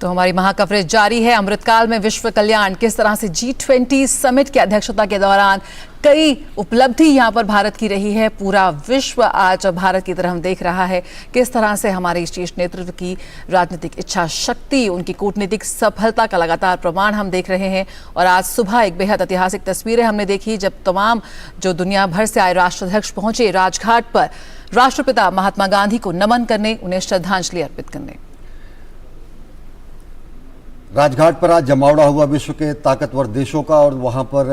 तो हमारी महाकवरेज जारी है। अमृतकाल में विश्व कल्याण, किस तरह से G20 समिट की अध्यक्षता के दौरान कई उपलब्धि यहां पर भारत की रही है। पूरा विश्व आज भारत की तरफ देख रहा है। किस तरह से हमारे शीर्ष नेतृत्व की राजनीतिक इच्छा शक्ति, उनकी कूटनीतिक सफलता का लगातार प्रमाण हम देख रहे हैं। और आज सुबह एक बेहद ऐतिहासिक तस्वीरें हमने देखी जब तमाम जो दुनिया भर से आए राष्ट्राध्यक्ष पहुंचे राजघाट पर राष्ट्रपिता महात्मा गांधी को नमन करने, उन्हें श्रद्धांजलि अर्पित करने। राजघाट पर आज जमावड़ा हुआ विश्व के ताकतवर देशों का, और वहां पर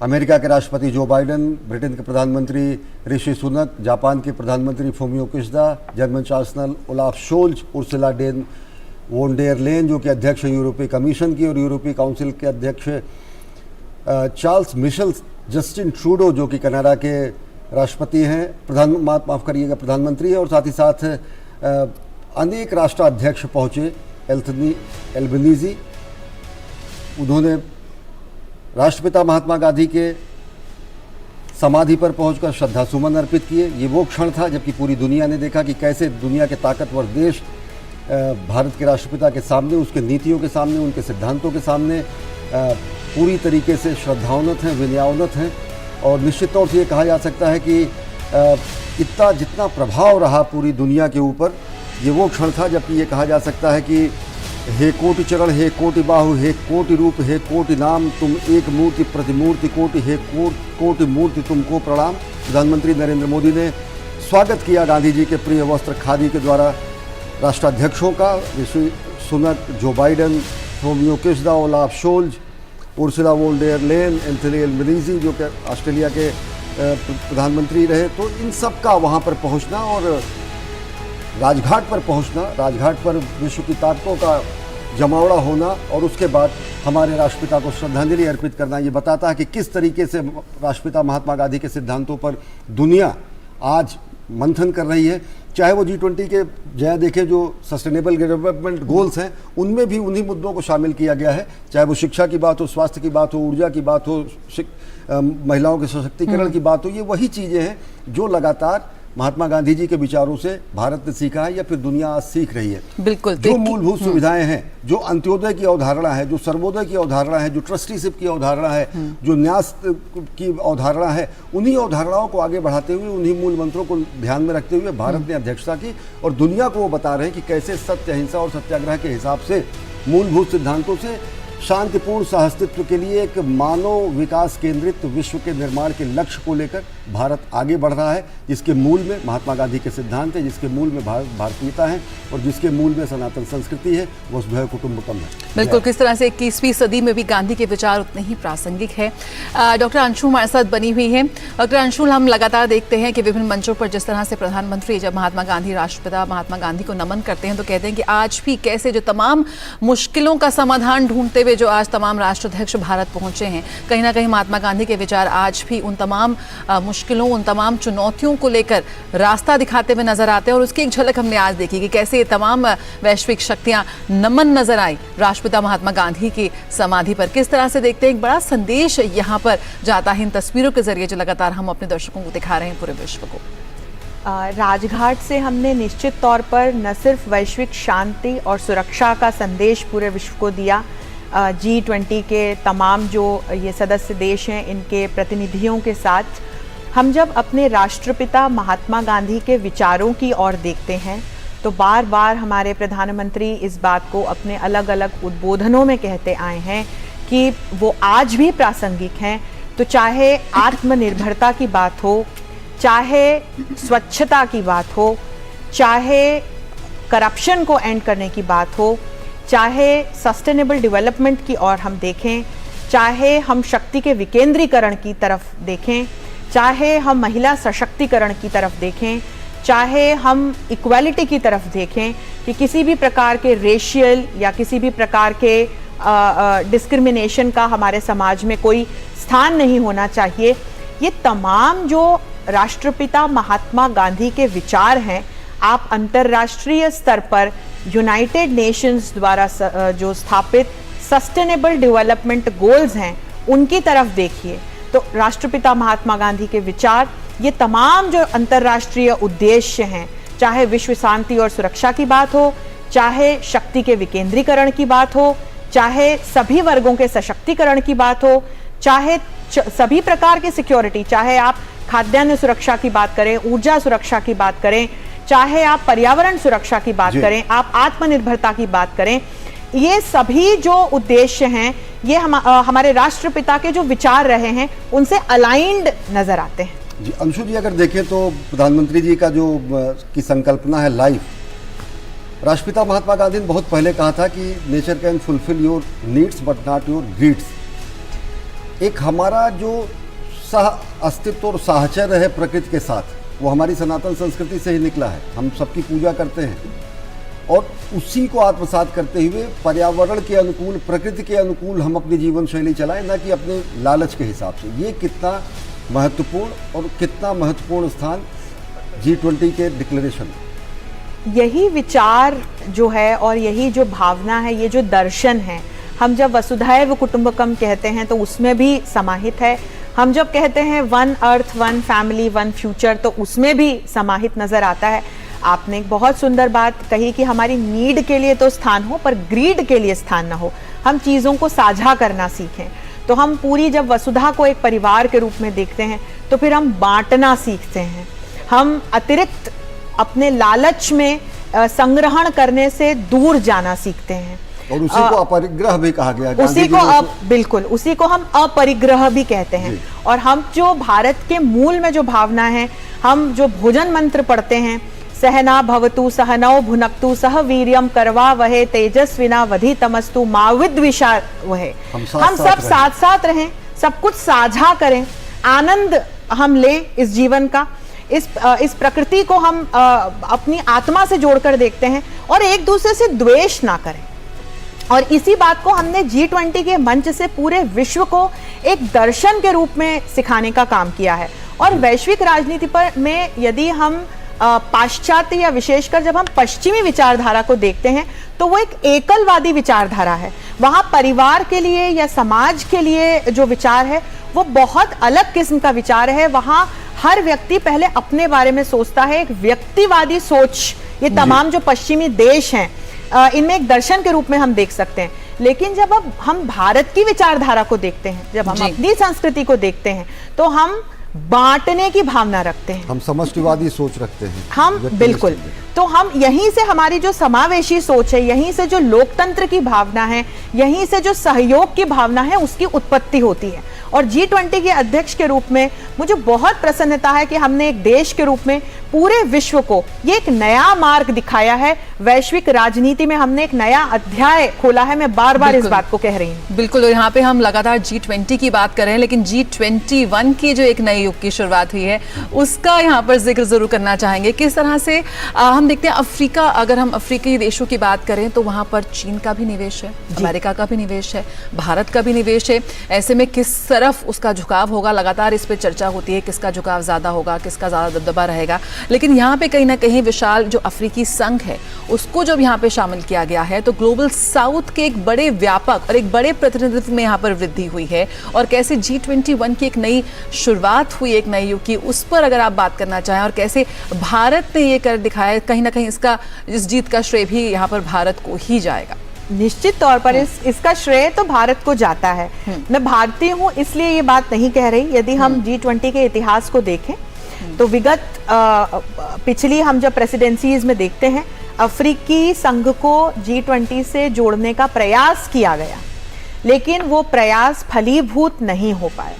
अमेरिका के राष्ट्रपति जो बाइडेन, ब्रिटेन के प्रधानमंत्री ऋषि सुनक, जापान के प्रधानमंत्री Fumio Kishida, German chancellor Olaf Scholz, Ursula von der लेन जो कि अध्यक्ष हैं यूरोपीय कमीशन की, और यूरोपीय काउंसिल के अध्यक्ष चार्ल्स मिशेल, जस्टिन ट्रूडो जो कि कनाडा के राष्ट्रपति हैं, प्रधानमंत्री हैं, और साथ ही साथ अनेक राष्ट्राध्यक्ष पहुंचे। एल्बनीजी, उन्होंने राष्ट्रपिता महात्मा गांधी के समाधि पर पहुंचकर श्रद्धा सुमन अर्पित किए। ये वो क्षण था जबकि पूरी दुनिया ने देखा कि कैसे दुनिया के ताकतवर देश भारत के राष्ट्रपिता के सामने, उसके नीतियों के सामने, उनके सिद्धांतों के सामने पूरी तरीके से श्रद्धान्वित हैं, विनयान्वित हैं। और निश्चित तौर से ये कहा जा सकता है कि इतना जितना प्रभाव रहा पूरी दुनिया के ऊपर, ये वो क्षण था जबकि ये कहा जा सकता है कि हे कोटि चरण, हे कोटि बाहु, हे कोटि रूप, हे कोटि नाम, तुम एक मूर्ति प्रतिमूर्ति कोटि, हे कोटि मूर्ति तुमको प्रणाम। प्रधानमंत्री नरेंद्र मोदी ने स्वागत किया गांधी जी के प्रिय वस्त्र खादी के द्वारा राष्ट्राध्यक्षों का। Rishi Sunak, Joe Biden, Fumio Kishida, Olaf Scholz, Ursula von der Leyen, Anthony Albanese जो कि ऑस्ट्रेलिया के प्रधानमंत्री रहे, तो इन सब का वहाँ पर पहुँचना और राजघाट पर पहुँचना, राजघाट पर विश्व की ताकतों का जमावड़ा होना और उसके बाद हमारे राष्ट्रपिता को श्रद्धांजलि अर्पित करना, ये बताता है कि किस तरीके से राष्ट्रपिता महात्मा गांधी के सिद्धांतों पर दुनिया आज मंथन कर रही है। चाहे वो G20 के जहाँ देखें जो सस्टेनेबल डेवलपमेंट गोल्स हैं, उनमें भी उन्हीं मुद्दों को शामिल किया गया है। चाहे वो शिक्षा की बात हो, स्वास्थ्य की बात हो, ऊर्जा की बात हो, महिलाओं के सशक्तिकरण की बात हो, ये वही चीज़ें हैं जो लगातार महात्मा गांधी जी के विचारों से भारत ने सीखा है या फिर दुनिया आज सीख रही है। बिल्कुल, जो मूलभूत सुविधाएं हैं, जो अंत्योदय की अवधारणा है, जो सर्वोदय की अवधारणा है, जो ट्रस्टीशिप की अवधारणा है, जो न्यास की अवधारणा है, उन्हीं अवधारणाओं को आगे बढ़ाते हुए, उन्हीं मूल मंत्रों को ध्यान में रखते हुए भारत ने अध्यक्षता की और दुनिया को वो बता रहे हैं कि कैसे सत्य, अहिंसा और सत्याग्रह के हिसाब से मूलभूत सिद्धांतों से शांतिपूर्ण सहअस्तित्व के लिए एक मानव विकास केंद्रित विश्व के निर्माण के लक्ष्य को लेकर भारत आगे बढ़ रहा है, जिसके मूल में महात्मा गांधी के सिद्धांत है, जिसके मूल में भारतीयता है और जिसके मूल में सनातन संस्कृति है, वसुधैव कुटुंबकम है। बिल्कुल, किस तरह से 21वीं सदी में भी गांधी के विचार उतने ही प्रासंगिक है। डॉक्टर अंशु हमारे साथ बनी हुई है। डॉक्टर अंशु, हम लगातार देखते हैं कि विभिन्न मंचों पर जिस तरह से प्रधानमंत्री जब महात्मा गांधी, राष्ट्रपिता महात्मा गांधी को नमन करते हैं तो कहते हैं कि आज भी कैसे जो तमाम मुश्किलों का समाधान ढूंढते हुए जो आज तमाम राष्ट्राध्यक्ष भारत पहुंचे हैं, कहीं ना कहीं महात्मा गांधी के विचार आज भी उन तमाम मुश्किलों, उन तमाम चुनौतियों को लेकर रास्ता दिखाते हुए नजर आते हैं। और उसकी एक झलक हमने आज देखी कि कैसे ये तमाम वैश्विक शक्तियां नमन नजर आई राष्ट्रपिता महात्मा गांधी की समाधि पर। किस तरह से देखते हैं, एक बड़ा संदेश यहाँ पर जाता है इन तस्वीरों के जरिए जो लगातार हम अपने दर्शकों को दिखा रहे हैं, पूरे विश्व को। राजघाट से हमने निश्चित तौर पर न सिर्फ वैश्विक शांति और सुरक्षा का संदेश पूरे विश्व को दिया, G20 के तमाम जो ये सदस्य देश हैं इनके प्रतिनिधियों के साथ हम जब अपने राष्ट्रपिता महात्मा गांधी के विचारों की ओर देखते हैं तो बार बार हमारे प्रधानमंत्री इस बात को अपने अलग अलग उद्बोधनों में कहते आए हैं कि वो आज भी प्रासंगिक हैं। तो चाहे आत्मनिर्भरता की बात हो, चाहे स्वच्छता की बात हो, चाहे करप्शन को एंड करने की बात हो, चाहे सस्टेनेबल डेवलपमेंट की ओर हम देखें, चाहे हम शक्ति के विकेंद्रीकरण की तरफ देखें, चाहे हम महिला सशक्तिकरण की तरफ देखें, चाहे हम इक्वालिटी की तरफ देखें कि किसी भी प्रकार के रेशियल या किसी भी प्रकार के डिस्क्रिमिनेशन का हमारे समाज में कोई स्थान नहीं होना चाहिए। ये तमाम जो राष्ट्रपिता महात्मा गांधी के विचार हैं, आप अंतर्राष्ट्रीय स्तर पर यूनाइटेड नेशंस द्वारा जो स्थापित सस्टेनेबल डेवलपमेंट गोल्स हैं उनकी तरफ देखिए तो राष्ट्रपिता महात्मा गांधी के विचार, ये तमाम जो अंतर्राष्ट्रीय उद्देश्य हैं, चाहे विश्व शांति और सुरक्षा की बात हो, चाहे शक्ति के विकेंद्रीकरण की बात हो, चाहे सभी वर्गों के सशक्तिकरण की बात हो, चाहे सभी प्रकार की सिक्योरिटी, चाहे आप खाद्यान्न सुरक्षा की बात करें, ऊर्जा सुरक्षा की बात करें, चाहे आप पर्यावरण सुरक्षा की बात करें, आप आत्मनिर्भरता की बात करें, ये सभी जो उद्देश्य हैं ये हमारे राष्ट्रपिता के जो विचार रहे हैं उनसे अलाइंड नजर आते हैं। जी अंशु जी, अगर देखें तो प्रधानमंत्री जी का जो की संकल्पना है लाइफ, राष्ट्रपिता महात्मा गांधी ने बहुत पहले कहा था कि nature can fulfil your needs but not your grids. एक हमारा जो सह अस्तित्व और साहचर्य है प्रकृति के साथ, वो हमारी सनातन संस्कृति से ही निकला है। हम सबकी पूजा करते हैं और उसी को आत्मसात करते हुए पर्यावरण के अनुकूल, प्रकृति के अनुकूल हम अपनी जीवन शैली चलाएं, ना कि अपने लालच के हिसाब से। ये कितना महत्वपूर्ण और कितना महत्वपूर्ण स्थान G20 के डिक्लेरेशन में। यही विचार जो है और यही जो भावना है, ये जो दर्शन है, हम जब वसुधैव कुटुंबकम कहते हैं तो उसमें भी समाहित है। हम जब कहते हैं one earth, one family, one future, तो उसमें भी समाहित नजर आता है। आपने एक बहुत सुंदर बात कही कि हमारी नीड के लिए तो स्थान हो पर ग्रीड के लिए स्थान ना हो। हम चीज़ों को साझा करना सीखें। तो हम पूरी जब वसुधा को एक परिवार के रूप में देखते हैं तो फिर हम बांटना सीखते हैं। हम अतिरिक्त अपने लालच में संग्रहण करने से दूर जाना सीखते हैं। और उसी को अपरिग्रह भी कहा गया। उसी को बिल्कुल, उसी को हम अपरिग्रह भी कहते हैं। और हम जो भारत के मूल में जो भावना है, हम जो भोजन मंत्र पढ़ते हैं, सहना भवतु सहनौ भुनक्तु सह वीर्यम करवा वहे तेजस्विना वधि तमस्तु मा विद्विषा वहे। हम सब साथ साथ रहें, सब कुछ साझा करें, आनंद हम लें इस जीवन का। इस प्रकृति को हम अपनी आत्मा से जोड़कर देखते हैं और एक दूसरे से द्वेष ना करें। और इसी बात को हमने G20 के मंच से पूरे विश्व को एक दर्शन के रूप में सिखाने का काम किया है। और वैश्विक राजनीति पर में यदि हम पाश्चात्य या विशेषकर जब हम पश्चिमी विचारधारा को देखते हैं तो वो एक एकलवादी विचारधारा है। वहाँ परिवार के लिए या समाज के लिए जो विचार है वो बहुत अलग किस्म का विचार है। वहाँ हर व्यक्ति पहले अपने बारे में सोचता है, एक व्यक्तिवादी सोच ये तमाम जो पश्चिमी देश हैं इनमें एक दर्शन के रूप में हम देख सकते हैं। लेकिन जब अब हम भारत की विचारधारा को देखते हैं, जब हम अपनी संस्कृति को देखते हैं तो हम बांटने की भावना रखते हैं, हम समष्टिवादी सोच रखते हैं। हम बिल्कुल, तो हम यहीं से हमारी जो समावेशी सोच है, यहीं से जो लोकतंत्र की भावना है, यहीं से जो सहयोग की भावना है उसकी उत्पत्ति होती है। और G20 के अध्यक्ष के रूप में मुझे बहुत प्रसन्नता है कि हमने एक देश के रूप में पूरे विश्व को ये एक नया मार्ग दिखाया है। वैश्विक राजनीति में हमने एक नया अध्याय खोला है। मैं बार बार इस बात को कह रही हूँ। बिल्कुल, और यहाँ पे हम लगातार G20 की बात कर रहे हैं, लेकिन G21 की जो एक नए युग की शुरुआत हुई है उसका यहाँ पर जिक्र जरूर करना चाहेंगे। किस तरह से हम देखते हैं अफ्रीका, अगर हम अफ्रीकी देशों की बात करें तो वहाँ पर चीन का भी निवेश है, अमेरिका का भी निवेश है, भारत का भी निवेश है। ऐसे में किस तरफ उसका झुकाव होगा, लगातार इस पर चर्चा होती है, किसका झुकाव ज़्यादा होगा, किसका ज़्यादा दबदबा रहेगा। लेकिन यहाँ पे कहीं ना कहीं विशाल जो अफ्रीकी संघ है उसको जब यहाँ पे शामिल किया गया है तो ग्लोबल साउथ के एक बड़े व्यापक और एक बड़े प्रतिनिधित्व में यहाँ पर वृद्धि हुई है। और कैसे G21 की एक नई शुरुआत हुई, एक नए युग की, उस पर अगर आप बात करना चाहें और कैसे भारत ने ये कर दिखाया, कहीं ना कहीं इस जीत का श्रेय भी यहाँ पर भारत को ही जाएगा। निश्चित तौर पर इसका श्रेय तो भारत को जाता है। मैं भारतीय हूँ इसलिए ये बात नहीं कह रही। यदि हम G20 के इतिहास को देखें तो विगत पिछली हम जब प्रेसिडेंसीज में देखते हैं, अफ्रीकी संघ को G20 से जोड़ने का प्रयास किया गया, लेकिन वो प्रयास फलीभूत नहीं हो पाया।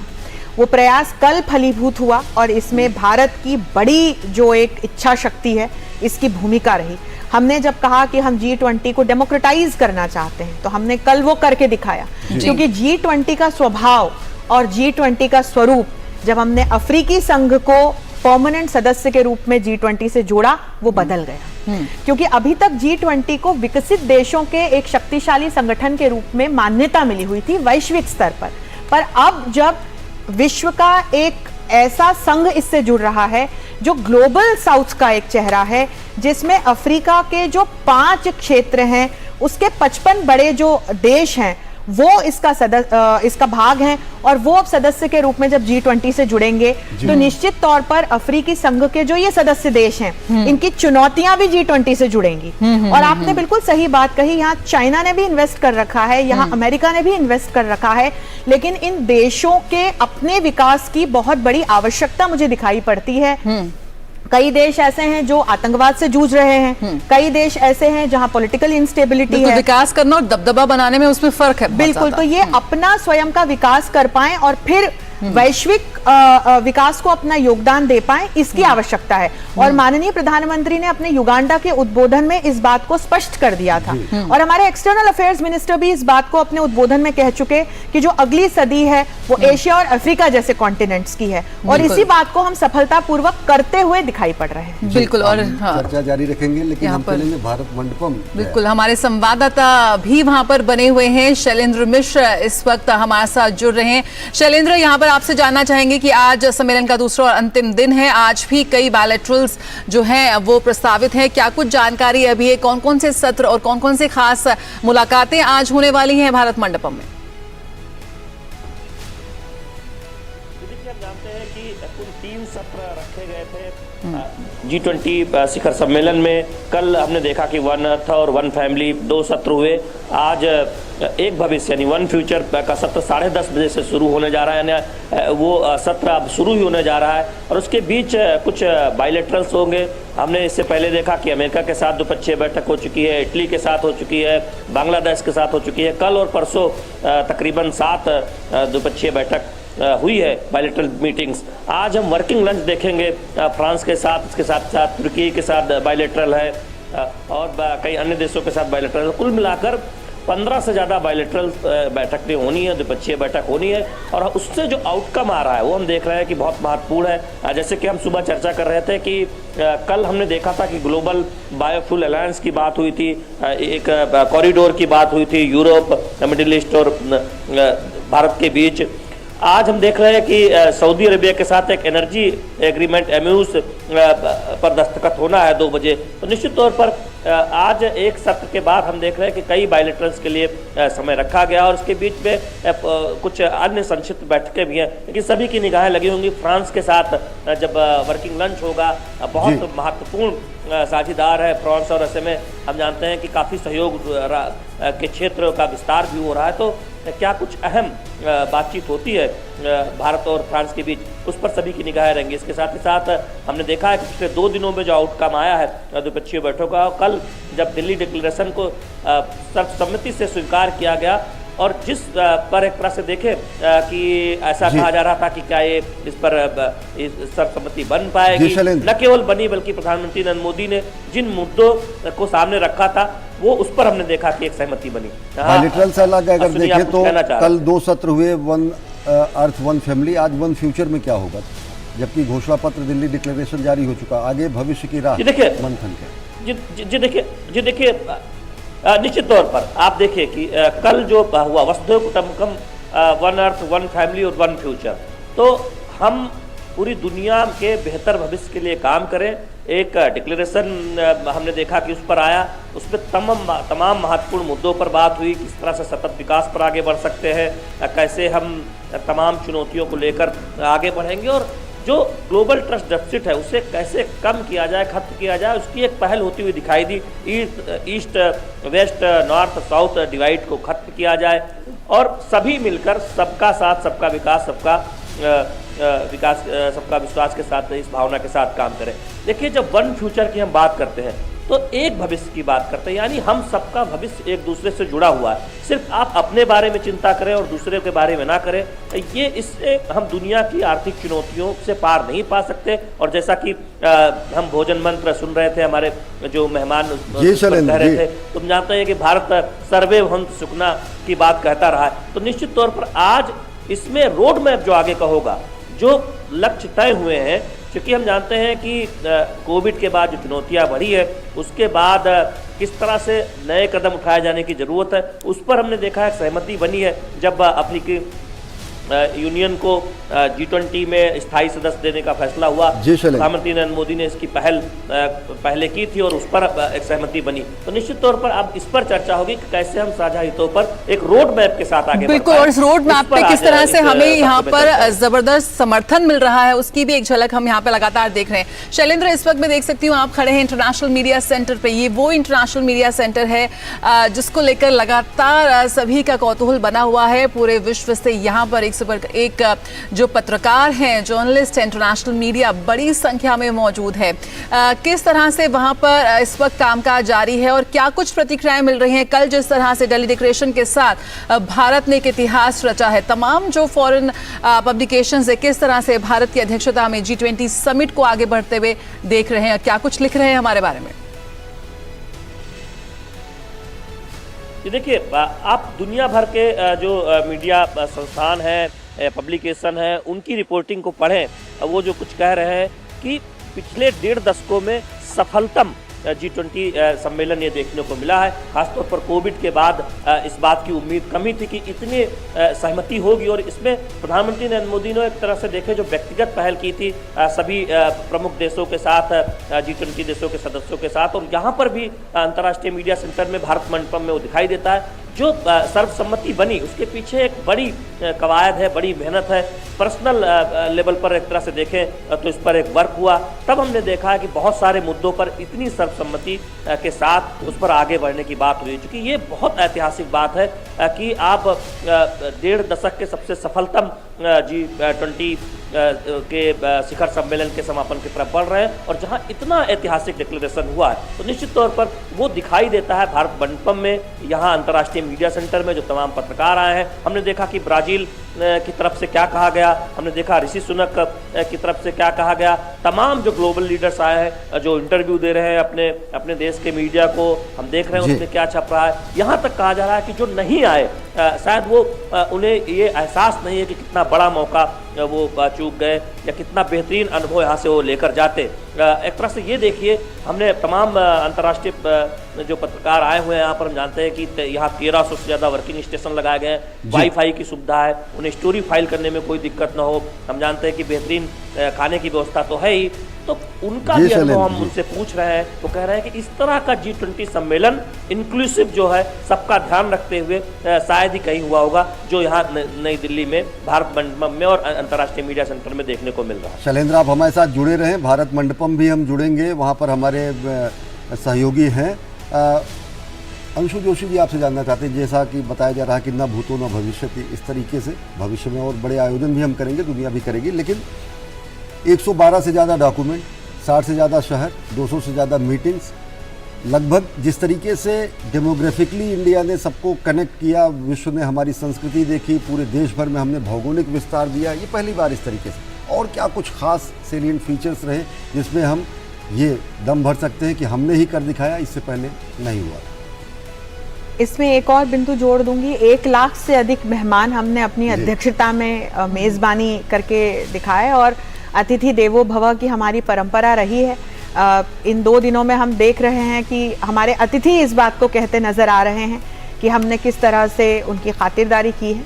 वो प्रयास कल फलीभूत हुआ और इसमें भारत की बड़ी जो एक इच्छा शक्ति है इसकी भूमिका रही। हमने जब कहा कि हम G20 को डेमोक्रेटाइज करना चाहते हैं तो हमने कल वो करके दिखाया, क्योंकि G20 का स्वभाव और G20 का स्वरूप जब हमने अफ्रीकी संघ को परमानेंट सदस्य के रूप में G20 से जोड़ा वो बदल गया। क्योंकि अभी तक G20 को विकसित देशों के एक शक्तिशाली संगठन के रूप में मान्यता मिली हुई थी वैश्विक स्तर पर अब जब विश्व का एक ऐसा संघ इससे जुड़ रहा है जो ग्लोबल साउथ का एक चेहरा है, जिसमें अफ्रीका के जो 5 क्षेत्र हैं उसके 55 बड़े जो देश हैं वो इसका भाग हैं और वो अब सदस्य के रूप में जब G20 से जुड़ेंगे तो निश्चित तौर पर अफ्रीकी संघ के जो ये सदस्य देश हैं इनकी चुनौतियां भी G20 से जुड़ेंगी। और आपने बिल्कुल सही बात कही, यहाँ चाइना ने भी इन्वेस्ट कर रखा है, यहाँ अमेरिका ने भी इन्वेस्ट कर रखा है, लेकिन इन देशों के अपने विकास की बहुत बड़ी आवश्यकता मुझे दिखाई पड़ती है। कई देश ऐसे हैं जो आतंकवाद से जूझ रहे हैं, कई देश ऐसे हैं जहां पॉलिटिकल इंस्टेबिलिटी है। विकास करना और दबदबा बनाने में उसमें फर्क है बिल्कुल। तो ये अपना स्वयं का विकास कर पाएं और फिर वैश्विक विकास को अपना योगदान दे पाएं, इसकी आवश्यकता है। और माननीय प्रधानमंत्री ने अपने युगांडा के उद्बोधन में इस बात को स्पष्ट कर दिया था और हमारे एक्सटर्नल अफेयर्स मिनिस्टर भी इस बात को अपने उद्बोधन में कह चुके कि जो अगली सदी है वो एशिया और अफ्रीका जैसे कॉन्टिनेंट्स की है और इसी बात को हम सफलतापूर्वक करते हुए दिखाई पड़ रहे हैं। बिल्कुल। और चर्चा जारी रखेंगे, लेकिन हम चलेंगे भारत मंडपम। बिल्कुल, हमारे संवाददाता भी वहां पर बने हुए हैं। शैलेंद्र मिश्र इस वक्त हमारे साथ जुड़ रहे हैं। शैलेंद्र, यहाँ पर आपसे जानना चाहेंगे कि आज सम्मेलन का दूसरा और अंतिम दिन है, आज भी कई बायलैटरल्स जो हैं वो प्रस्तावित हैं, क्या कुछ जानकारी अभी है, कौन कौन से सत्र और कौन कौन से खास मुलाकातें आज होने वाली हैं भारत मंडपम में? हम जानते हैं कि कुल 3 सत्र रखे गए थे G20 शिखर सम्मेलन में। कल हमने देखा कि वन अर्थ और वन फैमिली 2 सत्र हुए। आज एक भविष्य यानी वन फ्यूचर का सत्र 10:30 बजे से शुरू होने जा रहा है, यानी वो सत्र अब शुरू ही होने जा रहा है और उसके बीच कुछ बायलैटरल्स होंगे। हमने इससे पहले देखा कि अमेरिका के साथ द्विपक्षीय बैठक हो चुकी है, इटली के साथ हो चुकी है, बांग्लादेश के साथ हो चुकी है। कल और परसों तकरीबन 7 द्विपक्षीय बैठक हुई है, बायलैटरल मीटिंग्स। आज हम वर्किंग लंच देखेंगे फ्रांस के साथ, इसके साथ साथ तुर्की के साथ बायलैटरल है और कई अन्य देशों के साथ बायलैटरल। कुल मिलाकर 15 से ज़्यादा बायलैटरल बैठकें होनी है, द्विपक्षीय बैठक होनी है और उससे जो आउटकम आ रहा है वो हम देख रहे हैं कि बहुत महत्वपूर्ण है। जैसे कि हम सुबह चर्चा कर रहे थे कि कल हमने देखा था कि ग्लोबल बायोफ्यूल अलायंस की बात हुई थी, एक कॉरिडोर की बात हुई थी यूरोप, मिडिल ईस्ट और भारत के बीच। आज हम देख रहे हैं कि सऊदी अरेबिया के साथ एक एनर्जी एग्रीमेंट एमयूज पर दस्तखत होना है 2 बजे। तो निश्चित तौर पर आज एक सत्र के बाद हम देख रहे हैं कि कई बायलैटरल्स के लिए समय रखा गया और उसके बीच में कुछ अन्य संक्षिप्त बैठकें भी हैं, लेकिन सभी की निगाहें लगी होंगी फ्रांस के साथ। जब वर्किंग लंच होगा, बहुत महत्वपूर्ण साझीदार है फ्रांस और ऐसे में हम जानते हैं कि काफ़ी सहयोग के क्षेत्र का विस्तार भी हो रहा है। तो क्या कुछ अहम बातचीत होती है भारत और फ्रांस के बीच, उस पर सभी की निगाहें रहेंगी। इसके साथ ही साथ हमने देखा है कि पिछले 2 दिनों में जो आउटकम आया है द्विपक्षीय बैठकों का, कल जब दिल्ली डिक्लेरेशन को सर्वसम्मति से स्वीकार किया गया और जिस पर एक तरह से देखें कि ऐसा कहा जा रहा था कि क्या ये इस पर सर्वसम्मति बन पाएगी, न केवल बनी बल्कि प्रधानमंत्री नरेंद्र मोदी ने जिन मुद्दों को सामने रखा था वो उस पर हमने देखा कि एक सहमति बनी। बायलैटरल से अलग अगर देखें तो कल 2 सत्र हुए, वन अर्थ वन फैमिली, आज वन फ्यूचर में क्या होगा, जबकि घोषणा पत्र दिल्ली डिक्लेरेशन जारी हो चुका, आगे भविष्य की राह मंथन क्या? जी देखिए निश्चित तौर पर आप देखिए कि कल जो हुआ वसुधैव कुटुंबकम, वन अर्थ वन फैमिली और वन फ्यूचर, तो हम पूरी दुनिया के बेहतर भविष्य के लिए काम करें। एक डिक्लेरेशन हमने देखा कि उस पर आया, उसमें तमाम महत्वपूर्ण मुद्दों पर बात हुई, किस तरह से सतत विकास पर आगे बढ़ सकते हैं, कैसे हम तमाम चुनौतियों को लेकर आगे बढ़ेंगे और जो ग्लोबल ट्रस्ट डेफिसिट है उसे कैसे कम किया जाए, खत्म किया जाए, उसकी एक पहल होती हुई दिखाई दी। East west north south divide को खत्म किया जाए और सभी मिलकर सबका साथ सबका विकास सबका विश्वास के साथ इस भावना के साथ काम करें। देखिए, जब वन फ्यूचर की हम बात करते हैं तो एक भविष्य की बात करते हैं, यानी हम सबका भविष्य एक दूसरे से जुड़ा हुआ है। सिर्फ आप अपने बारे में चिंता करें और दूसरे के बारे में ना करें, ये इससे हम दुनिया की आर्थिक चुनौतियों से पार नहीं पा सकते। और जैसा कि हम भोजन मंत्र सुन रहे थे, हमारे जो मेहमान कह रहे थे, तुम जानते हैं कि भारत सर्वे भवन्तु सुखिनः की बात कहता रहा है। तो निश्चित तौर पर आज इसमें रोड मैप जो आगे का होगा, जो लक्ष्य तय हुए हैं, क्योंकि हम जानते हैं कि कोविड के बाद जो चुनौतियां बढ़ी है उसके बाद किस तरह से नए कदम उठाए जाने की ज़रूरत है, उस पर हमने देखा है सहमति बनी है। जब अफ्रीकी यूनियन को G20 में स्थायी सदस्य देने का फैसला हुआ। जी शैलेंद्र। प्रधानमंत्री नरेंद्र मोदी ने इसकी पहल पहले की थी और उस पर एक सहमति बनी। तो निश्चित तौर पर अब इस पर चर्चा होगी कि कैसे हम साझा हितों पर एक रोड मैप के साथ आगे बिल्कुल, और इस रोड मैप पे किस तरह से हमें यहाँ पर जबरदस्त समर्थन मिल रहा है उसकी भी एक झलक हम यहाँ पे लगातार देख रहे हैं। शैलेंद्र, इस वक्त मैं देख सकती हूँ आप खड़े हैं इंटरनेशनल मीडिया सेंटर पे। ये वो इंटरनेशनल मीडिया सेंटर है जिसको लेकर लगातार सभी का कौतूहल बना हुआ है पूरे विश्व से। यहाँ पर एक जो पत्रकार हैं, जर्नलिस्ट, इंटरनेशनल मीडिया बड़ी संख्या में मौजूद है। किस तरह से वहाँ पर इस वक्त कामकाज जारी है और क्या कुछ प्रतिक्रियाएं मिल रही हैं? कल जिस तरह से दिल्ली डिक्लेरेशन के साथ भारत ने एक इतिहास रचा है, तमाम जो फॉरेन पब्लिकेशंस है किस तरह से भारत की अध्यक्षता में G20 समिट को आगे बढ़ते हुए देख रहे हैं, क्या कुछ लिख रहे हैं हमारे बारे में? देखिए, आप दुनिया भर के जो मीडिया संस्थान है, पब्लिकेशन है, उनकी रिपोर्टिंग को पढ़ें। वो जो कुछ कह रहे हैं कि पिछले 1.5 दशकों में सफलतम G20 सम्मेलन ये देखने को मिला है। खासतौर पर कोविड के बाद इस बात की उम्मीद कमी थी कि इतनी सहमति होगी और इसमें प्रधानमंत्री नरेंद्र मोदी ने एक तरह से देखे जो व्यक्तिगत पहल की थी सभी प्रमुख देशों के साथ, G20 देशों के सदस्यों के साथ, और यहाँ पर भी अंतर्राष्ट्रीय मीडिया सेंटर में भारत मंडपम में वो दिखाई देता है। जो सर्वसम्मति बनी उसके पीछे एक बड़ी कवायद है, बड़ी मेहनत है। पर्सनल लेवल पर एक तरह से देखें तो इस पर एक वर्क हुआ, तब हमने देखा है कि बहुत सारे मुद्दों पर इतनी सर्वसम्मति के साथ उस पर आगे बढ़ने की बात हुई। क्योंकि ये बहुत ऐतिहासिक बात है कि आप 1.5 दशक के सबसे सफलतम G20 के शिखर सम्मेलन के समापन की तरफ बढ़ रहे हैं और जहां इतना ऐतिहासिक डिक्लेरेशन हुआ है तो निश्चित तौर पर वो दिखाई देता है भारत मंडपम में, यहाँ अंतर्राष्ट्रीय मीडिया सेंटर में जो तमाम पत्रकार आए हैं। हमने देखा कि ब्राजील की तरफ से क्या कहा गया, हमने देखा ऋषि सुनक की तरफ से क्या कहा गया, तमाम जो ग्लोबल लीडर्स आए हैं जो इंटरव्यू दे रहे हैं अपने देश के मीडिया को, हम देख रहे हैं उसमें क्या छप रहा है। यहाँ तक कहा जा रहा है कि जो नहीं आए शायद वो उन्हें ये एहसास नहीं है कि कितना बड़ा मौका वो चूक गए या कितना बेहतरीन अनुभव यहाँ से वो लेकर जाते। एक तरह से ये देखिए, हमने तमाम अंतर्राष्ट्रीय जो पत्रकार आए हुए हैं यहाँ पर, हम जानते हैं कि यहाँ 1300 से ज़्यादा वर्किंग स्टेशन लगाए गए हैं, वाईफाई की सुविधा है, उन्हें स्टोरी फाइल करने में कोई दिक्कत ना हो। हम जानते हैं कि बेहतरीन खाने की व्यवस्था तो है ही, तो उनका भी अनुभव हम उनसे पूछ रहे हैं। तो कह रहे हैं कि इस तरह का G20 सम्मेलन इंक्लूसिव जो है, सबका ध्यान रखते हुए शायद ही कहीं हुआ होगा जो यहाँ नई दिल्ली में भारत मंडपम में और अंतर्राष्ट्रीय मीडिया सेंटर में देखने को मिल रहा है। शैलेंद्र, आप हमारे साथ जुड़े रहें, भारत मंडपम भी हम जुड़ेंगे, वहाँ पर हमारे सहयोगी हैं। अंशु जोशी जी आपसे जानना चाहते हैं, जैसा कि बताया जा रहा है कि न भूतो न भविष्यति, इस तरीके से भविष्य में और बड़े आयोजन भी हम करेंगे, दुनिया भी करेगी, लेकिन 112 से ज़्यादा डॉक्यूमेंट, 60 से ज़्यादा शहर, 200 से ज़्यादा मीटिंग्स, लगभग जिस तरीके से डेमोग्राफिकली इंडिया ने सबको कनेक्ट किया, विश्व ने हमारी संस्कृति देखी, पूरे देश भर में हमने भौगोलिक विस्तार दिया, ये पहली बार इस तरीके से। और क्या कुछ खास सेलिएंट फीचर्स रहे जिसमें हम ये दम भर सकते हैं कि हमने ही कर दिखाया, इससे पहले नहीं हुआ? इसमें एक और बिंदु जोड़ दूंगी, 1 लाख से अधिक मेहमान हमने अपनी अध्यक्षता में मेज़बानी करके दिखाए और अतिथि देवो भव की हमारी परंपरा रही है। इन 2 दिनों में हम देख रहे हैं कि हमारे अतिथि इस बात को कहते नज़र आ रहे हैं कि हमने किस तरह से उनकी खातिरदारी की है।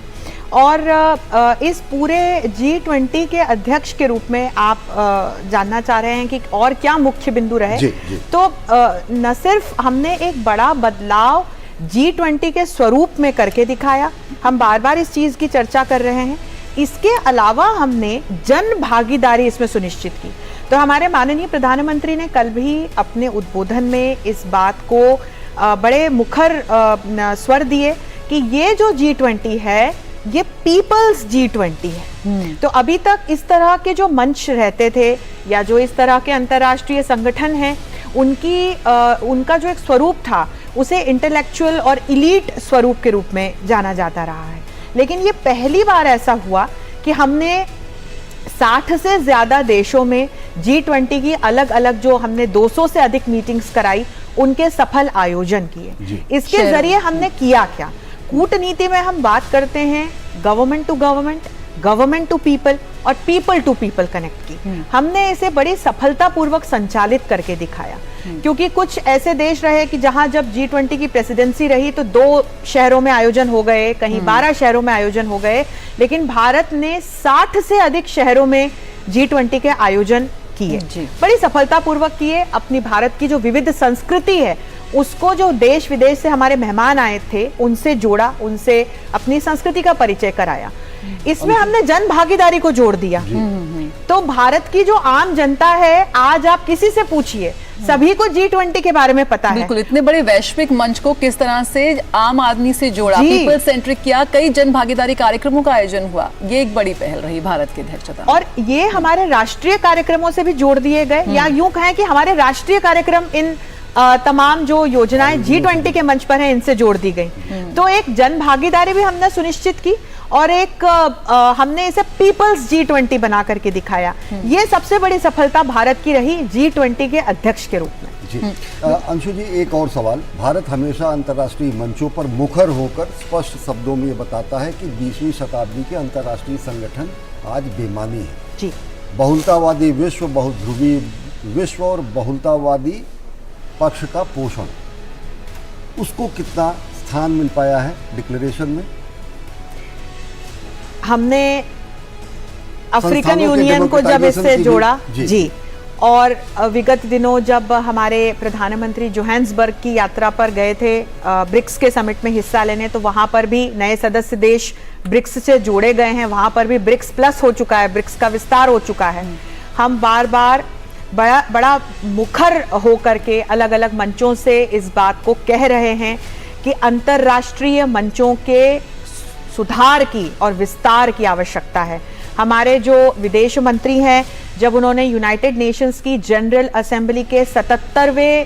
और इस पूरे G20 के अध्यक्ष के रूप में आप जानना चाह रहे हैं कि और क्या मुख्य बिंदु रहे। जी। तो न सिर्फ हमने एक बड़ा बदलाव G20 के स्वरूप में करके दिखाया, हम बार बार इस चीज़ की चर्चा कर रहे हैं, इसके अलावा हमने जन भागीदारी इसमें सुनिश्चित की। तो हमारे माननीय प्रधानमंत्री ने कल भी अपने उद्बोधन में इस बात को बड़े मुखर स्वर दिए कि ये जो G20 है ये पीपल्स G20 है। तो अभी तक इस तरह के जो मंच रहते थे या जो इस तरह के अंतर्राष्ट्रीय संगठन हैं उनका जो एक स्वरूप था उसे इंटेलेक्चुअल और इलीट स्वरूप के रूप में जाना जाता रहा है। लेकिन ये पहली बार ऐसा हुआ कि हमने 60 से ज़्यादा देशों में G20 की अलग अलग जो हमने 200 से अधिक मीटिंग्स कराई उनके सफल आयोजन किए। इसके जरिए हमने किया क्या? कूटनीति में हम बात करते हैं government to government, government to people और पीपल टू पीपल कनेक्ट की। हमने इसे बड़ी सफलतापूर्वक संचालित करके दिखाया, क्योंकि कुछ ऐसे देश रहे कि जहां जब G20 की प्रेसिडेंसी रही तो 2 शहरों में आयोजन हो गए, कहीं 12 शहरों में आयोजन हो गए, लेकिन भारत ने 60 से अधिक शहरों में G20 के आयोजन किए, बड़ी सफलतापूर्वक किए। अपनी भारत की जो विविध संस्कृति है उसको, जो देश विदेश से हमारे मेहमान आए थे उनसे जोड़ा, उनसे अपनी संस्कृति का परिचय कराया। इसमें हमने जन भागीदारी को जोड़ दिया। तो भारत की जो आम जनता है, आज आप किसी से पूछिए, सभी को G20 के बारे में पता है। बिल्कुल, इतने बड़े वैश्विक मंच को किस तरह से आम आदमी से जोड़ा, पीपल सेंट्रिक किया, कई जन भागीदारी कार्यक्रमों का आयोजन हुआ, ये एक बड़ी पहल रही भारत की अध्यक्षता। और ये हमारे राष्ट्रीय कार्यक्रमों से भी जोड़ दिए गए, या यूं कहें कि हमारे राष्ट्रीय कार्यक्रम इन तमाम जो योजनाएं G20 के मंच पर हैं इनसे जोड़ दी गई। तो एक जन भागीदारी भी हमने सुनिश्चित की और एक हमने इसे पीपल्स G20 बना करके दिखाया। ये सबसे बड़ी सफलता भारत की रही G20 के अध्यक्ष के रूप में। जी अंशु जी, एक और सवाल। भारत हमेशा अंतर्राष्ट्रीय मंचों पर मुखर होकर स्पष्ट शब्दों में ये बताता है कि 20वीं शताब्दी के अंतर्राष्ट्रीय संगठन आज बेमानी है। जी, बहुलतावादी विश्व, बहुध्रुवी विश्व और बहुलतावादी पक्ष का पोषण, उसको कितना स्थान मिल पाया है डिक्लेरेशन में? हमने अफ्रीकन यूनियन को जब इससे जोड़ा जी, और विगत दिनों जब हमारे प्रधानमंत्री जोहान्सबर्ग की यात्रा पर गए थे ब्रिक्स के समिट में हिस्सा लेने, तो वहां पर भी नए सदस्य देश ब्रिक्स से जोड़े गए हैं। वहां पर भी ब्रिक्स प्लस हो चुका है, ब्रिक्स का विस्तार हो चुका है। हम बार बार बड़ा मुखर होकर के अलग अलग मंचों से इस बात को कह रहे हैं कि अंतर्राष्ट्रीय मंचों के सुधार की और विस्तार की आवश्यकता है। हमारे जो विदेश मंत्री हैं, जब उन्होंने यूनाइटेड नेशंस की जनरल असेंबली के 77वें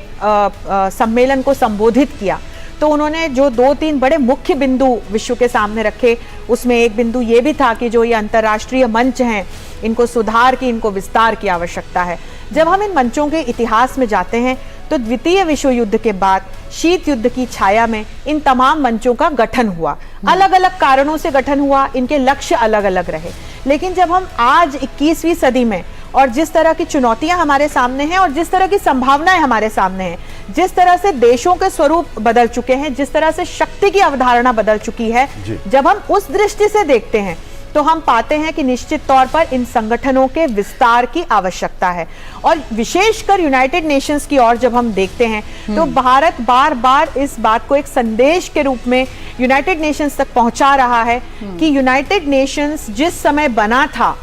सम्मेलन को संबोधित किया, तो उन्होंने जो 2-3 बड़े मुख्य बिंदु विश्व के सामने रखे, उसमें एक बिंदु ये भी था कि जो ये अंतर्राष्ट्रीय मंच हैं, इनको सुधार की, इनको विस्तार की आवश्यकता है। जब हम इन मंचों के इतिहास में जाते हैं तो द्वितीय विश्व युद्ध के बाद शीत युद्ध की छाया में इन तमाम मंचों का गठन हुआ। अलग अलग कारणों से गठन हुआ, इनके लक्ष्य अलग अलग रहे। लेकिन जब हम आज 21वीं सदी में, और जिस तरह की चुनौतियां हमारे सामने हैं और जिस तरह की संभावनाएं हमारे सामने हैं, जिस तरह से देशों के स्वरूप बदल चुके हैं, जिस तरह से शक्ति की अवधारणा बदल चुकी है, जब हम उस दृष्टि से देखते हैं तो हम पाते हैं कि निश्चित तौर पर इन संगठनों के विस्तार की आवश्यकता है। और विशेषकर यूनाइटेड नेशंस की ओर जब हम देखते हैं तो भारत बार बार इस बात को एक संदेश के रूप में यूनाइटेड नेशंस तक पहुंचा रहा है कि यूनाइटेड नेशंस जिस समय बना था,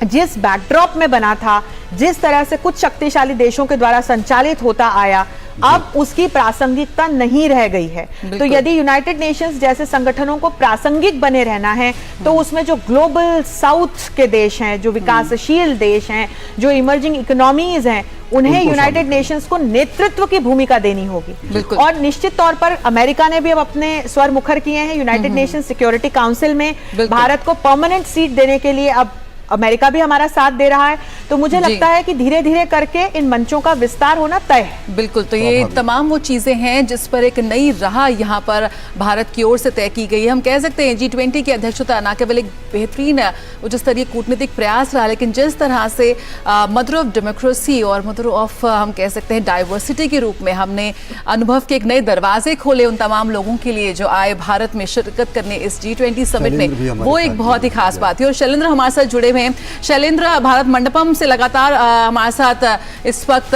जिस बैकड्रॉप में बना था, जिस तरह से कुछ शक्तिशाली देशों के द्वारा संचालित होता आया, अब उसकी प्रासंगिकता नहीं रह गई है। तो यदि यूनाइटेड नेशंस जैसे संगठनों को प्रासंगिक बने रहना है, तो उसमें जो ग्लोबल साउथ के देश हैं, जो विकासशील देश हैं, जो इमर्जिंग इकोनॉमीज हैं, उन्हें यूनाइटेड नेशंस को नेतृत्व की भूमिका देनी होगी। और निश्चित तौर पर अमेरिका ने भी अब अपने स्वर मुखर किए हैं यूनाइटेड नेशंस सिक्योरिटी काउंसिल में। भारत को परमानेंट सीट देने के लिए अब अमेरिका भी हमारा साथ दे रहा है। तो मुझे लगता है कि धीरे धीरे करके इन मंचों का विस्तार होना तय है। बिल्कुल, तो ये तमाम वो चीजें हैं जिस पर एक नई राह यहाँ पर भारत की ओर से तय की गई है। हम कह सकते हैं G20 की अध्यक्षता न केवल एक बेहतरीन उच्च स्तरीय कूटनीतिक प्रयास रहा, लेकिन जिस तरह से मदर ऑफ डेमोक्रेसी और मदर ऑफ हम कह सकते हैं डाइवर्सिटी के रूप में हमने अनुभव के एक नए दरवाजे खोले उन तमाम लोगों के लिए जो आए भारत में शिरकत करने इस G20 समिट में, वो एक बहुत ही खास बात है। और शैलेंद्र हमारे साथ जुड़े हुए हैं। शैलेंद्र, भारत मंडपम से लगातार हमारे साथ इस वक्त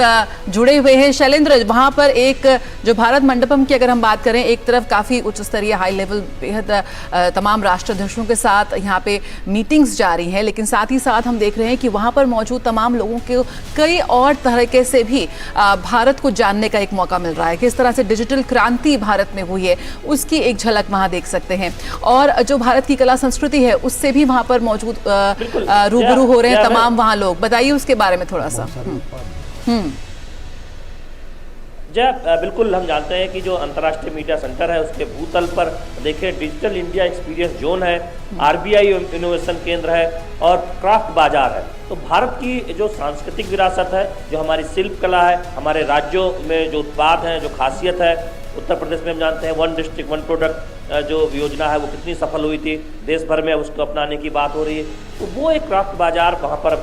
जुड़े हुए हैं। शैलेंद्र, वहां पर एक जो भारत मंडपम की अगर हम बात करें, एक तरफ काफी उच्च स्तरीय हाई लेवल बेहद तमाम राष्ट्राध्यक्षों के साथ यहाँ पे मीटिंग्स जारी हैं, लेकिन साथ ही साथ हम देख रहे हैं कि वहां पर मौजूद तमाम लोगों को कई और तरीके से भी भारत को जानने का एक मौका मिल रहा है। किस तरह से डिजिटल क्रांति भारत में हुई है उसकी एक झलक वहां देख सकते हैं, और जो भारत की कला संस्कृति है उससे भी वहां पर मौजूद रूबरू हो रहे हैं तमाम वहां लोग। बताइए उसके बारे में थोड़ा सा। बिल्कुल, हम जानते हैं कि जो अंतर्राष्ट्रीय मीडिया सेंटर है उसके भूतल पर देखिए डिजिटल इंडिया एक्सपीरियंस जोन है, RBI इनोवेशन केंद्र है और क्राफ्ट बाजार है। तो भारत की जो सांस्कृतिक विरासत है, जो हमारी शिल्प कला है, हमारे राज्यों में जो उत्पाद हैं, जो खासियत है, उत्तर प्रदेश में हम जानते हैं 1 डिस्ट्रिक्ट 1 प्रोडक्ट जो योजना है वो कितनी सफल हुई थी, देश भर में उसको अपनाने की बात हो रही है। तो वो एक क्राफ्ट बाजार, वहाँ पर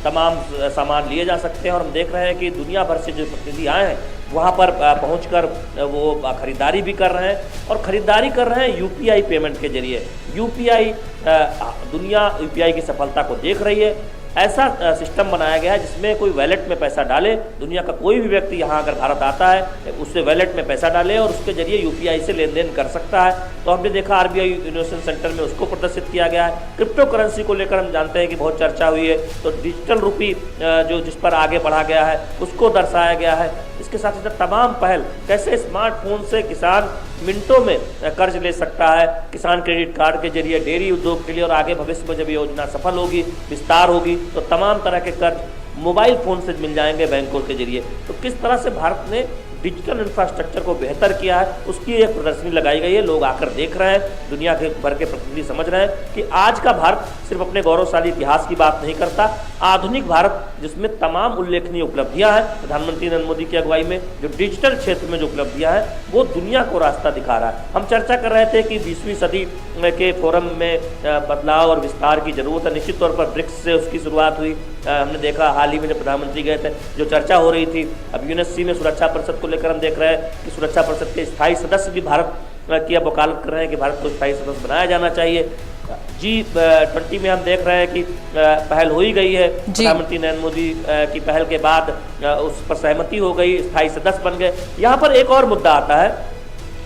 तमाम सामान लिए जा सकते हैं और हम देख रहे हैं कि दुनिया भर से जो प्रतिनिधि आए हैं वहाँ पर पहुंचकर वो खरीदारी भी कर रहे हैं और ख़रीदारी कर रहे हैं यूपीआई पेमेंट के जरिए। यूपीआई दुनिया यूपीआई की सफलता को देख रही है। ऐसा सिस्टम बनाया गया है जिसमें कोई वैलेट में पैसा डाले, दुनिया का कोई भी व्यक्ति यहाँ अगर भारत आता है उससे वैलेट में पैसा डाले और उसके जरिए यूपीआई से लेन देन कर सकता है। तो हमने देखा आरबीआई इनोवेशन सेंटर में उसको प्रदर्शित किया गया है। क्रिप्टो करेंसी को लेकर हम जानते हैं कि बहुत चर्चा हुई है, तो डिजिटल रूपी जो जिस पर आगे बढ़ा गया है उसको दर्शाया गया है। इसके साथ ही तमाम पहल, कैसे स्मार्टफोन से किसान मिनटों में कर्ज ले सकता है, किसान क्रेडिट कार्ड के जरिए डेयरी उद्योग के लिए, और आगे भविष्य में जब योजना सफल होगी, विस्तार होगी, तो तमाम तरह के कर्ज मोबाइल फ़ोन से मिल जाएंगे बैंकों के जरिए। तो किस तरह से भारत ने डिजिटल इंफ्रास्ट्रक्चर को बेहतर किया है उसकी एक प्रदर्शनी लगाई गई है। लोग आकर देख रहे हैं, दुनिया के भर के प्रतिनिधि समझ रहे हैं कि आज का भारत सिर्फ अपने गौरवशाली इतिहास की बात नहीं करता, आधुनिक भारत जिसमें तमाम उल्लेखनीय उपलब्धियां हैं, प्रधानमंत्री नरेंद्र मोदी की अगुवाई में जो डिजिटल क्षेत्र में जो उपलब्धियां हैं वो दुनिया को रास्ता दिखा रहा है। हम चर्चा कर रहे थे कि 20वीं सदी के फोरम में बदलाव और विस्तार की जरूरत है। निश्चित तौर पर ब्रिक्स से उसकी शुरुआत हुई। हमने देखा हाल ही में जब प्रधानमंत्री गए थे जो चर्चा हो रही थी। अब यूएनएससी में सुरक्षा परिषद को लेकर हम देख रहे हैं कि सुरक्षा परिषद के स्थायी सदस्य भी भारत की अब वकालत कर रहे हैं कि भारत को स्थायी सदस्य बनाया जाना चाहिए। G20 में हम देख रहे हैं कि पहल हो ही गई है, प्रधानमंत्री नरेंद्र मोदी की पहल के बाद उस पर सहमति हो गई, स्थायी सदस्य बन गए। यहाँ पर एक और मुद्दा आता है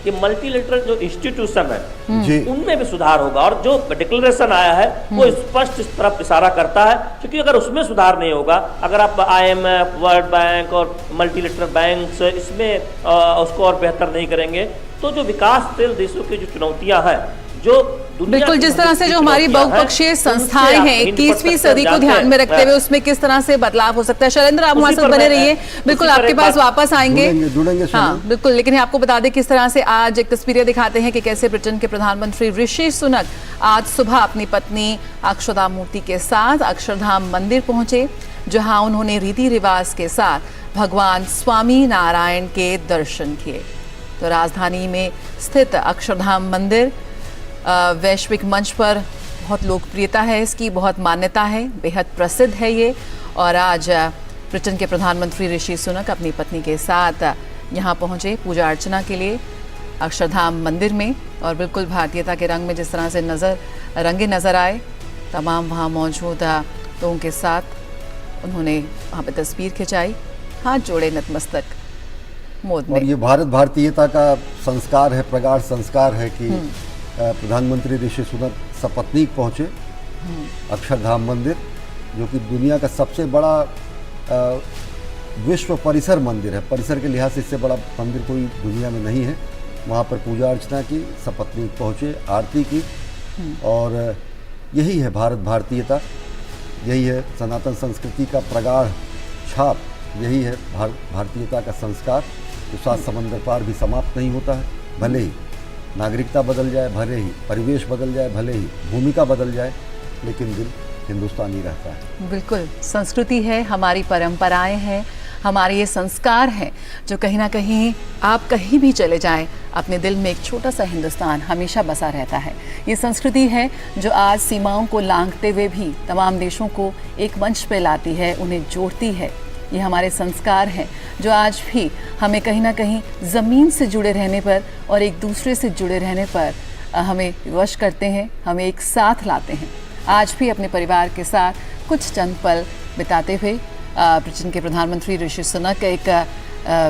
कि मल्टीलेटरल जो इंस्टीट्यूशन है उनमें भी सुधार होगा, और जो डिक्लेरेशन आया है वो स्पष्ट इस तरफ इशारा करता है, क्योंकि अगर उसमें सुधार नहीं होगा, अगर आप IMF, वर्ल्ड बैंक और मल्टीलेटरल बैंक्स इसमें उसको और बेहतर नहीं करेंगे, तो जो विकासशील देशों की जो चुनौतियां हैं, जो बिल्कुल जिस तरह से जो हमारी बहुपक्षीय संस्थाएं हैं 21वीं सदी को ध्यान में रखते हुए उसमें किस तरह से बदलाव हो सकता है। शैलेंद्र, आप हमारे साथ बने रहिए, बिल्कुल आपके पास वापस आएंगे। हाँ बिल्कुल, लेकिन आपको बता दें किस तरह से आज एक तस्वीरें दिखाते हैं कि कैसे ब्रिटेन के प्रधानमंत्री ऋषि सुनक आज सुबह अपनी पत्नी अक्षता मूर्ति के साथ अक्षरधाम मंदिर पहुंचे, जहां उन्होंने रीति रिवाज के साथ भगवान स्वामी नारायण के दर्शन किए। तो राजधानी में स्थित अक्षरधाम मंदिर वैश्विक मंच पर बहुत लोकप्रियता है, इसकी बहुत मान्यता है, बेहद प्रसिद्ध है ये। और आज ब्रिटेन के प्रधानमंत्री ऋषि सुनक अपनी पत्नी के साथ यहाँ पहुँचे पूजा अर्चना के लिए अक्षरधाम मंदिर में, और बिल्कुल भारतीयता के रंग में जिस तरह से रंगे नजर आए तमाम वहाँ मौजूद लोगों के साथ उन्होंने वहाँ पर तस्वीर खिंचाई, हाथ जोड़े नतमस्तक मोद में। और ये भारत भारतीयता का संस्कार है, प्रगाढ़ संस्कार है कि प्रधानमंत्री ऋषि सुनक सपत्नीक पहुँचे अक्षरधाम मंदिर, जो कि दुनिया का सबसे बड़ा विश्व परिसर मंदिर है। परिसर के लिहाज से इससे बड़ा मंदिर कोई दुनिया में नहीं है। वहाँ पर पूजा अर्चना की, सपत्नीक पहुँचे, आरती की, और यही है भारत भारतीयता, यही है सनातन संस्कृति का प्रगाढ़ छाप, यही है भारतीयता का संस्कार, जो 7 समंदर पार भी समाप्त नहीं होता है। भले ही नागरिकता बदल जाए, भले ही परिवेश बदल जाए, भले ही भूमिका बदल जाए, लेकिन दिल हिंदुस्तानी रहता है। बिल्कुल, संस्कृति है, हमारी परंपराएं हैं, हमारे ये संस्कार हैं जो कहीं ना कहीं आप कहीं भी चले जाएं, अपने दिल में एक छोटा सा हिंदुस्तान हमेशा बसा रहता है। ये संस्कृति है जो आज सीमाओं को लांघते हुए भी तमाम देशों को एक मंच पे लाती है, उन्हें जोड़ती है। ये हमारे संस्कार हैं जो आज भी हमें कहीं ना कहीं ज़मीन से जुड़े रहने पर और एक दूसरे से जुड़े रहने पर हमें विवश करते हैं, हमें एक साथ लाते हैं। आज भी अपने परिवार के साथ कुछ चंद पल बिताते हुए ब्रिटेन के प्रधानमंत्री ऋषि सुनक एक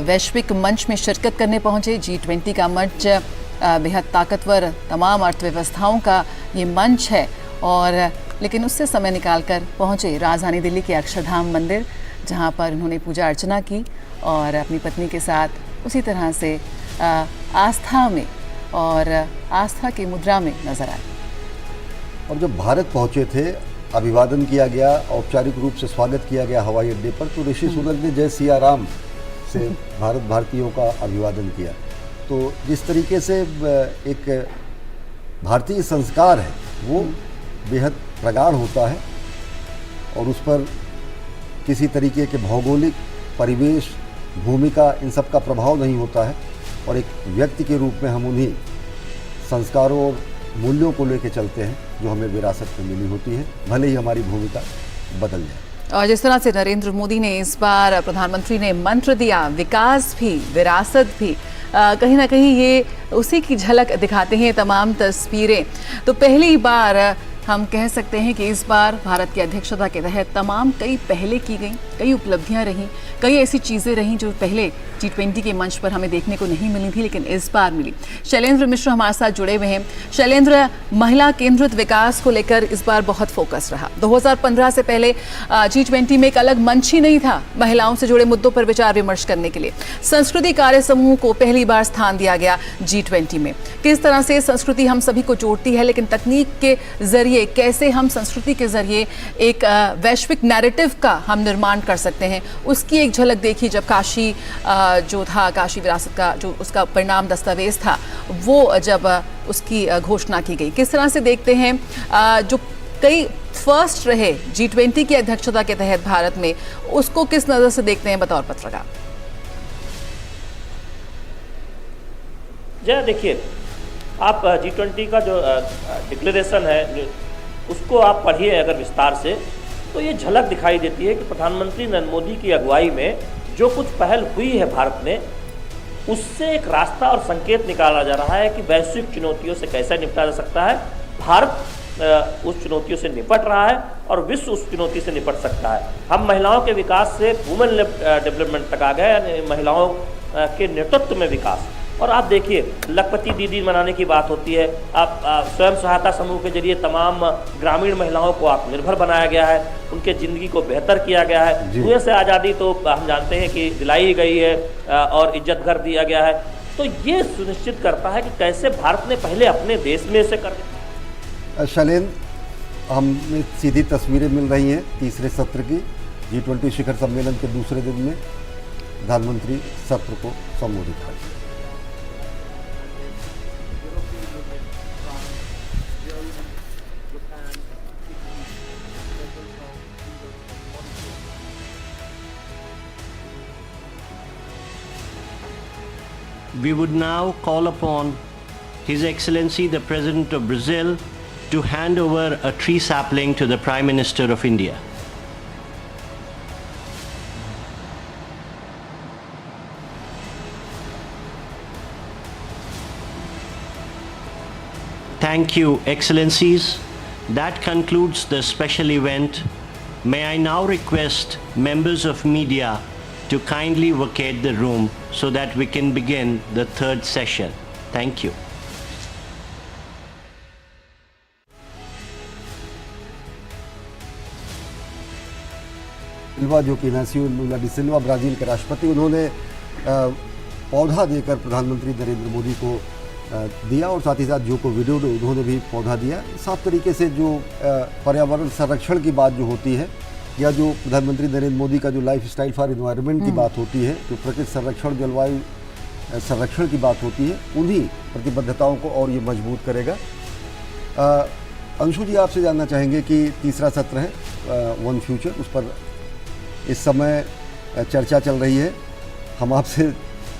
वैश्विक मंच में शिरकत करने पहुंचे। G20 का मंच बेहद ताकतवर तमाम अर्थव्यवस्थाओं का ये मंच है, और लेकिन उससे समय निकालकर पहुंचे राजधानी दिल्ली के अक्षरधाम मंदिर, जहां पर उन्होंने पूजा अर्चना की और अपनी पत्नी के साथ उसी तरह से आस्था में और आस्था की मुद्रा में नजर आए। और जब भारत पहुंचे थे, अभिवादन किया गया, औपचारिक रूप से स्वागत किया गया हवाई अड्डे पर, तो ऋषि सुनक ने जय सिया राम से भारत भारतीयों का अभिवादन किया। तो जिस तरीके से एक भारतीय संस्कार है वो बेहद प्रगाढ़ होता है, और उस पर किसी तरीके के भौगोलिक परिवेश, भूमिका, इन सब का प्रभाव नहीं होता है। और एक व्यक्ति के रूप में हम उन्हीं संस्कारों और मूल्यों को लेकर चलते हैं जो हमें विरासत में मिली होती है, भले ही हमारी भूमिका बदल जाए। और जिस तरह से नरेंद्र मोदी ने इस बार प्रधानमंत्री ने मंत्र दिया, विकास भी विरासत भी, कहीं ना कहीं ये उसी की झलक दिखाते हैं तमाम तस्वीरें। तो पहली बार हम कह सकते हैं कि इस बार भारत की अध्यक्षता के तहत तमाम कई पहले की गई, कई उपलब्धियां रहीं, कई ऐसी चीज़ें रहीं जो पहले G20 के मंच पर हमें देखने को नहीं मिली थी, लेकिन इस बार मिली। शैलेंद्र मिश्र हमारे साथ जुड़े हुए हैं। शैलेंद्र, महिला केंद्रित विकास को लेकर इस बार बहुत फोकस रहा। 2015 से पहले G20 में एक अलग मंच ही नहीं था महिलाओं से जुड़े मुद्दों पर विचार विमर्श करने के लिए। संस्कृति कार्य समूह को पहली बार स्थान दिया गया G20 में। किस तरह से संस्कृति हम सभी को जोड़ती है, लेकिन तकनीक के जरिए कैसे हम संस्कृति के जरिए एक वैश्विक नैरेटिव का हम निर्माण कर सकते हैं, उसकी एक झलक देखी जब काशी जो था, काशी विरासत का जो उसका परिणाम दस्तावेज था, वो जब उसकी घोषणा की गई। किस तरह से देखते हैं जो कई फर्स्ट रहे G20 की अध्यक्षता के तहत भारत में, उसको किस नजर से देखते हैं बतौर पत्रकार? जय, देखिए, आप G20 का जो डिक्लेरेशन है उसको आप पढ़िए अगर विस्तार से, तो ये झलक दिखाई देती है कि प्रधानमंत्री नरेंद्र मोदी की अगुवाई में जो कुछ पहल हुई है भारत में, उससे एक रास्ता और संकेत निकाला जा रहा है कि वैश्विक चुनौतियों से कैसे निपटा जा सकता है। भारत उस चुनौतियों से निपट रहा है और विश्व उस चुनौती से निपट सकता है। हम महिलाओं के विकास से वुमेन डेवलपमेंट तक आ गए, यानी महिलाओं के नेतृत्व में विकास। और आप देखिए, लखपति दीदी मनाने की बात होती है, आप स्वयं सहायता समूह के जरिए तमाम ग्रामीण महिलाओं को आत्मनिर्भर बनाया गया है, उनके ज़िंदगी को बेहतर किया गया है। कुएं से आज़ादी तो हम जानते हैं कि दिलाई गई है और इज्जत घर दिया गया है। तो ये सुनिश्चित करता है कि कैसे भारत ने पहले अपने देश में इसे कर। शैलेंद्र, हमें सीधी तस्वीरें मिल रही हैं तीसरे सत्र की, G20 शिखर सम्मेलन के दूसरे दिन में प्रधानमंत्री सत्र को संबोधित करें। We would now call upon His Excellency the President of Brazil to hand over a tree sapling to the Prime Minister of India. Thank you, Excellencies. That concludes the special event. May I now request members of media to kindly vacate the room so that we can begin the third session. Thank you. सिल्वा, जो कि Inácio Lula D सिल्वा Brazil के राष्ट्रपति, उन्होंने पौधा देकर प्रधानमंत्री नरेंद्र मोदी को दिया और साथ ही साथ जोको विडोडो उन्होंने भी पौधा दिया। साफ तरीके से जो पर्यावरण संरक्षण की बात जो होती है, या जो प्रधानमंत्री नरेंद्र मोदी का जो लाइफ स्टाइल फॉर इन्वायरमेंट की बात होती है, जो प्रकृति संरक्षण, जलवायु संरक्षण की बात होती है, उन्हीं प्रतिबद्धताओं को और ये मजबूत करेगा। अंशु जी, आपसे जानना चाहेंगे कि तीसरा सत्र है वन फ्यूचर, उस पर इस समय चर्चा चल रही है। हम आपसे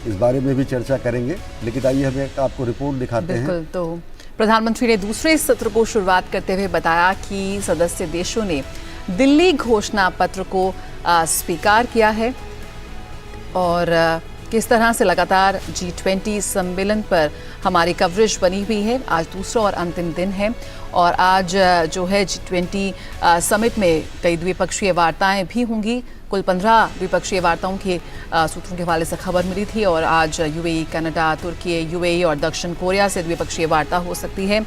इस बारे में भी चर्चा करेंगे, लेकिन आइए हमें आपको रिपोर्ट दिखाते हैं। बिल्कुल। तो प्रधानमंत्री ने दूसरे सत्र को शुरुआत करते हुए बताया कि सदस्य देशों ने दिल्ली घोषणा पत्र को स्वीकार किया है और किस तरह से लगातार G20 सम्मेलन पर हमारी कवरेज बनी हुई है। आज दूसरा और अंतिम दिन है और आज जो है G20 समिट में कई द्विपक्षीय वार्ताएं भी होंगी। कुल 15 द्विपक्षीय वार्ताओं के सूत्रों के हवाले से खबर मिली थी और आज यूएई, कनाडा, तुर्की, यूएई और दक्षिण कोरिया से द्विपक्षीय वार्ता हो सकती है।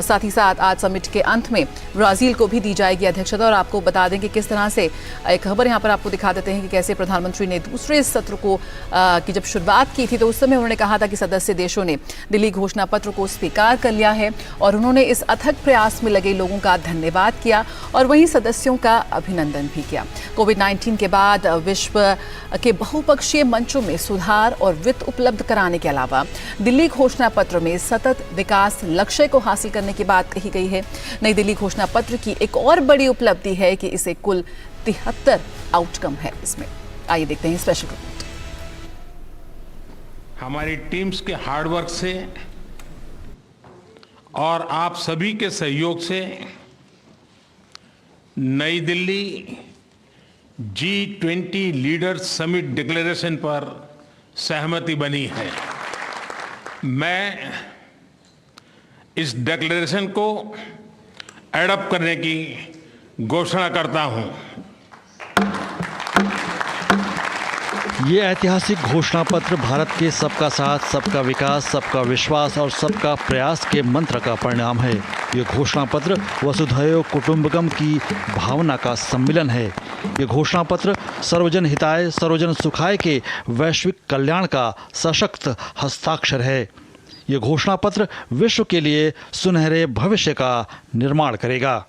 साथ ही साथ आज समिट के अंत में ब्राज़ील को भी दी जाएगी अध्यक्षता। और आपको बता दें कि किस तरह से एक खबर यहाँ पर आपको दिखा देते हैं कि कैसे प्रधानमंत्री ने दूसरे सत्र को की जब शुरुआत की थी तो उस समय उन्होंने कहा था कि सदस्य देशों ने दिल्ली घोषणा पत्र को स्वीकार कर लिया है और उन्होंने इस अथक प्रयास में लगे लोगों का धन्यवाद किया और वहीं सदस्यों का अभिनंदन भी किया। कोविड-19 के बाद विश्व के बहुपक्षीय मंचों में सुधार और वित्त उपलब्ध कराने के अलावा दिल्ली घोषणा पत्र में सतत विकास लक्ष्य को हासिल करने की बात कही गई है। नई दिल्ली घोषणा पत्र की एक और बड़ी उपलब्धि है कि इसे कुल 73 आउटकम है इसमें। आइए देखते हैं स्पेशल रिपोर्ट। हमारी टीम्स के हार्डवर्क से और आप सभी के सहयोग से नई Delhi G20 leaders summit declaration पर सहमति बनी है। मैं इस डिक्लेरेशन को एडॉप्ट करने की घोषणा करता हूं। ये ऐतिहासिक घोषणा पत्र भारत के सबका साथ, सबका विकास, सबका विश्वास और सबका प्रयास के मंत्र का परिणाम है। ये घोषणा पत्र वसुधैव कुटुंबकम की भावना का सम्मिलन है। ये घोषणा पत्र सर्वजन हिताय सर्वजन सुखाय के वैश्विक कल्याण का सशक्त हस्ताक्षर है। ये घोषणा पत्र विश्व के लिए सुनहरे भविष्य का निर्माण करेगा।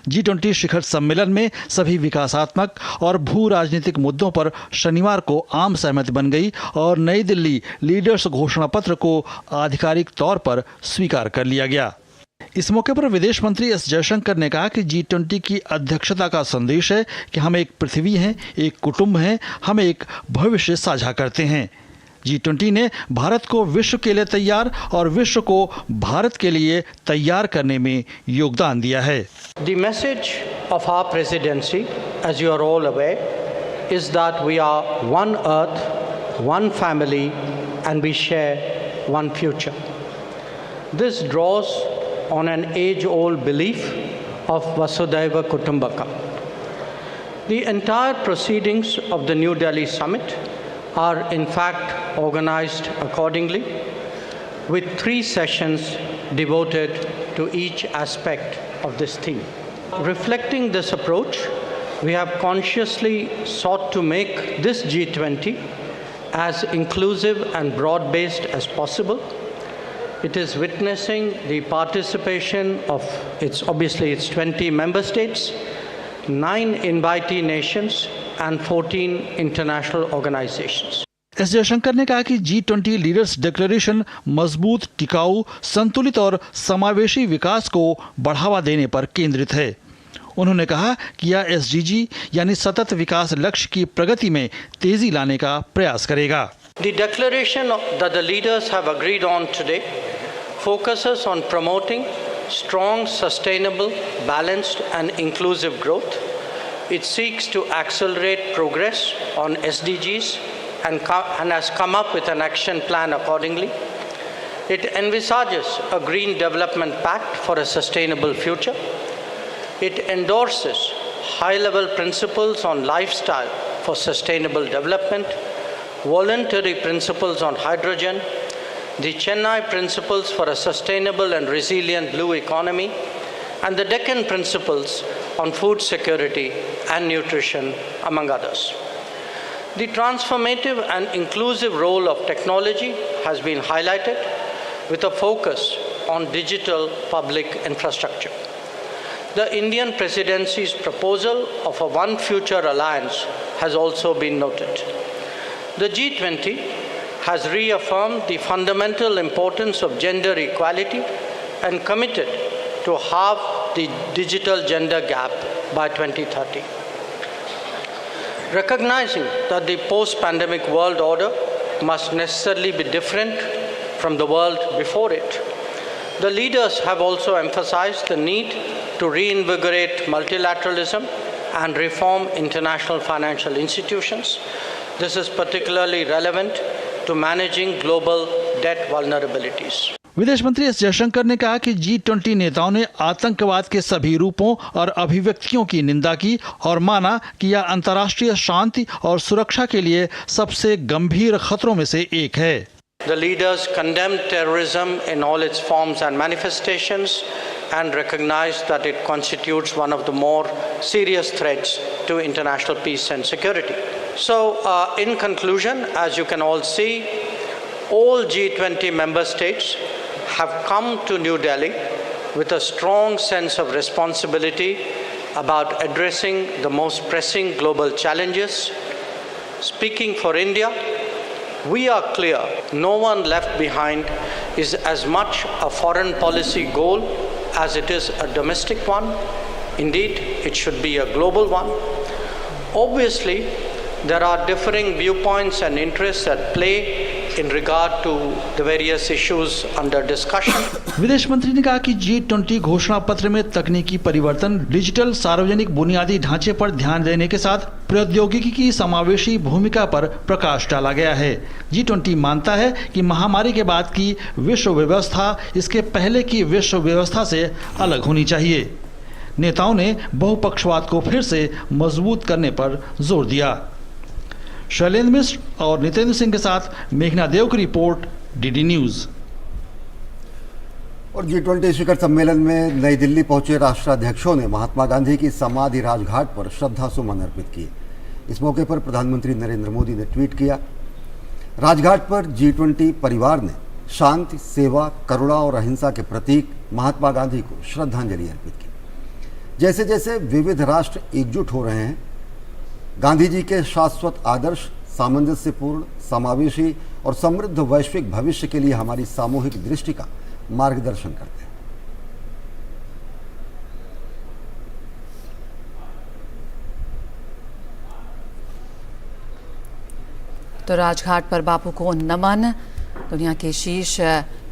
G20 शिखर सम्मेलन में सभी विकासात्मक और भू राजनीतिक मुद्दों पर शनिवार को आम सहमति बन गई और नई दिल्ली लीडर्स घोषणा पत्र को आधिकारिक तौर पर स्वीकार कर लिया गया। इस मौके पर विदेश मंत्री एस जयशंकर ने कहा कि G20 की अध्यक्षता का संदेश है कि हम एक पृथ्वी हैं, एक कुटुंब हैं, हम एक भविष्य साझा करते हैं। G20 ने भारत को विश्व के लिए तैयार और विश्व को भारत के लिए तैयार करने में योगदान दिया है। The message of our presidency, as you are all aware, is that we are one earth, one family, and we share one future. This draws on an age-old belief of Vasudhaiva Kutumbakam. The entire proceedings of the New Delhi summit are in fact organized accordingly, with 3 sessions devoted to each aspect of this theme. Reflecting this approach, we have consciously sought to make this G20 as inclusive and broad-based as possible. It is witnessing the participation of its 20 member states, 9 invitee nations, and 14 international organizations. S Jaishankar ने कहा कि G20 leaders declaration मजबूत, टिकाऊ, संतुलित और समावेशी विकास को बढ़ावा देने पर केंद्रित है। उन्होंने कहा कि यह SDG यानी सतत विकास लक्ष्य की प्रगति में तेजी लाने का प्रयास करेगा। The declaration that the leaders have agreed on today focuses on promoting strong, sustainable, balanced and inclusive growth. It seeks to accelerate progress on SDGs and has come up with an action plan accordingly. It envisages a green development pact for a sustainable future. It endorses high-level principles on lifestyle for sustainable development, voluntary principles on hydrogen, the Chennai principles for a sustainable and resilient blue economy, and the Deccan principles on food security and nutrition, among others. The transformative and inclusive role of technology has been highlighted with a focus on digital public infrastructure. The Indian presidency's proposal of a One Future Alliance has also been noted. The G20 has reaffirmed the fundamental importance of gender equality and committed to halve the digital gender gap by 2030. Recognizing that the post-pandemic world order must necessarily be different from the world before it, the leaders have also emphasized the need to reinvigorate multilateralism and reform international financial institutions. This is particularly relevant to managing global debt vulnerabilities. विदेश मंत्री S Jaishankar ने कहा कि G20 नेताओं ने आतंकवाद के सभी रूपों और अभिव्यक्तियों की निंदा की और माना कि यह अंतर्राष्ट्रीय शांति और सुरक्षा के लिए सबसे गंभीर खतरों में से एक है। The leaders condemned terrorism in all its forms and manifestations and recognized that it constitutes one of the more serious threats to international peace and security. So, in conclusion, as you can all see, all G20 member states have come to New Delhi with a strong sense of responsibility about addressing the most pressing global challenges. Speaking for India, we are clear no one left behind is as much a foreign policy goal as it is a domestic one. Indeed, it should be a global one. Obviously, there are differing viewpoints and interests at play in regard to the various issues under discussion. विदेश मंत्री ने कहा कि G20 घोषणा पत्र में तकनीकी परिवर्तन, डिजिटल सार्वजनिक बुनियादी ढांचे पर ध्यान देने के साथ प्रौद्योगिकी की समावेशी भूमिका पर प्रकाश डाला गया है। G20 मानता है कि महामारी के बाद की विश्व व्यवस्था इसके पहले की विश्व व्यवस्था से अलग होनी चाहिए। नेताओं ने बहुपक्षवाद को फिर से मजबूत करने पर जोर दिया। शैलेंद्र मिश्र और नितेंद्र सिंह के साथ मेघना देव की रिपोर्ट, डीडी न्यूज। और G20 शिखर सम्मेलन में नई दिल्ली पहुंचे राष्ट्राध्यक्षों ने महात्मा गांधी की समाधि राजघाट पर श्रद्धा सुमन अर्पित किए। इस मौके पर प्रधानमंत्री नरेंद्र मोदी ने ट्वीट किया। राजघाट पर G20 परिवार ने शांति, सेवा, करुणा और अहिंसा के प्रतीक महात्मा गांधी को श्रद्धांजलि अर्पित की। जैसे जैसे विविध राष्ट्र एकजुट हो रहे हैं, गांधी जी के शाश्वत आदर्श सामंजस्यपूर्ण, समावेशी और समृद्ध वैश्विक भविष्य के लिए हमारी सामूहिक दृष्टि का मार्गदर्शन करते हैं। तो राजघाट पर बापू को नमन। दुनिया के शीर्ष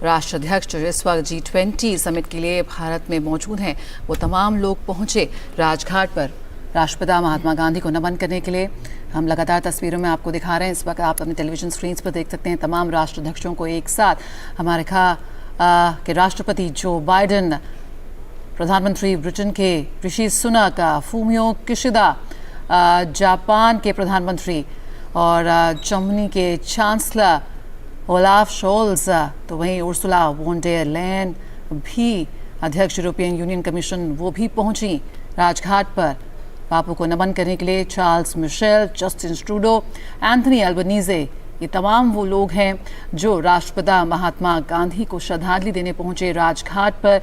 राष्ट्राध्यक्ष जो इस वक्त G20 समिट के लिए भारत में मौजूद हैं, वो तमाम लोग पहुंचे राजघाट पर राष्ट्रपिता महात्मा गांधी को नमन करने के लिए। हम लगातार तस्वीरों में आपको दिखा रहे हैं। इस वक्त आप अपने टेलीविजन स्क्रीन पर देख सकते हैं तमाम राष्ट्राध्यक्षों को एक साथ। हमारे के राष्ट्रपति जो बाइडेन, प्रधानमंत्री ब्रिटेन के Rishi Sunak, Fumio Kishida Japan के प्रधानमंत्री और जर्मनी के चांसलर ओलाफ शोल्ज, तो वहीं उर्सुला वॉन डेर लेयन भी, अध्यक्ष यूरोपियन यूनियन कमीशन, वो भी पहुंची राजघाट पर बापू को नमन करने के लिए। Charles Michel, Justin Trudeau, Anthony Albanese, ये तमाम वो लोग हैं जो राष्ट्रपिता महात्मा गांधी को श्रद्धांजलि देने पहुंचे राजघाट पर।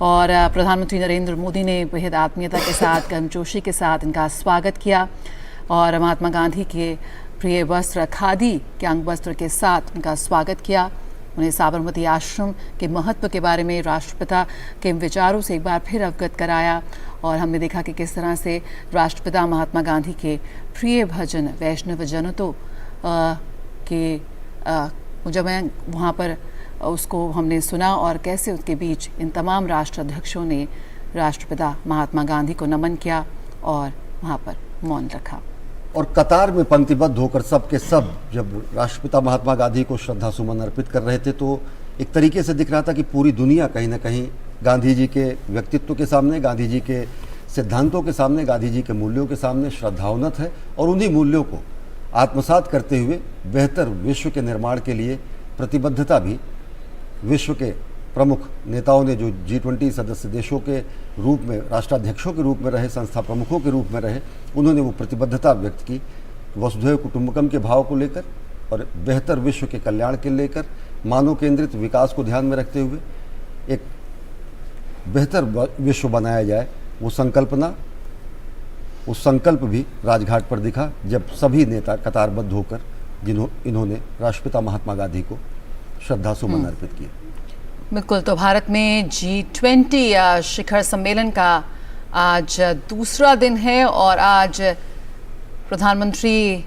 और प्रधानमंत्री नरेंद्र मोदी ने बेहद आत्मीयता के साथ, गर्मजोशी के साथ इनका स्वागत किया और महात्मा गांधी के प्रिय वस्त्र खादी के अंग वस्त्र के साथ उनका स्वागत किया। उन्हें साबरमती आश्रम के महत्व के बारे में राष्ट्रपिता के विचारों से एक बार फिर अवगत कराया। और हमने देखा कि किस तरह से राष्ट्रपिता महात्मा गांधी के प्रिय भजन वैष्णव जनतो के जब मैं वहाँ पर उसको हमने सुना और कैसे उसके बीच इन तमाम राष्ट्राध्यक्षों ने राष्ट्रपिता महात्मा गांधी को नमन किया और वहाँ पर मौन रखा। और कतार में पंक्तिबद्ध होकर सब के सब जब राष्ट्रपिता महात्मा गांधी को श्रद्धा सुमन अर्पित कर रहे थे, तो एक तरीके से दिख रहा था कि पूरी दुनिया कहीं ना कहीं गांधी जी के व्यक्तित्व के सामने, गांधी जी के सिद्धांतों के सामने, गांधी जी के मूल्यों के सामने श्रद्धावनत है। और उन्हीं मूल्यों को आत्मसात करते हुए बेहतर विश्व के निर्माण के लिए प्रतिबद्धता भी विश्व के प्रमुख नेताओं ने, जो G20 सदस्य देशों के रूप में, राष्ट्राध्यक्षों के रूप में रहे, संस्था प्रमुखों के रूप में रहे, उन्होंने वो प्रतिबद्धता व्यक्त की वसुधैव कुटुंबकम के भाव को लेकर और बेहतर विश्व के कल्याण के लेकर, मानव केंद्रित विकास को ध्यान में रखते हुए एक बेहतर विश्व बनाया जाए, वो संकल्पना, उस संकल्प भी राजघाट पर दिखा जब सभी नेता कतारबद्ध होकर इन्होंने राष्ट्रपिता महात्मा गांधी को श्रद्धा सुमन अर्पित किए। बिल्कुल। तो भारत में G20 शिखर सम्मेलन का आज दूसरा दिन है और आज प्रधानमंत्री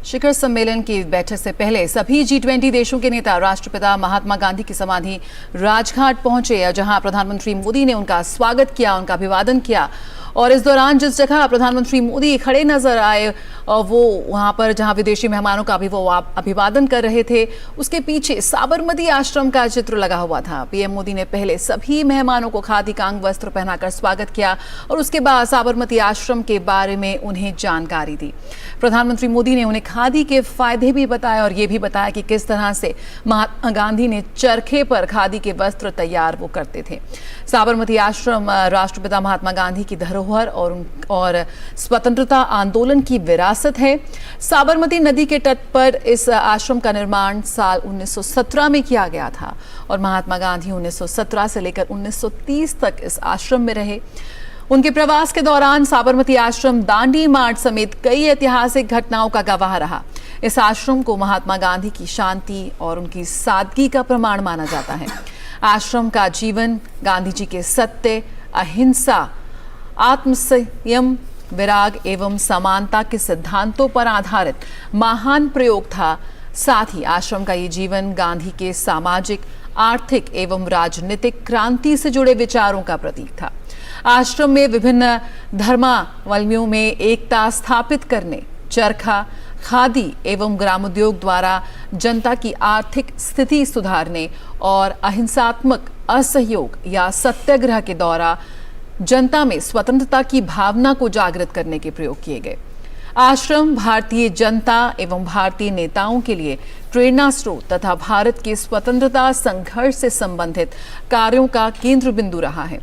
शिखर सम्मेलन की बैठक से पहले सभी G20 देशों के नेता राष्ट्रपिता महात्मा गांधी की समाधि राजघाट पहुंचे, जहां प्रधानमंत्री मोदी ने उनका स्वागत किया, उनका अभिवादन किया। और इस दौरान जिस जगह प्रधानमंत्री मोदी खड़े नजर आए, वो वहां पर जहां विदेशी मेहमानों का भी वो अभिवादन कर रहे थे, उसके पीछे साबरमती आश्रम का चित्र लगा हुआ था। पीएम मोदी ने पहले सभी मेहमानों को खादी का अंग वस्त्र पहनाकर स्वागत किया और उसके बाद साबरमती आश्रम के बारे में उन्हें जानकारी दी। प्रधानमंत्री मोदी ने उन्हें खादी के फायदे भी बताए और ये भी बताया कि किस तरह से महात्मा गांधी ने चरखे पर खादी के वस्त्र तैयार वो करते थे। साबरमती आश्रम राष्ट्रपिता महात्मा गांधी की धरोहर और स्वतंत्रता आंदोलन की विरासत है। साबरमती नदी के तट पर इस आश्रम का निर्माण साल 1917 में किया गया था और महात्मा गांधी 1917 से लेकर 1930 तक इस आश्रम में रहे। उनके प्रवास के दौरान साबरमती आश्रम दांडी मार्च समेत कई ऐतिहासिक घटनाओं का गवाह रहा। इस आश्रम को महात्मा गांधी की शांति और उनकी सादगी का प्रमाण माना जाता है। आश्रम का जीवन गांधी जी के सत्य, अहिंसा, आत्मसंयम, विराग एवं समानता के सिद्धांतों पर आधारित महान प्रयोग था। साथ ही आश्रम का ये जीवन गांधी के सामाजिक, आर्थिक एवं राजनीतिक क्रांति से जुड़े विचारों का प्रतीक था। आश्रम में विभिन्न धर्मावलंबियों में एकता स्थापित करने, चरखा, खादी एवं ग्रामोद्योग द्वारा जनता की आर्थिक स्थिति सुधारने और अहिंसात्मक असहयोग या सत्याग्रह के द्वारा जनता में स्वतंत्रता की भावना को जागृत करने के प्रयोग किए गए। आश्रम भारतीय जनता एवं भारतीय नेताओं के लिए प्रेरणा स्रोत तथा भारत के स्वतंत्रता संघर्ष से संबंधित कार्यों का केंद्र बिंदु रहा है।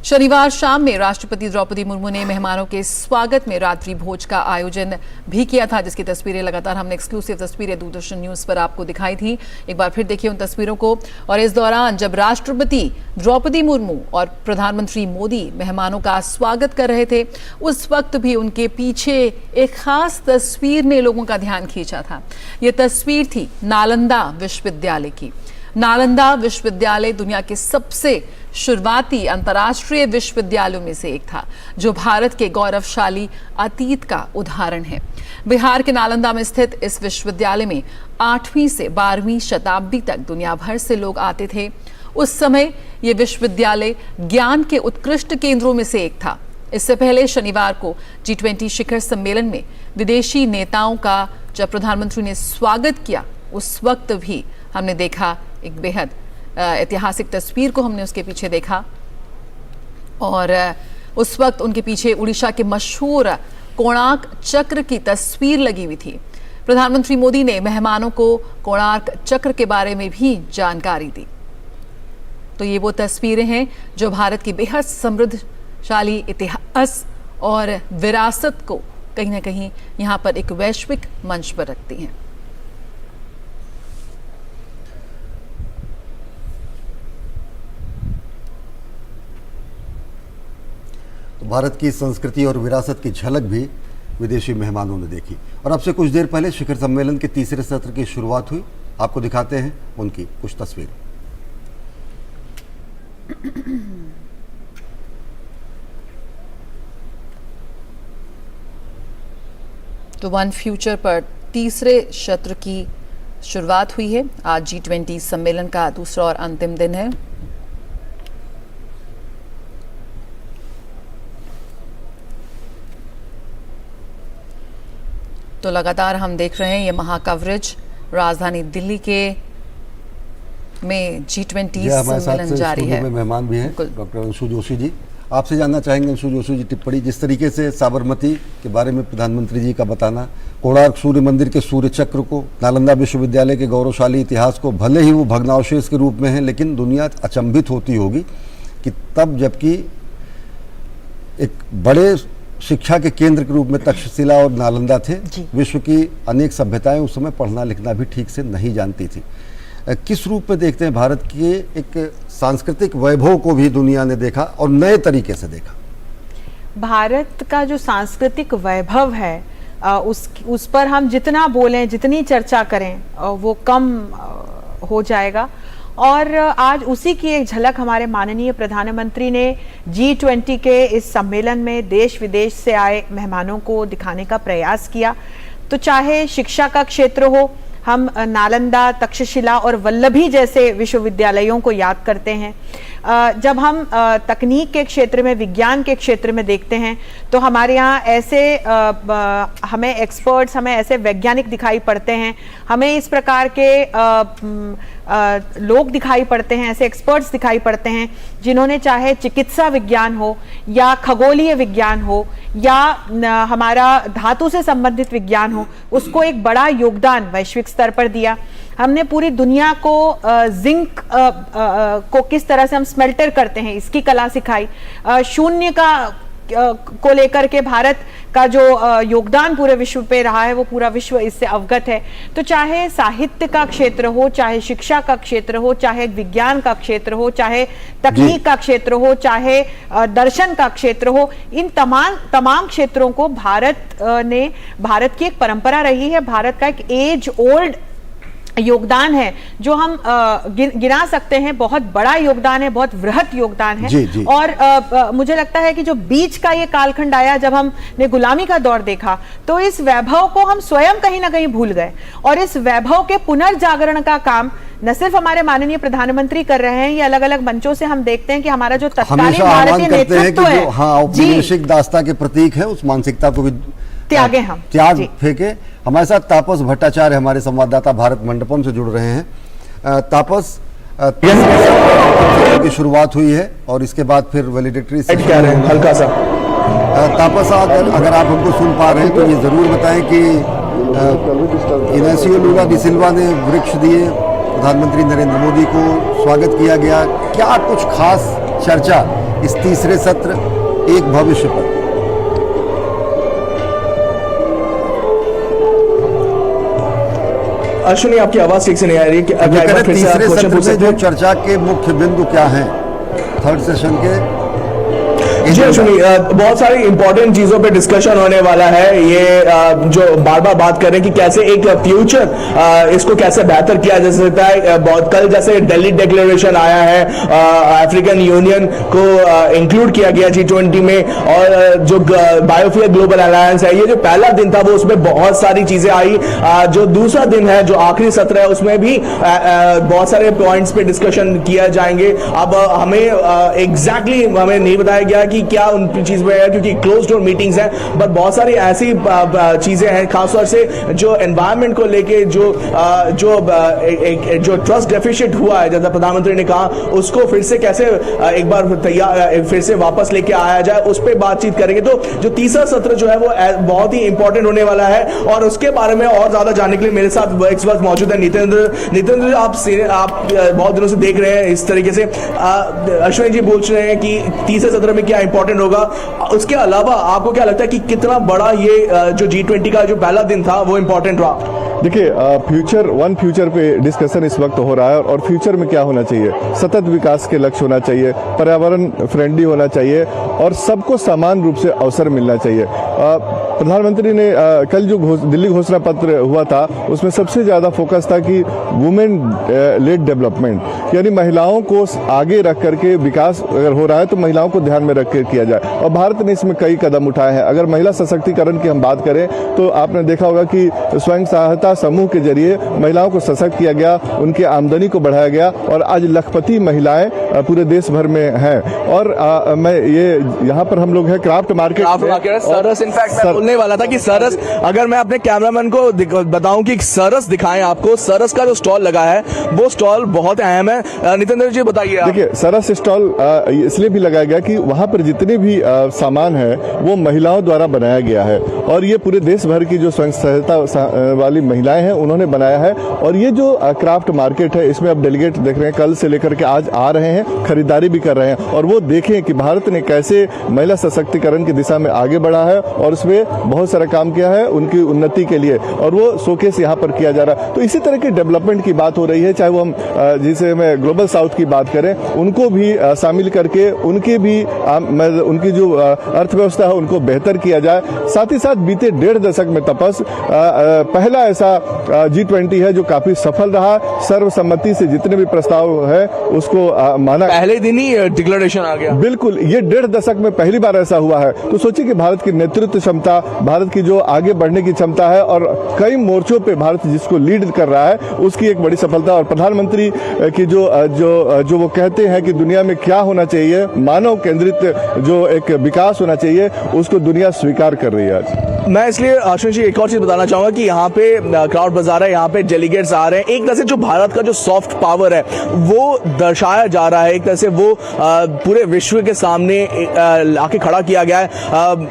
शनिवार शाम में राष्ट्रपति द्रौपदी मुर्मू ने मेहमानों के स्वागत में रात्रि भोज का आयोजन भी किया था, जिसकी तस्वीरें लगातार हमने एक्सक्लूसिव तस्वीरें दूरदर्शन न्यूज पर आपको दिखाई थी। एक बार फिर देखिए उन तस्वीरों को। और इस दौरान जब राष्ट्रपति द्रौपदी मुर्मू और प्रधानमंत्री मोदी मेहमानों का स्वागत कर रहे थे, उस वक्त भी उनके पीछे एक खास तस्वीर ने लोगों का ध्यान खींचा था। ये तस्वीर थी नालंदा विश्वविद्यालय की। नालंदा विश्वविद्यालय दुनिया के सबसे शुरुआती अंतर्राष्ट्रीय विश्वविद्यालयों में से एक था, जो भारत के गौरवशाली अतीत का उदाहरण है। बिहार के नालंदा में स्थित इस विश्वविद्यालय में 8वीं से 12वीं शताब्दी तक दुनिया भर से लोग आते थे। उस समय ये विश्वविद्यालय ज्ञान के उत्कृष्ट केंद्रों में से एक था। इससे पहले शनिवार को G20 शिखर सम्मेलन में विदेशी नेताओं का जब प्रधानमंत्री ने स्वागत किया, उस वक्त भी हमने देखा एक बेहद ऐतिहासिक तस्वीर को हमने उसके पीछे देखा। और उस वक्त उनके पीछे उड़ीसा के मशहूर कोणार्क चक्र की तस्वीर लगी हुई थी। प्रधानमंत्री मोदी ने मेहमानों को कोणार्क चक्र के बारे में भी जानकारी दी। तो ये वो तस्वीरें हैं जो भारत की बेहद समृद्धशाली इतिहास और विरासत को कहीं ना कहीं यहाँ पर एक वैश्विक मंच पर रखती हैं। भारत की संस्कृति और विरासत की झलक भी विदेशी मेहमानों ने देखी। और अब से कुछ देर पहले शिखर सम्मेलन के तीसरे सत्र की शुरुआत हुई। आपको दिखाते हैं उनकी कुछ तस्वीरें। तो वन फ्यूचर पर तीसरे सत्र की शुरुआत हुई है। आज G20 सम्मेलन का दूसरा और अंतिम दिन है। तो लगातार हम देख रहे हैं ये महाकवरेज राजधानी दिल्ली के में G20 सम्मेलन जारी है। मेहमान भी हैं डॉक्टर अंशु जोशी जी। आपसे जानना चाहेंगे अंशु जोशी जी, टिप्पणी जिस तरीके से साबरमती के बारे में प्रधानमंत्री जी का बताना, कोणार्क सूर्य मंदिर के सूर्य चक्र को, नालंदा विश्वविद्यालय के गौरवशाली इतिहास को, भले ही वो भग्नावशेष के रूप में है, लेकिन दुनिया अचंभित होती होगी कि तब जबकि एक बड़े शिक्षा के केंद्र के रूप में तक्षशिला और नालंदा थे, विश्व की अनेक सभ्यताएं उस समय पढ़ना लिखना भी ठीक से नहीं जानती थी। किस रूप में देखते हैं भारत के एक सांस्कृतिक वैभव को भी दुनिया ने देखा और नए तरीके से देखा? भारत का जो सांस्कृतिक वैभव है उस पर हम जितना बोलें, जितनी चर्चा करें वो कम हो जाएगा। और आज उसी की एक झलक हमारे माननीय प्रधानमंत्री ने G20 के इस सम्मेलन में देश विदेश से आए मेहमानों को दिखाने का प्रयास किया। तो चाहे शिक्षा का क्षेत्र हो, हम नालंदा, तक्षशिला और वल्लभी जैसे विश्वविद्यालयों को याद करते हैं। जब हम तकनीक के क्षेत्र में, विज्ञान के क्षेत्र में देखते हैं तो हमारे यहाँ ऐसे हमें एक्सपर्ट्स, हमें ऐसे वैज्ञानिक दिखाई पड़ते हैं, हमें इस प्रकार के लोग दिखाई पड़ते हैं, ऐसे एक्सपर्ट्स दिखाई पड़ते हैं जिन्होंने चाहे चिकित्सा विज्ञान हो या खगोलीय विज्ञान हो या हमारा धातु से संबंधित विज्ञान हो, उसको एक बड़ा योगदान वैश्विक स्तर पर दिया। हमने पूरी दुनिया को जिंक को किस तरह से हम स्मेल्टर करते हैं इसकी कला सिखाई। शून्य को लेकर के भारत का जो योगदान पूरे विश्व पे रहा है वो पूरा विश्व इससे अवगत है। तो चाहे साहित्य का क्षेत्र हो, चाहे शिक्षा का क्षेत्र हो, चाहे विज्ञान का क्षेत्र हो, चाहे तकनीक का क्षेत्र हो, चाहे दर्शन का क्षेत्र हो, इन तमाम क्षेत्रों को भारत की एक परंपरा रही है। भारत का एक एज ओल्ड योगदान है जो हम गिना सकते हैं, बहुत बड़ा योगदान है, बहुत वृहत योगदान है। जी, जी। और मुझे लगता है कि जो बीच का ये कालखंड आया जब हमने गुलामी का दौर देखा, तो इस वैभव को हम स्वयं कहीं ना कहीं भूल गए, और इस वैभव के पुनर्जागरण का काम न सिर्फ हमारे माननीय प्रधानमंत्री कर रहे हैं, ये अलग अलग मंचों से हम देखते हैं कि हमारा जो तत्कालीन हमेशा भारतीय आह्वान करते हैं कि नेतृत्व जो है, औपनिवेशिक दास्ता के प्रतीक है उस मानसिकता को भी त्यागे हम, त्याग जी। फेंके। हमारे साथ तापस भट्टाचार्य हमारे संवाददाता भारत मंडपम से जुड़ रहे हैं। तापस, की शुरुआत हुई है और इसके बाद फिर वैलिडिटरी हल्का सा तापस, अगर आप हमको सुन पा रहे हैं तो ये जरूर बताएं कि इनासियो लुला डी सिल्वा ने वृक्ष दिए, प्रधानमंत्री नरेंद्र मोदी को स्वागत किया गया, क्या कुछ खास चर्चा इस तीसरे सत्र एक भविष्य पर? अश्विनी, आपकी आवाज ठीक से नहीं आ रही है। तीसरे सत्र में जो चर्चा के मुख्य बिंदु क्या हैं थर्ड सेशन के? जी अश्विनी, बहुत सारी इंपॉर्टेंट चीजों पे डिस्कशन होने वाला है। ये जो बार बार बात कर रहे हैं कि कैसे एक फ्यूचर इसको कैसे बेहतर किया जा सकता है। बहुत कल जैसे दिल्ली डिक्लेरेशन आया है, अफ्रीकन यूनियन को इंक्लूड किया गया G20 में, और जो बायोफ्यूल ग्लोबल अलायंस है, ये जो पहला दिन था वो उसमें बहुत सारी चीजें आई। जो दूसरा दिन है, जो आखिरी सत्र है, उसमें भी बहुत सारे पॉइंट्स पे डिस्कशन किया जाएंगे। अब हमें एग्जैक्टली हमें नहीं बताया गया कि क्या उन चीज में है, क्योंकि क्लोज डोर मीटिंग्स हैं, बट बहुत सारी ऐसी चीजें हैं, खासतौर से जो एनवायरनमेंट को लेके जो ट्रस्ट डेफिशिएंट हुआ है, जैसा प्रधानमंत्री ने कहा, उसको फिर से कैसे एक बार फिर से वापस लेके आया जाए, उस पर बातचीत करेंगे। तो जो तीसरा सत्र जो है वो बहुत ही इंपॉर्टेंट होने वाला है, और उसके बारे में और ज्यादा जानने के लिए मेरे साथ इस वक्त मौजूद है नितेंद्र। आप बहुत दिनों से देख रहे हैं इस तरीके से। अश्विनी जी पूछ रहे हैं कि तीसरे सत्र में क्या इंपॉर्टेंट होगा, उसके अलावा आपको क्या लगता है कि कितना बड़ा ये जो G20 का जो पहला दिन था वो इंपॉर्टेंट रहा? देखिए, फ्यूचर पे डिस्कशन इस वक्त हो रहा है, और फ्यूचर में क्या होना चाहिए? सतत विकास के लक्ष्य होना चाहिए, पर्यावरण फ्रेंडली होना चाहिए, और सबको समान रूप से अवसर मिलना चाहिए। प्रधानमंत्री ने कल जो दिल्ली घोषणा पत्र हुआ था, उसमें सबसे ज्यादा फोकस था कि वुमेन लेड डेवलपमेंट, यानी महिलाओं को आगे रख करके विकास अगर हो रहा है तो महिलाओं को ध्यान में रख कर किया जाए, और भारत ने इसमें कई कदम उठाए हैं। अगर महिला सशक्तिकरण की हम बात करें तो आपने देखा होगा कि स्वयं सहायता समूह के जरिए महिलाओं को सशक्त किया गया, उनकी आमदनी को बढ़ाया गया, और आज लखपति महिलाएं पूरे देश भर में हैं। और मैं ये यहाँ पर हम लोग हैं क्राफ्ट मार्केट सरस, इनफैक्ट मैं बोलने वाला था कि सरस, अगर मैं अपने कैमरामैन को बताऊं कि सरस दिखाएं आपको, सरस का जो स्टॉल लगा है वो स्टॉल बहुत अहम है। नितेंद्र जी बताइए। देखिए, सरस स्टॉल इसलिए भी लगाया गया कि वहाँ पर जितने भी सामान है वो महिलाओं द्वारा बनाया गया है, और ये पूरे देश भर की जो स्वयं सहायता वाली महिलाएं हैं उन्होंने बनाया है। और ये जो क्राफ्ट मार्केट है, इसमें अब डेलीगेट देख रहे हैं, कल से लेकर के आज आ रहे हैं, खरीदारी भी कर रहे हैं, और वो देखें कि भारत ने कैसे महिला सशक्तिकरण की दिशा में आगे बढ़ा है, और उसमें बहुत सारा काम किया है उनकी उन्नति के लिए, और वो शोकेस यहाँ पर किया जा रहा है। तो इसी तरह की डेवलपमेंट की बात हो रही है, चाहे वो हम जिसे में ग्लोबल साउथ की बात करें, उनको भी शामिल करके उनकी जो अर्थव्यवस्था है उनको बेहतर किया जाए। साथ ही साथ बीते 1.5 दशक में तपस पहला ऐसा G20 है जो काफी सफल रहा। सर्वसम्मति से जितने भी प्रस्ताव है उसको माना, पहले दिन ही डिक्लेरेशन आ गया। बिल्कुल, ये 1.5 दशक में पहली बार ऐसा हुआ है। तो सोचिए कि भारत की नेतृत्व क्षमता, भारत की जो आगे बढ़ने की क्षमता है, और कई मोर्चों पे भारत जिसको लीड कर रहा है, उसकी एक बड़ी सफलता। और प्रधानमंत्री की जो वो कहते हैं कि दुनिया में क्या होना चाहिए, मानव केंद्रित जो एक विकास होना चाहिए, उसको दुनिया स्वीकार कर रही है आज। मैं इसलिए आशीष जी एक और चीज बताना चाहूंगा कि यहाँ पे क्राउड बाजार है, यहाँ पे डेलीगेट्स आ रहे हैं। एक तरह से जो भारत का जो सॉफ्ट पावर है वो दर्शाया जा रहा है, एक तरह से वो पूरे विश्व के सामने आके खड़ा किया गया है।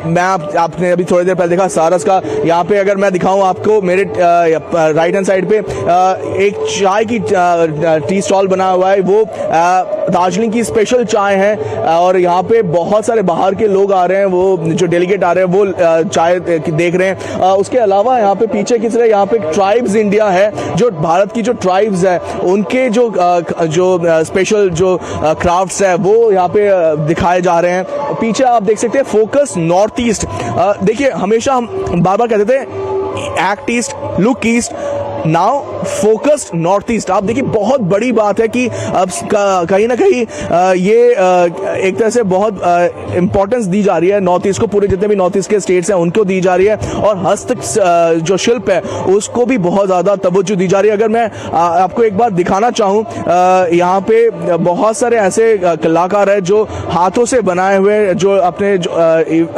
मैं आपने अभी थोड़ी देर पहले देखा सारस का, यहाँ पे अगर मैं दिखाऊं आपको मेरे राइट हैंड साइड पे एक चाय की टी स्टॉल बना हुआ है, वो दार्जिलिंग की स्पेशल चाय है, और यहाँ पे बहुत सारे बाहर के लोग आ रहे हैं, वो जो डेलीगेट आ रहे हैं वो चाय देख रहे हैं। उसके अलावा यहाँ पे पीछे किस तरह यहाँ पे ट्राइब्स इंडिया है, जो भारत की जो ट्राइब्स है उनके जो स्पेशल जो क्राफ्ट्स है वो यहाँ पे दिखाए जा रहे हैं। पीछे आप देख सकते हैं फोकस नॉर्थ ईस्ट। देखिए, हमेशा हम बार बार कहते थे act east, look east, now focused north east. आप देखिए बहुत बड़ी बात है कि अब कहीं ना कहीं ये एक तरह से बहुत इंपॉर्टेंस दी जा रही है नॉर्थ ईस्ट को, पूरे जितने भी नॉर्थ ईस्ट के स्टेट्स हैं उनको दी जा रही है, और हस्त जो शिल्प है उसको भी बहुत ज्यादा तवज्जो दी जा रही है। अगर मैं आपको एक बात दिखाना चाहूँ, यहाँ पे बहुत सारे ऐसे कलाकार हैं जो हाथों से बनाए हुए जो अपने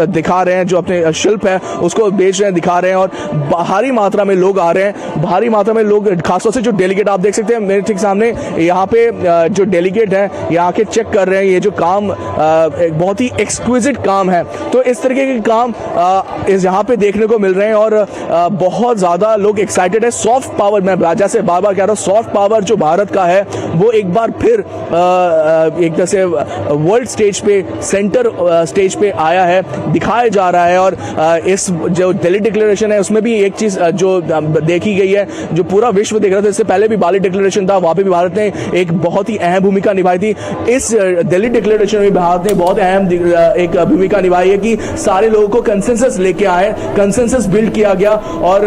दिखा रहे हैं, जो अपने शिल्प है उसको बेच रहे हैं, दिखा रहे हैं, और भारी मात्रा में लोग आ रहे हैं, भारी मात्रा में लोग, खासतौर से जो डेलीगेट आप देख सकते हैं मेरे ठीक सामने, यहाँ पे जो डेलीगेट है यहाँ के चेक कर रहे हैं ये जो काम एक बहुत ही एक्सक्विजिट काम है। तो इस तरीके के काम इस यहाँ पे देखने को मिल रहे हैं और बहुत ज्यादा लोग एक्साइटेड है। सॉफ्ट पावर, मैं जैसे बार बार कह रहा हूँ, सॉफ्ट पावर जो भारत का है वो एक बार फिर एक तरह से वर्ल्ड स्टेज पे, सेंटर स्टेज पे आया है, दिखाया जा रहा है। और इस जो दिल्ली डिक्लेरेशन है उसमें भी एक चीज जो देखी गई है, जो पूरा विश्व देख रहा था, इससे पहले भी बाली डिक्लेरेशन था, वहां पे भी भारत ने एक बहुत ही अहम भूमिका निभाई थी। इस दिल्ली डिक्लेरेशन में भारत ने बहुत अहम एक भूमिका निभाई है कि सारे लोगों को कंसेंसस लेके आए, कंसेंसस बिल्ड किया गया। और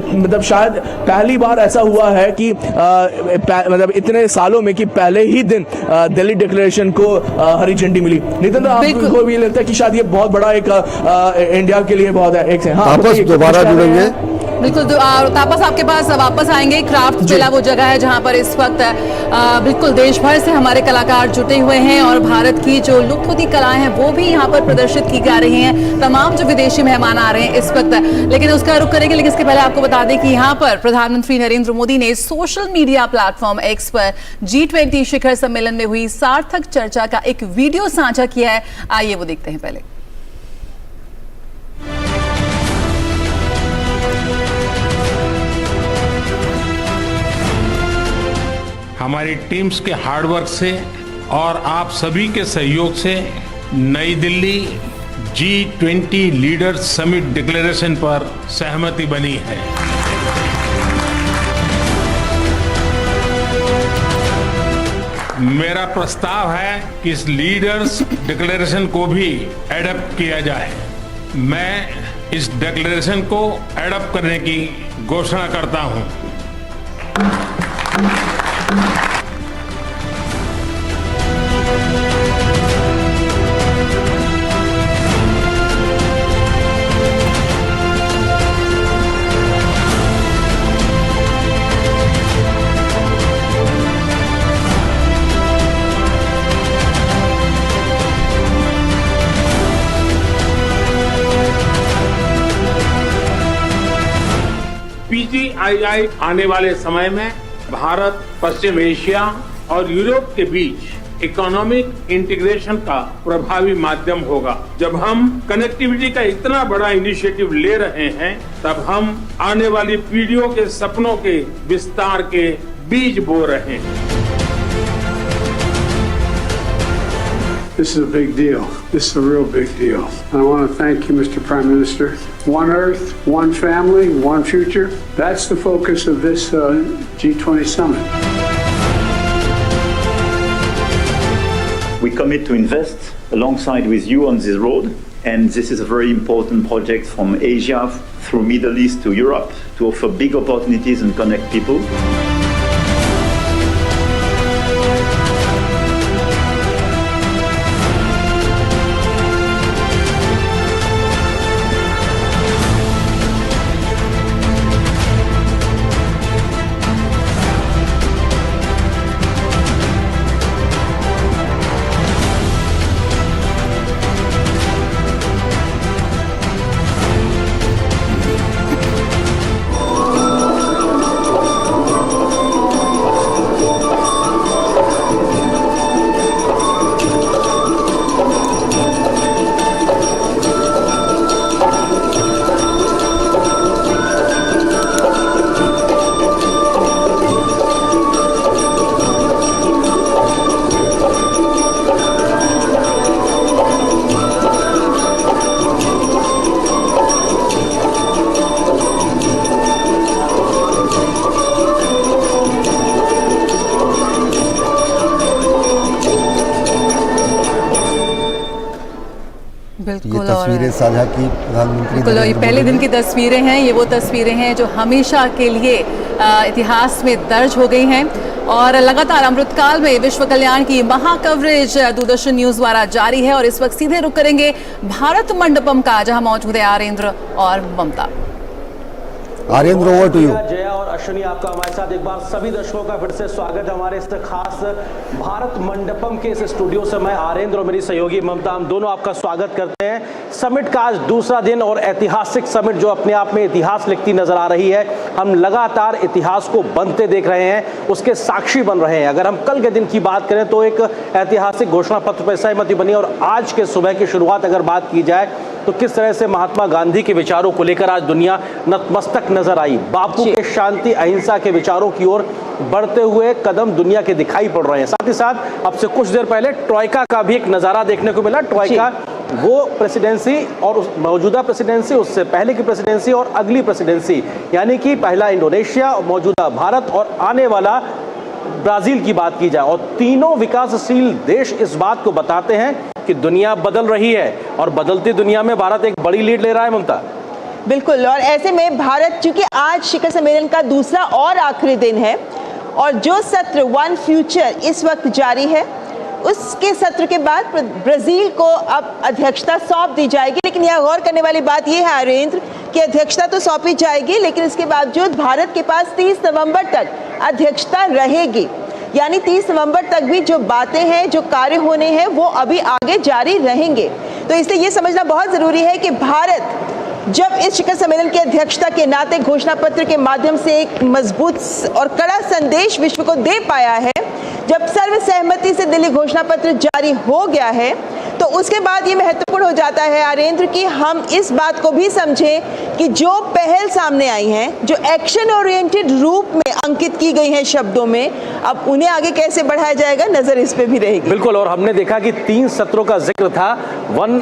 मतलब शायद पहली बार ऐसा हुआ है कि मतलब इतने सालों में कि पहले ही दिन दिल्ली डिक्लेरेशन को हरी झंडी मिली। नितिन, आपको भी लगता है कि शायद ये बहुत बड़ा एक इंडिया के लिए बहुत है? एक से आपस दोबारा जुड़ेंगे बिल्कुल। तापस आपके पास वापस आएंगे। क्राफ्ट जिला वो जगह है जहां पर इस वक्त बिल्कुल देश भर से हमारे कलाकार जुटे हुए हैं और भारत की जो लुप्त होती कलाएं हैं वो भी यहाँ पर प्रदर्शित की जा रही हैं। तमाम जो विदेशी मेहमान आ रहे हैं इस वक्त, लेकिन उसका रुख करेंगे। लेकिन इसके पहले आपको बता दें कि यहाँ पर प्रधानमंत्री नरेंद्र मोदी ने सोशल मीडिया प्लेटफॉर्म एक्स पर G20 शिखर सम्मेलन में हुई सार्थक चर्चा का एक वीडियो साझा किया है। आइए वो देखते हैं पहले। हमारी टीम्स के हार्डवर्क से और आप सभी के सहयोग से नई Delhi G20 leaders summit declaration पर सहमति बनी है। मेरा प्रस्ताव है कि इस लीडर्स डिक्लेरेशन को भी एडॉप्ट किया जाए। मैं इस डिक्लेरेशन को एडॉप्ट करने की घोषणा करता हूं। PGII आने वाले समय में भारत, पश्चिम एशिया और यूरोप के बीच इकोनॉमिक इंटीग्रेशन का प्रभावी माध्यम होगा। जब हम कनेक्टिविटी का इतना बड़ा इनिशिएटिव ले रहे हैं, तब हम आने वाली पीढ़ियों के सपनों के विस्तार के बीज बो रहे हैं। This is a big deal. This is a real big deal. And I want to thank you, Mr. Prime Minister. One Earth, one family, one future. That's the focus of this G20 summit. We commit to invest alongside with you on this road, and this is a very important project from Asia through Middle East to Europe to offer big opportunities and connect people. ये तस्वीरें साझा की प्रधानमंत्री। बिल्कुल, ये पहले दिन की तस्वीरें हैं। ये वो तस्वीरें हैं जो हमेशा के लिए इतिहास में दर्ज हो गई हैं और लगातार अमृतकाल में विश्व कल्याण की महाकवरेज दूरदर्शन न्यूज द्वारा जारी है। और इस वक्त सीधे रुक करेंगे भारत मंडपम का, जहां मौजूद है आरेंद्र और ममता। आरेंद्र, ओवर टू यू। जया और अश्विनी, आपका हमारे साथ एक बार सभी दर्शकों का फिर से स्वागत है हमारे इस खास भारत मंडपम के इस स्टूडियो से। मैं आरेंद्र और मेरी सहयोगी ममता, हम दोनों आपका स्वागत करते हैं। समिट का आज दूसरा दिन और ऐतिहासिक समिट जो अपने आप में इतिहास लिखती नजर आ रही है। हम लगातार इतिहास को बनते देख रहे हैं, उसके साक्षी बन रहे हैं। अगर हम कल के दिन की बात करें तो एक ऐतिहासिक घोषणा पत्र पर सहमति बनी, और आज के सुबह की शुरुआत अगर बात की जाए तो किस तरह से महात्मा गांधी के विचारों को लेकर आज दुनिया नतमस्तक नजर आई। बापू के शांति अहिंसा के विचारों की ओर बढ़ते हुए कदम दुनिया के दिखाई पड़ रहे हैं। साथ ही साथ अब से कुछ देर पहले ट्रॉयका का भी एक नजारा देखने को मिला। ट्रॉयका वो प्रेसिडेंसी और मौजूदा प्रेसिडेंसी, उससे पहले की प्रेसिडेंसी और अगली प्रेसिडेंसी, यानी कि पहला इंडोनेशिया, मौजूदा भारत और आने वाला ब्राजील की बात की जाए, और तीनों विकासशील देश इस बात को बताते हैं कि दुनिया बदल रही है और बदलती दुनिया में भारत एक बड़ी लीड ले रहा है। ममता, बिल्कुल, और ऐसे में भारत, चूंकि आज शिखर सम्मेलन का दूसरा और आखिरी दिन है और जो सत्र वन फ्यूचर इस वक्त जारी है, उसके सत्र के बाद ब्राजील को अब अध्यक्षता सौंप दी जाएगी। लेकिन यह गौर करने वाली बात यह है आरेंद्र कि अध्यक्षता तो सौंपी जाएगी, लेकिन इसके बावजूद भारत के पास 30 नवंबर तक अध्यक्षता रहेगी। यानी 30 नवंबर तक भी जो बातें हैं, जो कार्य होने हैं, वो अभी आगे जारी रहेंगे। तो इसलिए ये समझना बहुत जरूरी है कि भारत जब इस शिखर सम्मेलन की अध्यक्षता के नाते घोषणा पत्र के माध्यम से एक मजबूत और कड़ा संदेश विश्व को दे पाया है, जब सर्वसहमति से दिल्ली घोषणा पत्र जारी हो गया है, तो उसके बाद ये महत्वपूर्ण हो जाता है आरेंद्र कि हम इस बात को भी समझें कि जो पहल सामने आई हैं, जो एक्शन ओरिएंटेड रूप में अंकित की गई हैं शब्दों में, अब उन्हें आगे कैसे बढ़ाया जाएगा, नजर इस पे भी रहेगी। बिल्कुल, और हमने देखा कि 3 सत्रों का जिक्र था, वन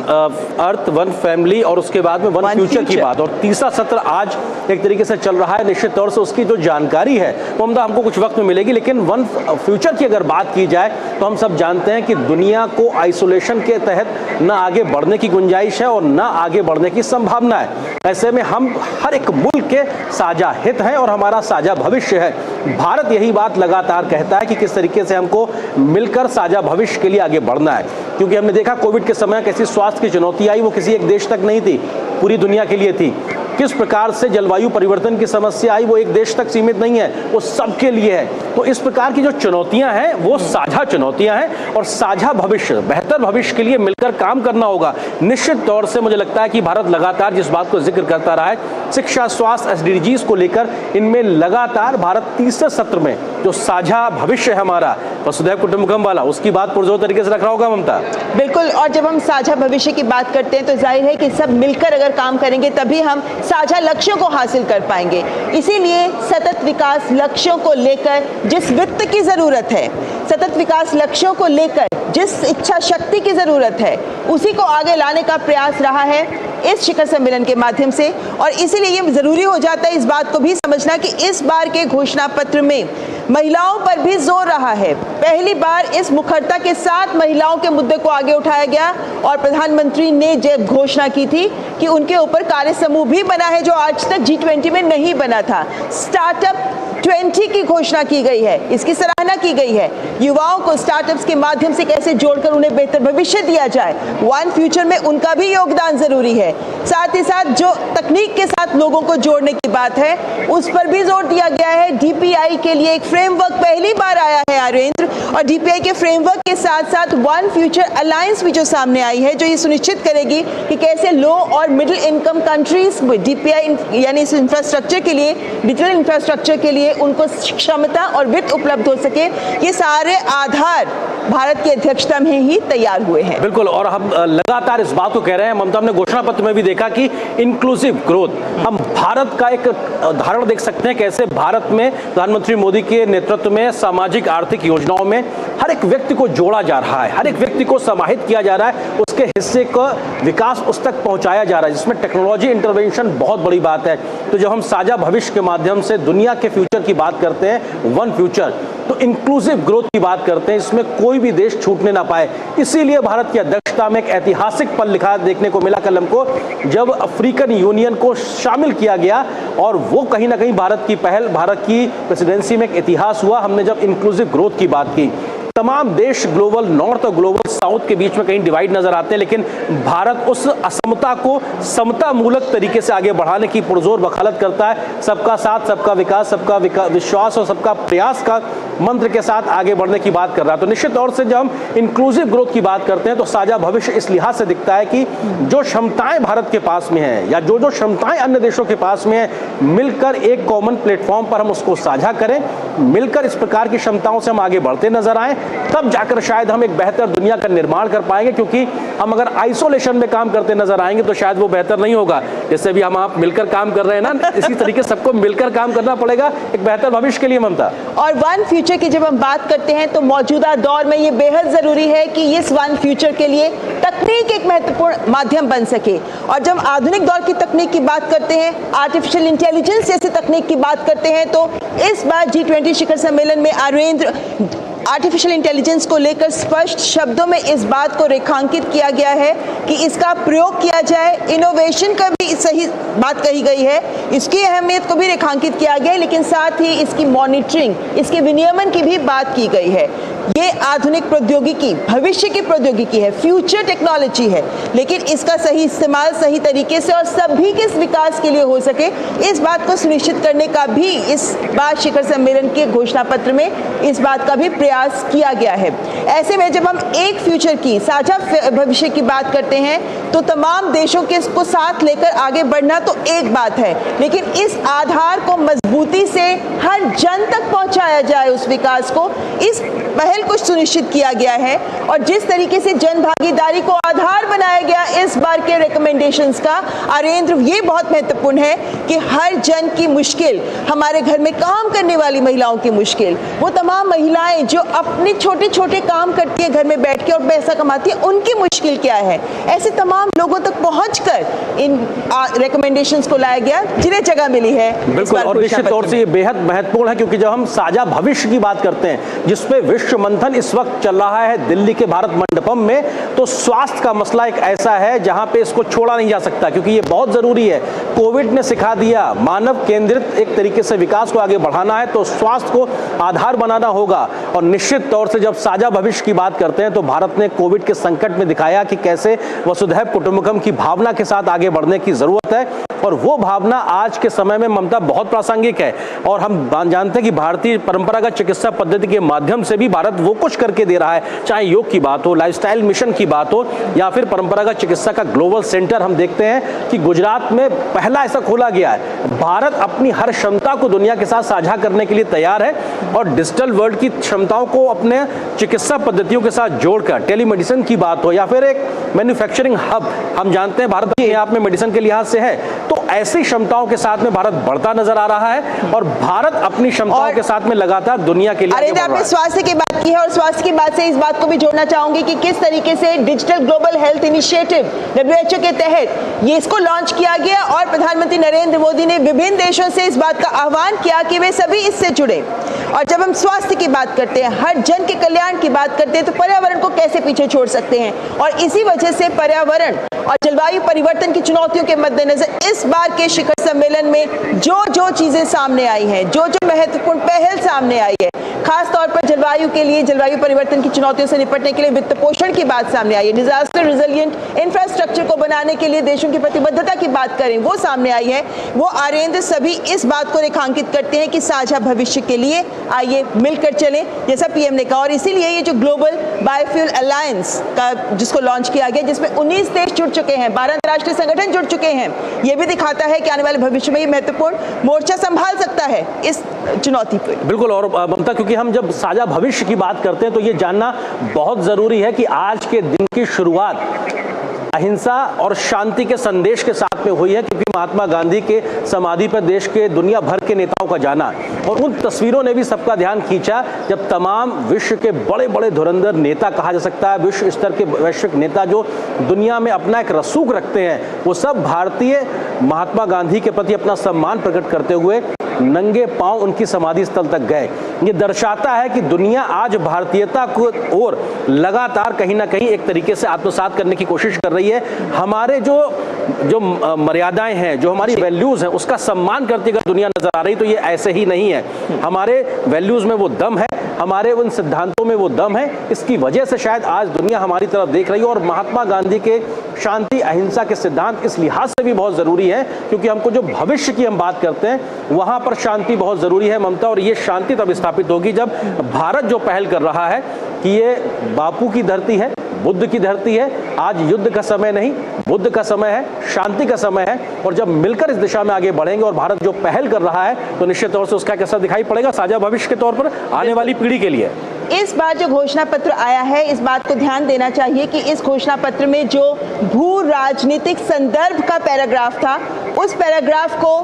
अर्थ, वन फैमिली और उसके बाद में वन फ्यूचर की बात, और तीसरा सत्र आज एक तरीके से चल रहा है। निश्चित तौर से उसकी जो जानकारी है वो हमको कुछ वक्त में मिलेगी, लेकिन वन फ्यूचर की अगर बात की जाए तो हम सब जानते हैं कि दुनिया को आइसोलेशन के तहत न आगे बढ़ने की गुंजाइश है और न आगे बढ़ने की संभावना है। ऐसे में हम हर एक मुल्क के साझा हित हैं और हमारा साझा भविष्य है। भारत यही बात लगातार कहता है कि किस तरीके से हमको मिलकर साझा भविष्य के लिए आगे बढ़ना है, क्योंकि हमने देखा कोविड के समय कैसी स्वास्थ्य की चुनौती आई, वो किसी एक देश तक नहीं थी, पूरी दुनिया के लिए थी। किस प्रकार से जलवायु परिवर्तन की समस्या आई, वो एक देश तक सीमित नहीं है, वो सबके लिए है। तो इस प्रकार की जो चुनौतियां हैं वो साझा चुनौतियां हैं, और साझा भविष्य, बेहतर भविष्य के लिए मिलकर काम करना होगा। निश्चित तौर से मुझे लगता है कि भारत लगातार जिस बात को जिक्र करता रहा है, शिक्षा, स्वास्थ्य, SDGs को लेकर, इनमें लगातार भारत तीसरे सत्र में जो साझा भविष्य है हमारा वसुधैव कुटुंबकम वाला, उसकी बात पुरजोर तरीके से रख रहा होगा। ममता, बिल्कुल, और जब हम साझा भविष्य की बात करते हैं तो जाहिर है कि सब मिलकर अगर काम करेंगे तभी हम साझा लक्ष्यों को हासिल कर पाएंगे। इसीलिए सतत विकास लक्ष्यों को लेकर जिस वित्त की जरूरत है, सतत विकास लक्ष्यों को लेकर जिस इच्छा शक्ति की जरूरत है, उसी को आगे लाने का प्रयास रहा है इस शिखर सम्मेलन के माध्यम से। और इसीलिए ये जरूरी हो जाता है इस बात को भी समझना कि इस बार के घोषणा पत्र में महिलाओं पर भी जोर रहा है। पहली बार इस मुखरता के साथ महिलाओं के मुद्दे को आगे उठाया गया, और प्रधानमंत्री ने जब घोषणा की थी कि उनके ऊपर कार्य समूह भी बना है जो आज तक G20 में नहीं बना था। स्टार्टअप 20 की घोषणा की गई है, इसकी सराहना की गई है। युवाओं को स्टार्टअप्स के माध्यम से कैसे जोड़कर उन्हें बेहतर भविष्य दिया जाए, वन फ्यूचर में उनका भी योगदान जरूरी है। साथ ही साथ जो तकनीक के साथ लोगों को जोड़ने की बात है, उस पर भी जोर दिया गया है। DPI के लिए एक फ्रेमवर्क पहली बार आया है आरेंद्र, और DPI के फ्रेमवर्क के साथ साथ वन फ्यूचर अलायंस भी जो सामने आई है, जो ये सुनिश्चित करेगी कि कैसे लो और मिडिल इनकम कंट्रीज में DPI यानी इस इंफ्रास्ट्रक्चर के लिए, डिजिटल इंफ्रास्ट्रक्चर के लिए उनको क्षमता और वित्त उपलब्ध हो सके, ये सारे आधार भारत की अध्यक्षता में ही तैयार हुए हैं। बिल्कुल, और हम लगातार इस बात को कह रहे हैं। ममता, हमने घोषणा पत्र में भी देखा कि इंक्लूसिव ग्रोथ, हम भारत का एक उदाहरण देख सकते हैं कैसे भारत में प्रधानमंत्री मोदी के नेतृत्व में सामाजिक आर्थिक योजनाओं में हर एक व्यक्ति को जोड़ा जा रहा है, हर एक व्यक्ति को समाहित किया जा रहा है, उसके हिस्से का विकास उस तक पहुंचाया जा रहा है, जिसमें टेक्नोलॉजी इंटरवेंशन बहुत बड़ी बात है। तो जब हम साझा भविष्य के माध्यम से दुनिया के फ्यूचर की बात करते हैं, वन फ्यूचर, तो इंक्लूसिव ग्रोथ की बात करते हैं, इसमें कोई भी देश छूटने ना पाए। इसीलिए भारत की अध्यक्षता में एक ऐतिहासिक पल लिखा देखने को मिला कल हमको, जब अफ्रीकन यूनियन को शामिल किया गया, और वो कहीं ना कहीं भारत की पहल, भारत की प्रेसिडेंसी में एक इतिहास हुआ। हमने जब इंक्लूसिव ग्रोथ की बात की, तमाम देश ग्लोबल नॉर्थ और ग्लोबल साउथ के बीच में कहीं डिवाइड नजर आते हैं, लेकिन भारत उस असमता को समता मूलक तरीके से आगे बढ़ाने की पुरजोर वकालत करता है। सबका साथ, सबका विकास, सबका विश्वास और सबका प्रयास का मंत्र के साथ आगे बढ़ने की बात कर रहा है। तो निश्चित तौर से जब हम इंक्लूसिव ग्रोथ की बात करते हैं तो साझा भविष्य इस लिहाज से दिखता है कि जो क्षमताएं भारत के पास में है या जो क्षमताएं अन्य देशों के पास में है, मिलकर एक कॉमन प्लेटफॉर्म पर हम उसको साझा करें, मिलकर इस प्रकार की क्षमताओं से हम आगे बढ़ते नजर आए, तब जाकर शायद हम एक बेहतर दुनिया का निर्माण कर पाएंगे। क्योंकि हम अगर आइसोलेशन में काम करते नजर आएंगे तो शायद वो बेहतर नहीं होगा। जैसे भी हम आप मिलकर काम कर रहे हैं ना, इसी तरीके से सबको मिलकर काम करना पड़ेगा एक बेहतर भविष्य के लिए, ममता। और वन फ्यूचर की जब हम बात करते हैं तो मौजूदा दौर में ये बेहद जरूरी है कि इस वन फ्यूचर के लिए तकनीक एक महत्वपूर्ण माध्यम बन सके। और जब आधुनिक दौर की तकनीक की बात करते हैं, आर्टिफिशियल इंटेलिजेंस जैसी तकनीक की बात करते हैं, तो इस बार G20 शिखर सम्मेलन में आर्येंद्र आर्टिफिशियल इंटेलिजेंस को लेकर स्पष्ट शब्दों में इस बात को रेखांकित किया गया है कि इसका प्रयोग किया जाए। इनोवेशन का भी सही बात कही गई है, इसकी अहमियत को भी रेखांकित किया गया है, लेकिन साथ ही इसकी मॉनिटरिंग, इसके विनियमन की भी बात की गई है। ये आधुनिक प्रौद्योगिकी, भविष्य की प्रौद्योगिकी है, फ्यूचर टेक्नोलॉजी है, लेकिन इसका सही इस्तेमाल सही तरीके से और सभी के विकास के लिए हो सके, इस बात को सुनिश्चित करने का भी इस बार शिखर सम्मेलन के घोषणा पत्र में इस बात का भी प्रयास किया गया है। ऐसे में जब हम एक फ्यूचर की, साझा भविष्य की बात करते हैं तो तमाम देशों के इसको साथ लेकर आगे बढ़ना तो एक बात है, लेकिन इस आधार को मजबूती से हर जन तक पहुंचाया जाए, उस विकास को, इस पहल को सुनिश्चित किया गया है। और जिस तरीके से जन भागीदारी को आधार बनाया गया इस बार के रिकमेंडेशंस का, आर्येंद्र, ये बहुत महत्वपूर्ण है कि हर जन की मुश्किल, हमारे घर में काम करने वाली महिलाओं की मुश्किल, वो तमाम महिलाएं जो अपने छोटे छोटे काम करती है घर में बैठ के और पैसा कमाती है, उनकी मुश्किल क्या है, ऐसे तमाम लोगों तक पहुंचकर इन रिकमेंडेशंस को लाया गया जिन्हें जगह मिली है। बिल्कुल, और निश्चित तौर से ये बेहद महत्वपूर्ण है, क्योंकि जब हम साझा भविष्य की बात करते हैं, जिसपे विश्व मंथन इस वक्त चल रहा है दिल्ली के भारत मंडपम में, तो स्वास्थ्य का मसला एक ऐसा है जहां पे इसको छोड़ा नहीं जा सकता, क्योंकि ये बहुत जरूरी है। कोविड ने सिखा दिया, मानव केंद्रित एक तरीके से विकास को आगे बढ़ाना है तो स्वास्थ्य को आधार बनाना होगा। और निश्चित तौर से जब साझा भविष्य की बात करते हैं तो भारत ने कोविड के संकट में दिखाया कि कैसे वसुधैव कुटुंबकम की भावना के साथ आगे बढ़ने की जरूरत है, और वो भावना आज के समय में, ममता, बहुत प्रासंगिक है। और हम जानते हैं कि भारतीय परंपरागत चिकित्सा पद्धति के माध्यम से भी भारत वो कुछ करके दे रहा है, चाहे योग की बात हो, लाइफस्टाइल मिशन की बात हो, या फिर परंपरागत चिकित्सा का ग्लोबल सेंटर हम देखते हैं कि गुजरात में पहला ऐसा खोला गया है। भारत अपनी हर क्षमता को दुनिया के साथ साझा करने के लिए तैयार है, और डिजिटल वर्ल्ड की क्षमताओं को अपने चिकित्सा पद्धतियों के साथ जोड़कर, टेलीमेडिसिन की बात हो या फिर एक मैन्युफैक्चरिंग हब, हम जानते हैं भारत अपने आप में मेडिसिन के लिहाज से है, तो ऐसी क्षमताओं के साथ में भारत बढ़ता नजर आ रहा है, और भारत अपनी क्षमताओं के साथ में लगातार दुनिया के लिए। अरे, आपने स्वास्थ्य की बात की है, और स्वास्थ्य की बात से इस बात को भी जोड़ना चाहूंगी कि किस तरीके से digital global health initiative WHO के तहत ये इसको लॉन्च किया गया, और प्रधानमंत्री नरेंद्र मोदी ने विभिन्न देशों से इस बात का आह्वान किया कि वे सभी इससे जुड़े। और जब हम स्वास्थ्य की बात करते हैं, हर जन के कल्याण की बात करते हैं, तो पर्यावरण को कैसे पीछे छोड़ सकते हैं। और इसी वजह से पर्यावरण और जलवायु परिवर्तन की चुनौतियों के मद्देनजर इस बार के शिखर सम्मेलन में जो चीजें सामने आई हैं, जो महत्वपूर्ण पहल सामने आई है, खास तौर पर जलवायु के लिए, जलवायु परिवर्तन की चुनौतियों से निपटने के लिए वित्त पोषण की बात सामने आई है, डिजास्टर रिजिलिएंट इंफ्रास्ट्रक्चर को बनाने के लिए देशों की प्रतिबद्धता की बात करें, वो सामने आई है। वो आर्येंद्र सभी इस बात को रेखांकित करते हैं कि साझा भविष्य के लिए आइए मिलकर चलें, जैसा पीएम ने कहा। और इसीलिए ये जो ग्लोबल बायोफ्यूल अलायंस का जिसको लॉन्च किया गया, जिसमें 19 देश जुड़ चुके हैं, 12 अंतर्राष्ट्रीय संगठन जुड़ चुके हैं, ये भी दिखाता है कि आने वाले भविष्य में ये महत्वपूर्ण मोर्चा संभाल सकता है इस चुनौती पर। बिल्कुल, और ममता, क्योंकि हम जब साझा भविष्य की बात करते हैं तो ये जानना बहुत जरूरी है कि आज के दिन की शुरुआत अहिंसा और शांति के संदेश के साथ में हुई है, क्योंकि महात्मा गांधी के समाधि पर देश के दुनिया भर के नेताओं का जाना, और उन तस्वीरों ने भी सबका ध्यान खींचा जब तमाम विश्व के बड़े बड़े धुरंधर नेता कहा जा सकता है, विश्व स्तर के वैश्विक नेता जो दुनिया में अपना एक रसूख रखते हैं, वो सब भारतीय महात्मा गांधी के प्रति अपना सम्मान प्रकट करते हुए नंगे पांव उनकी समाधि स्थल तक गए। ये दर्शाता है कि दुनिया आज भारतीयता को और लगातार कहीं ना कहीं एक तरीके से आत्मसात करने की कोशिश कर रही है। हमारे जो मर्यादाएं हैं, जो हमारी वैल्यूज हैं, उसका सम्मान करती अगर दुनिया नजर आ रही तो ये ऐसे ही नहीं है। हमारे वैल्यूज में वो दम है, हमारे उन सिद्धांतों में वो दम है। इसकी वजह से शायद आज दुनिया हमारी तरफ देख रही है और महात्मा गांधी के शांति अहिंसा के सिद्धांत इस लिहाज से भी बहुत जरूरी है क्योंकि हमको जो भविष्य की हम बात करते हैं वहां पर शांति बहुत जरूरी है ममता। और ये शांति तब स्थापित होगी जब भारत जो पहल कर रहा है कि ये बापू की धरती है, बुद्ध की धरती है, आज युद्ध का समय नहीं, बुद्ध का समय है, शांति का समय है। और जब मिलकर इस दिशा में आगे बढ़ेंगे और भारत जो पहल कर रहा है तो निश्चित तौर से उसका कैसा दिखाई पड़ेगा साझा भविष्य के तौर पर आने वाली पीढ़ी के लिए। इस बार जो घोषणा पत्र आया है, इस बात को ध्यान देना चाहिए कि इस घोषणा पत्र में जो भू राजनीतिक संदर्भ का पैराग्राफ था, उस पैराग्राफ को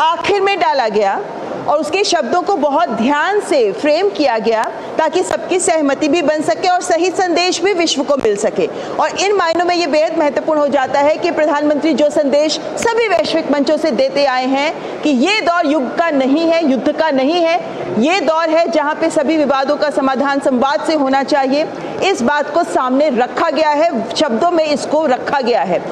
आखिर में डाला गया और उसके शब्दों को बहुत ध्यान से फ्रेम किया गया ताकि सबकी सहमति भी बन सके और सही संदेश भी विश्व को मिल सके। और इन मायनों में ये बेहद महत्वपूर्ण हो जाता है कि प्रधानमंत्री जो संदेश सभी वैश्विक मंचों से देते आए हैं कि ये दौर युग का नहीं है, युद्ध का नहीं है, ये दौर है जहां पे सभी विवादों का समाधान संवाद से होना चाहिए। इस बात को सामने रखा गया है, शब्दों में इसको रखा गया है।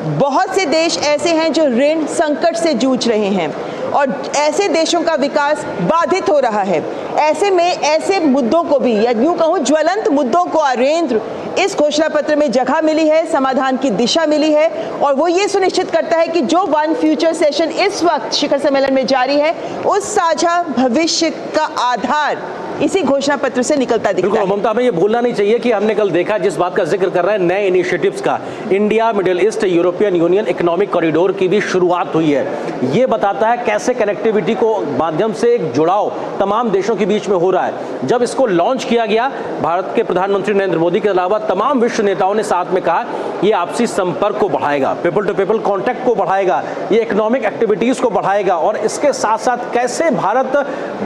बहुत से देश ऐसे हैं जो ऋण संकट से जूझ रहे हैं और ऐसे देशों का विकास बाधित हो रहा है। ऐसे में ऐसे मुद्दों को भी, या यूं कहूं ज्वलंत मुद्दों को आरेंद्र इस घोषणा पत्र में जगह मिली है, समाधान की दिशा मिली है और वो ये सुनिश्चित करता है कि जो वन फ्यूचर सेशन इस वक्त शिखर सम्मेलन में जारी है उस साझा भविष्य का आधार इसी घोषणा पत्र से निकलता दिखता है। ममता, हमें ये भूलना नहीं चाहिए कि हमने कल देखा जिस बात का जिक्र कर रहे हैं नए इनिशिएटिव्स का, India middle east European union economic corridor की भी शुरुआत हुई है। ये बताता है कैसे कनेक्टिविटी को माध्यम से एक जुड़ाव तमाम देशों के बीच में हो रहा है। जब इसको लॉन्च किया गया, भारत के प्रधानमंत्री नरेंद्र मोदी के अलावा तमाम विश्व नेताओं ने साथ में कहा ये आपसी संपर्क को बढ़ाएगा, पीपल टू पीपल कॉन्टैक्ट को बढ़ाएगा, ये इकोनॉमिक एक्टिविटीज को बढ़ाएगा और इसके साथ साथ कैसे भारत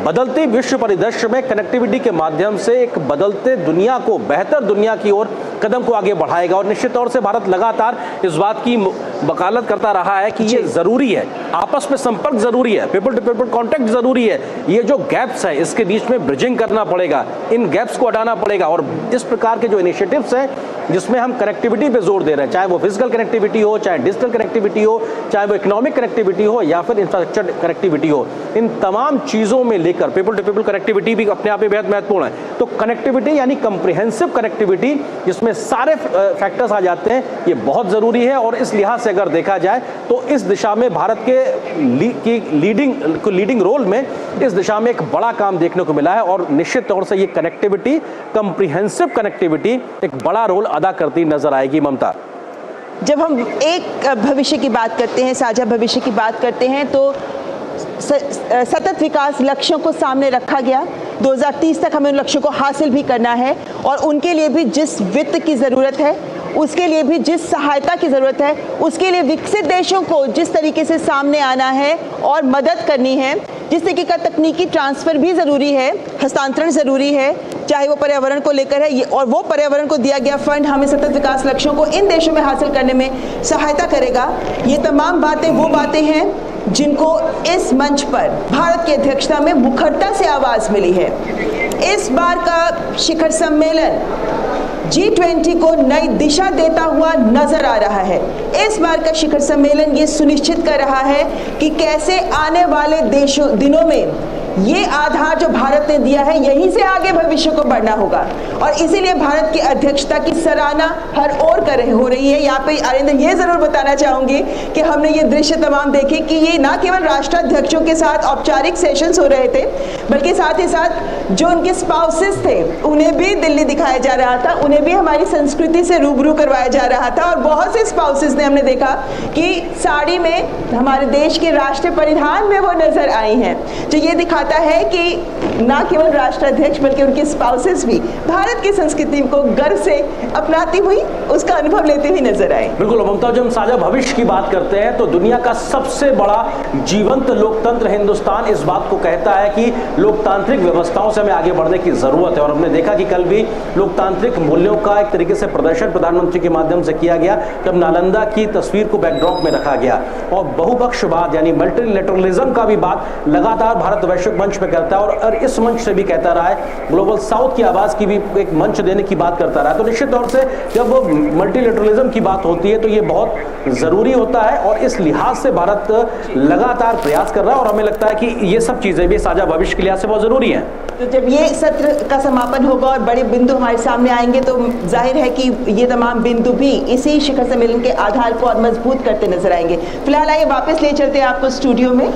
बदलते विश्व परिदृश्य में कनेक्टिविटी के माध्यम से एक बदलते दुनिया को, बेहतर दुनिया की ओर कदम को आगे बढ़ाएगा। और निश्चित तौर से भारत लगातार इस बात की वकालत करता रहा है कि ये जरूरी है, आपस में संपर्क जरूरी है, पीपल टू पीपल कॉन्टैक्ट जरूरी है। ये जो गैप्स है इसके बीच में ब्रिजिंग करना पड़ेगा, इन गैप्स को हटाना पड़ेगा। और इस प्रकार के जो इनिशिएटिव्स हैं जिसमें हम कनेक्टिविटी पे जोर दे रहे हैं, चाहे वो फिजिकल कनेक्टिविटी हो, चाहे डिजिटल कनेक्टिविटी हो, चाहे वो इकोनॉमिक कनेक्टिविटी हो या फिर इंफ्रास्ट्रक्चर कनेक्टिविटी हो, इन तमाम चीजों में लेकर पीपल टू पीपल कनेक्टिविटी भी अपने आप में बेहद महत्वपूर्ण है। तो कनेक्टिविटी यानी कंप्रिहेंसिव कनेक्टिविटी जिसमें सारे फैक्टर्स आ जाते हैं, ये बहुत जरूरी है। और इस लिहाज से अगर देखा जाए तो इस दिशा में भारत के लीडिंग रोल में इस दिशा में एक बड़ा काम देखने को मिला है और निश्चित तौर से ये कनेक्टिविटी, कंप्रिहेंसिव कनेक्टिविटी एक बड़ा रोल अदा करती नजर आएगी। ममता, जब हम एक भविष्य की बात करते हैं, साझा भविष्य की बात करते हैं तो सतत विकास लक्ष्यों को सामने रखा गया। 2030 तक हमें उन लक्ष्यों को हासिल भी करना है और उनके लिए भी जिस वित्त की ज़रूरत है, उसके लिए भी जिस सहायता की ज़रूरत है, उसके लिए विकसित देशों को जिस तरीके से सामने आना है और मदद करनी है, जिस तरीके का तकनीकी ट्रांसफ़र भी ज़रूरी है, हस्तांतरण ज़रूरी है, चाहे वो पर्यावरण को लेकर है और वो पर्यावरण को दिया गया फंड हमें सतत विकास लक्ष्यों को इन देशों में हासिल करने में सहायता करेगा। ये तमाम बातें वो बातें हैं जिनको इस मंच पर भारत की अध्यक्षता में मुखरता से आवाज़ मिली है। इस बार का शिखर सम्मेलन G20 को नई दिशा देता हुआ नजर आ रहा है। इस बार का शिखर सम्मेलन ये सुनिश्चित कर रहा है कि कैसे आने वाले दिनों में ये आधार जो भारत ने दिया है यहीं से आगे भविष्य को बढ़ना होगा और इसीलिए भारत की अध्यक्षता की सराहना हर ओर हो रही है। यहाँ पे अरिंदर ये जरूर बताना चाहूंगी कि हमने ये दृश्य तमाम देखे कि ये ना केवल राष्ट्राध्यक्षों के साथ औपचारिक सेशंस हो रहे थे बल्कि साथ ही साथ जो उनके स्पाउसेस थे उन्हें भी दिल्ली दिखाया जा रहा था, उन्हें भी हमारी संस्कृति से रूबरू करवाया जा रहा था। और बहुत से स्पाउसेस ने हमने देखा कि साड़ी में हमारे देश के राष्ट्रीय परिधान में वो नजर आई हैं, जो ये दिखाता है कि ना केवल राष्ट्राध्यक्ष बल्कि उनके स्पाउसेस भी भारत की संस्कृति को गर्व से अपनाती हुई उसका अनुभव लेते हुए नजर आए। बिल्कुल ममता, जब हम साझा भविष्य की बात करते हैं तो दुनिया का सबसे बड़ा जीवंत लोकतंत्र हिंदुस्तान इस बात को कहता है कि लोकतांत्रिक व्यवस्थाओं से हमें आगे बढ़ने की जरूरत है। और हमने देखा कि कल भी लोकतांत्रिक मूल्यों का एक तरीके से प्रदर्शन प्रधानमंत्री के माध्यम से किया गया, जब नालंदा की तस्वीर को बैकड्रॉप में रखा गया। और बहुपक्षवाद यानी मल्टीलेटरलिज्म का भी बात लगातार भारत वैश्विक मंच पे करता है और इस मंच से भी कहता रहा है, ग्लोबल साउथ की आवाज की भी एक मंच देने की बात करता रहा है। तो निश्चित तौर से जब मल्टीलेटरलिज्म की बात होती है तो ये बहुत जरूरी होता है और इस लिहाज से भारत लगातार प्रयास कर रहा है और हमें लगता है कि ये सब चीजें भी साझा भविष्य के लिहाज से बहुत जरूरी हैं। तो जब ये सत्र का समापन होगा और बड़े बिंदु हमारे सामने आएंगे तो जाहिर है कि ये तमाम बिंदु भी इसी शिखर सम्मेलन के आधार को और मजबूत करते नजर आएंगे। फिलहाल आइए वापस ले चलते हैं आपको स्टूडियो में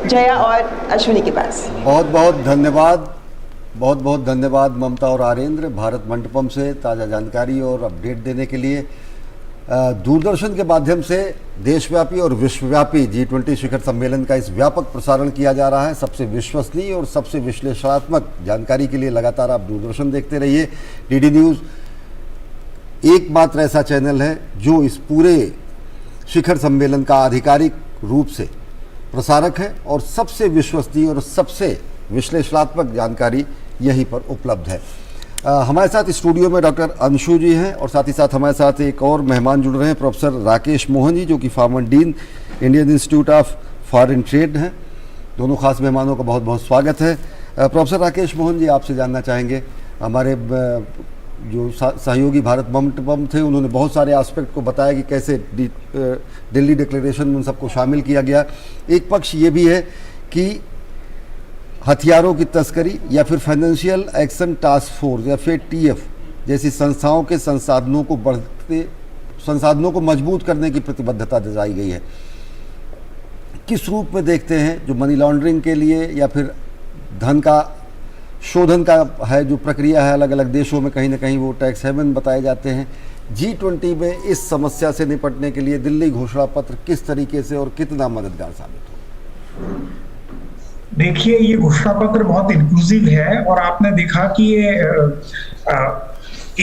जया और अश्विनी के पास। बहुत बहुत धन्यवाद ममता और आरेंद्र, भारत मंडपम से ताज़ा जानकारी और अपडेट देने के लिए। दूरदर्शन के माध्यम से देशव्यापी और विश्वव्यापी G20 शिखर सम्मेलन का इस व्यापक प्रसारण किया जा रहा है। सबसे विश्वसनीय और सबसे विश्लेषणात्मक जानकारी के लिए लगातार आप दूरदर्शन देखते रहिए। DD न्यूज़ एकमात्र ऐसा चैनल है जो इस पूरे शिखर सम्मेलन का आधिकारिक रूप से प्रसारक है और सबसे विश्वसनीय और सबसे विश्लेषणात्मक जानकारी यहीं पर उपलब्ध है। हमारे साथ स्टूडियो में डॉक्टर अंशु जी हैं और साथ ही साथ हमारे साथ एक और मेहमान जुड़ रहे हैं, प्रोफेसर राकेश मोहन जी, जो कि former dean Indian institute of foreign trade हैं। दोनों खास मेहमानों का बहुत बहुत स्वागत है। प्रोफेसर राकेश मोहन जी, आपसे जानना चाहेंगे, हमारे जो सहयोगी भारत मंडपम थे उन्होंने बहुत सारे एस्पेक्ट को बताया कि कैसे दिल्ली डिक्लेरेशन में उन सबको शामिल किया गया। एक पक्ष ये भी है कि हथियारों की तस्करी या फिर फाइनेंशियल एक्शन टास्क फोर्स या फिर TF जैसी संस्थाओं के संसाधनों को मजबूत करने की प्रतिबद्धता दर्शाई गई है। किस रूप में देखते हैं जो मनी लॉन्ड्रिंग के लिए या फिर धन का शोधन का है जो प्रक्रिया है अलग अलग देशों में, कहीं ना कहीं वो टैक्स हेवन बताए जाते हैं। G20 में इस समस्या से निपटने के लिए दिल्ली घोषणा पत्र किस तरीके से और कितना मददगार साबित हो? देखिए, ये घोषणा पत्र बहुत इंक्लूसिव है और आपने देखा कि ये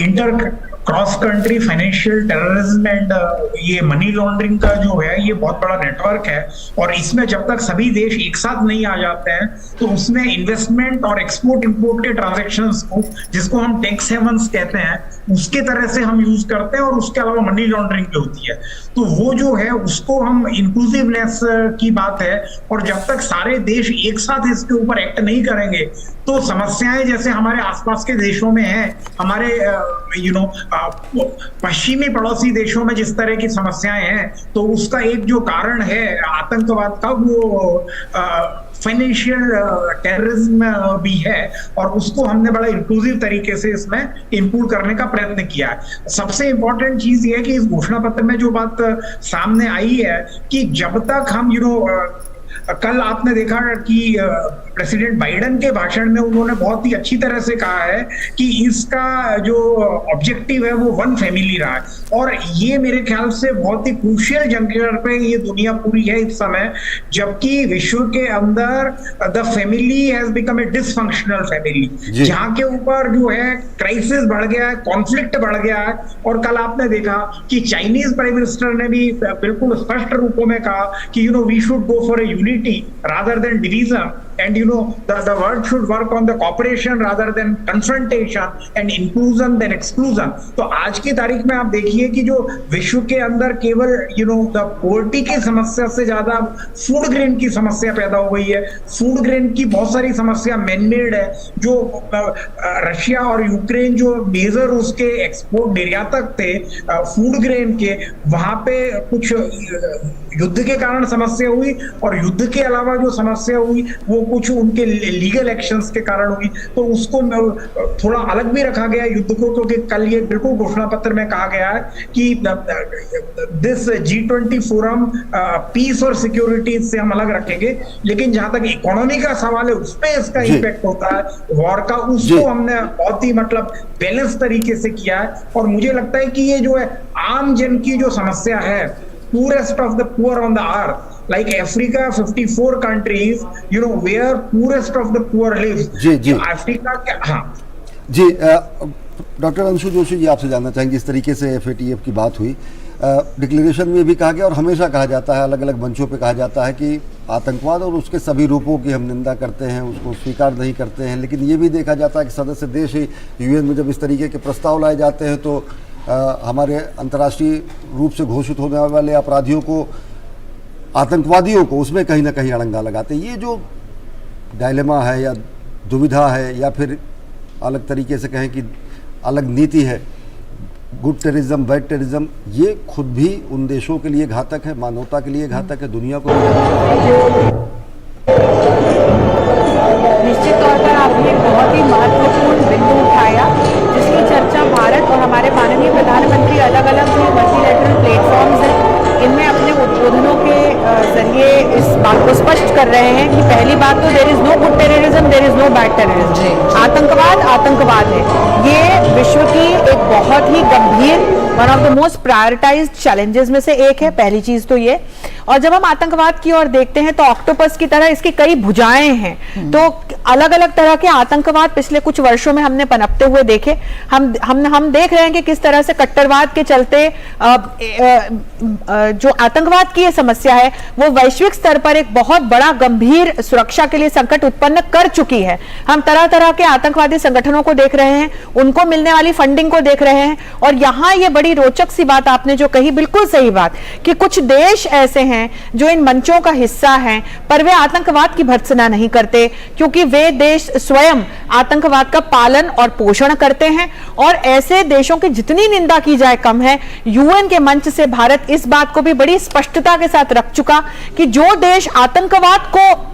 inter cross country financial terrorism and ये मनी लॉन्ड्रिंग का जो है ये बहुत बड़ा नेटवर्क है और इसमें जब तक सभी देश एक साथ नहीं आ जाते हैं तो उसमें इन्वेस्टमेंट और एक्सपोर्ट इंपोर्ट के ट्रांजैक्शंस को, जिसको हम टैक्स हेवंस कहते हैं, उसके तरह से हम यूज करते हैं और उसके अलावा मनी लॉन्ड्रिंग भी होती है। तो वो जो है उसको हम इंक्लूसिवनेस की बात है और जब तक सारे देश एक साथ इसके ऊपर एक्ट नहीं करेंगे तो समस्याएं जैसे हमारे आसपास के देशों में है, हमारे पश्चिमी पड़ोसी देशों में जिस तरह की समस्याएं हैं, तो उसका एक जो कारण है आतंकवाद का, वो फाइनेंशियल टेररिज्म भी है और उसको हमने बड़ा इंक्लूसिव तरीके से इसमें इंक्लूड करने का प्रयत्न किया है। सबसे इंपॉर्टेंट चीज ये है कि इस घोषणा पत्र में जो बात सामने आई है कि जब तक हम कल आपने देखा कि प्रेसिडेंट बाइडेन के भाषण में उन्होंने बहुत ही अच्छी तरह से कहा है कि इसका जो ऑब्जेक्टिव है वो वन फैमिली रहा है और ये मेरे ख्याल से बहुत ही क्रूशियल जंक्चर पे ये दुनिया पूरी है इस समय, जबकि विश्व के अंदर the family has become a dysfunctional family, जहां के ऊपर जो है क्राइसिस बढ़ गया है, कॉन्फ्लिक्ट बढ़ गया है। और कल आपने देखा कि चाइनीज प्राइम मिनिस्टर ने भी बिल्कुल स्पष्ट रूपों में कहा कि we should go for a unity rather than division, and the world should work on the cooperation rather than confrontation and inclusion than exclusion। तो आज की तारीख में आप देखिए कि जो विश्व के अंदर केवल द पोवर्टी की समस्या से ज्यादा फूड ग्रेन की समस्या पैदा हो गई है। फूड ग्रेन की बहुत सारी समस्या मैनमेड है, जो रशिया और यूक्रेन जो मेजर उसके एक्सपोर्ट निर्यातक थे फूड ग्रेन के, वहां पे कुछ युद्ध के कारण समस्या हुई और युद्ध के अलावा जो समस्या हुई वो कुछ उनके लीगल एक्शंस के कारण हुई। तो उसको थोड़ा अलग भी रखा गया युद्ध को, क्योंकि कल ये बिल्कुल घोषणा पत्र में कहा गया है कि दिस G20 फोरम पीस और सिक्योरिटी से हम अलग रखेंगे, लेकिन जहां तक इकोनॉमी का सवाल है उस पर इसका इम्पैक्ट होता है वॉर का, उसको हमने बहुत ही बैलेंस तरीके से किया है। और मुझे लगता है कि ये जो है आम जन की जो समस्या है, purest of the poor on the earth, like Africa, 54 countries, where poorest of the poor lives. जी अफ्रीका क्या, हाँ जी। डॉक्टर अंशु जोशी जी, आपसे जानना चाहेंगे, इस तरीके से FATF की बात हुई, डिक्लेरेशन में भी कहा गया और हमेशा कहा जाता है, अलग अलग मंचों पे कहा जाता है कि आतंकवाद और उसके सभी रूपों की हम निंदा करते हैं, उसको स्वीकार नहीं करते हैं, लेकिन ये भी देखा जाता है कि सदस्य देश ही UN में जब इस तरीके के प्रस्ताव लाए जाते हैं तो हमारे अंतर्राष्ट्रीय रूप से घोषित होने वाले अपराधियों को, आतंकवादियों को, उसमें कहीं ना कहीं अड़ंगा लगाते हैं। ये जो डायलेमा है या दुविधा है या फिर अलग तरीके से कहें कि अलग नीति है, गुड टेररिज्म, बैड टेररिज्म, ये खुद भी उन देशों के लिए घातक है, मानवता के लिए घातक है, दुनिया को भी निश्चित तौर पर आपने एक बहुत ही महत्वपूर्ण बिंदु उठाया, जिसकी चर्चा भारत और हमारे माननीय प्रधानमंत्री अलग अलग जो मल्टीलैटरल प्लेटफॉर्म्स हैं इनमें अपने उद्बोधनों के जरिए इस बात को स्पष्ट कर रहे हैं कि पहली बात तो there is no good terrorism, there is no bad terrorism. आतंकवाद आतंकवाद है, ये विश्व की एक बहुत ही गंभीर, one of the most prioritised challenges में से एक है, पहली चीज तो ये। और जब हम आतंकवाद की ओर देखते हैं तो ऑक्टोपस की तरह इसकी कई भुजाएं हैं, तो अलग अलग तरह के आतंकवाद पिछले कुछ वर्षों में हमने पनपते हुए देखे। हम देख रहे हैं कि किस तरह से कट्टरवाद के चलते जो आतंकवाद की ये समस्या है वो वैश्विक स्तर पर एक बहुत बड़ा गंभीर सुरक्षा के लिए संकट उत्पन्न कर चुकी है। हम तरह तरह के आतंकवादी संगठनों को देख रहे हैं, उनको मिलने वाली फंडिंग को देख रहे हैं, और यहां ये बड़ी रोचक सी बात आपने जो कही, बिल्कुल सही बात, कि कुछ देश ऐसे हैं जो इन मंचों का हिस्सा हैं पर वे आतंकवाद की भर्त्सना नहीं करते, क्योंकि वे देश स्वयं आतंकवाद का पालन और पोषण करते हैं, और ऐसे देशों की जितनी निंदा की जाए कम है। UN के मंच से भारत इस बात को भी बड़ी स्पष्टता के साथ रख चुका कि जो देश आतंकवाद को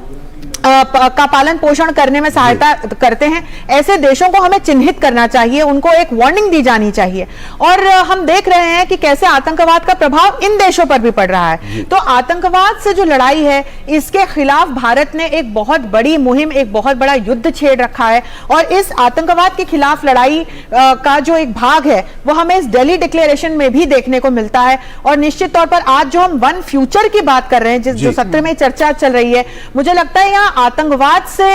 का पालन पोषण करने में सहायता करते हैं, ऐसे देशों को हमें चिन्हित करना चाहिए, उनको एक वार्निंग दी जानी चाहिए। और हम देख रहे हैं कि कैसे आतंकवाद का प्रभाव इन देशों पर भी पड़ रहा है। तो आतंकवाद से जो लड़ाई है, इसके खिलाफ भारत ने एक बहुत बड़ी मुहिम, एक बहुत बड़ा युद्ध छेड़ रखा है, और इस आतंकवाद के खिलाफ लड़ाई का जो एक भाग है वो हमें इस दिल्ली डिक्लेरेशन में भी देखने को मिलता है। और निश्चित तौर पर आज जो हम वन फ्यूचर की बात कर रहे हैं, जो सत्र में चर्चा चल रही है, मुझे लगता है यहाँ आतंकवाद से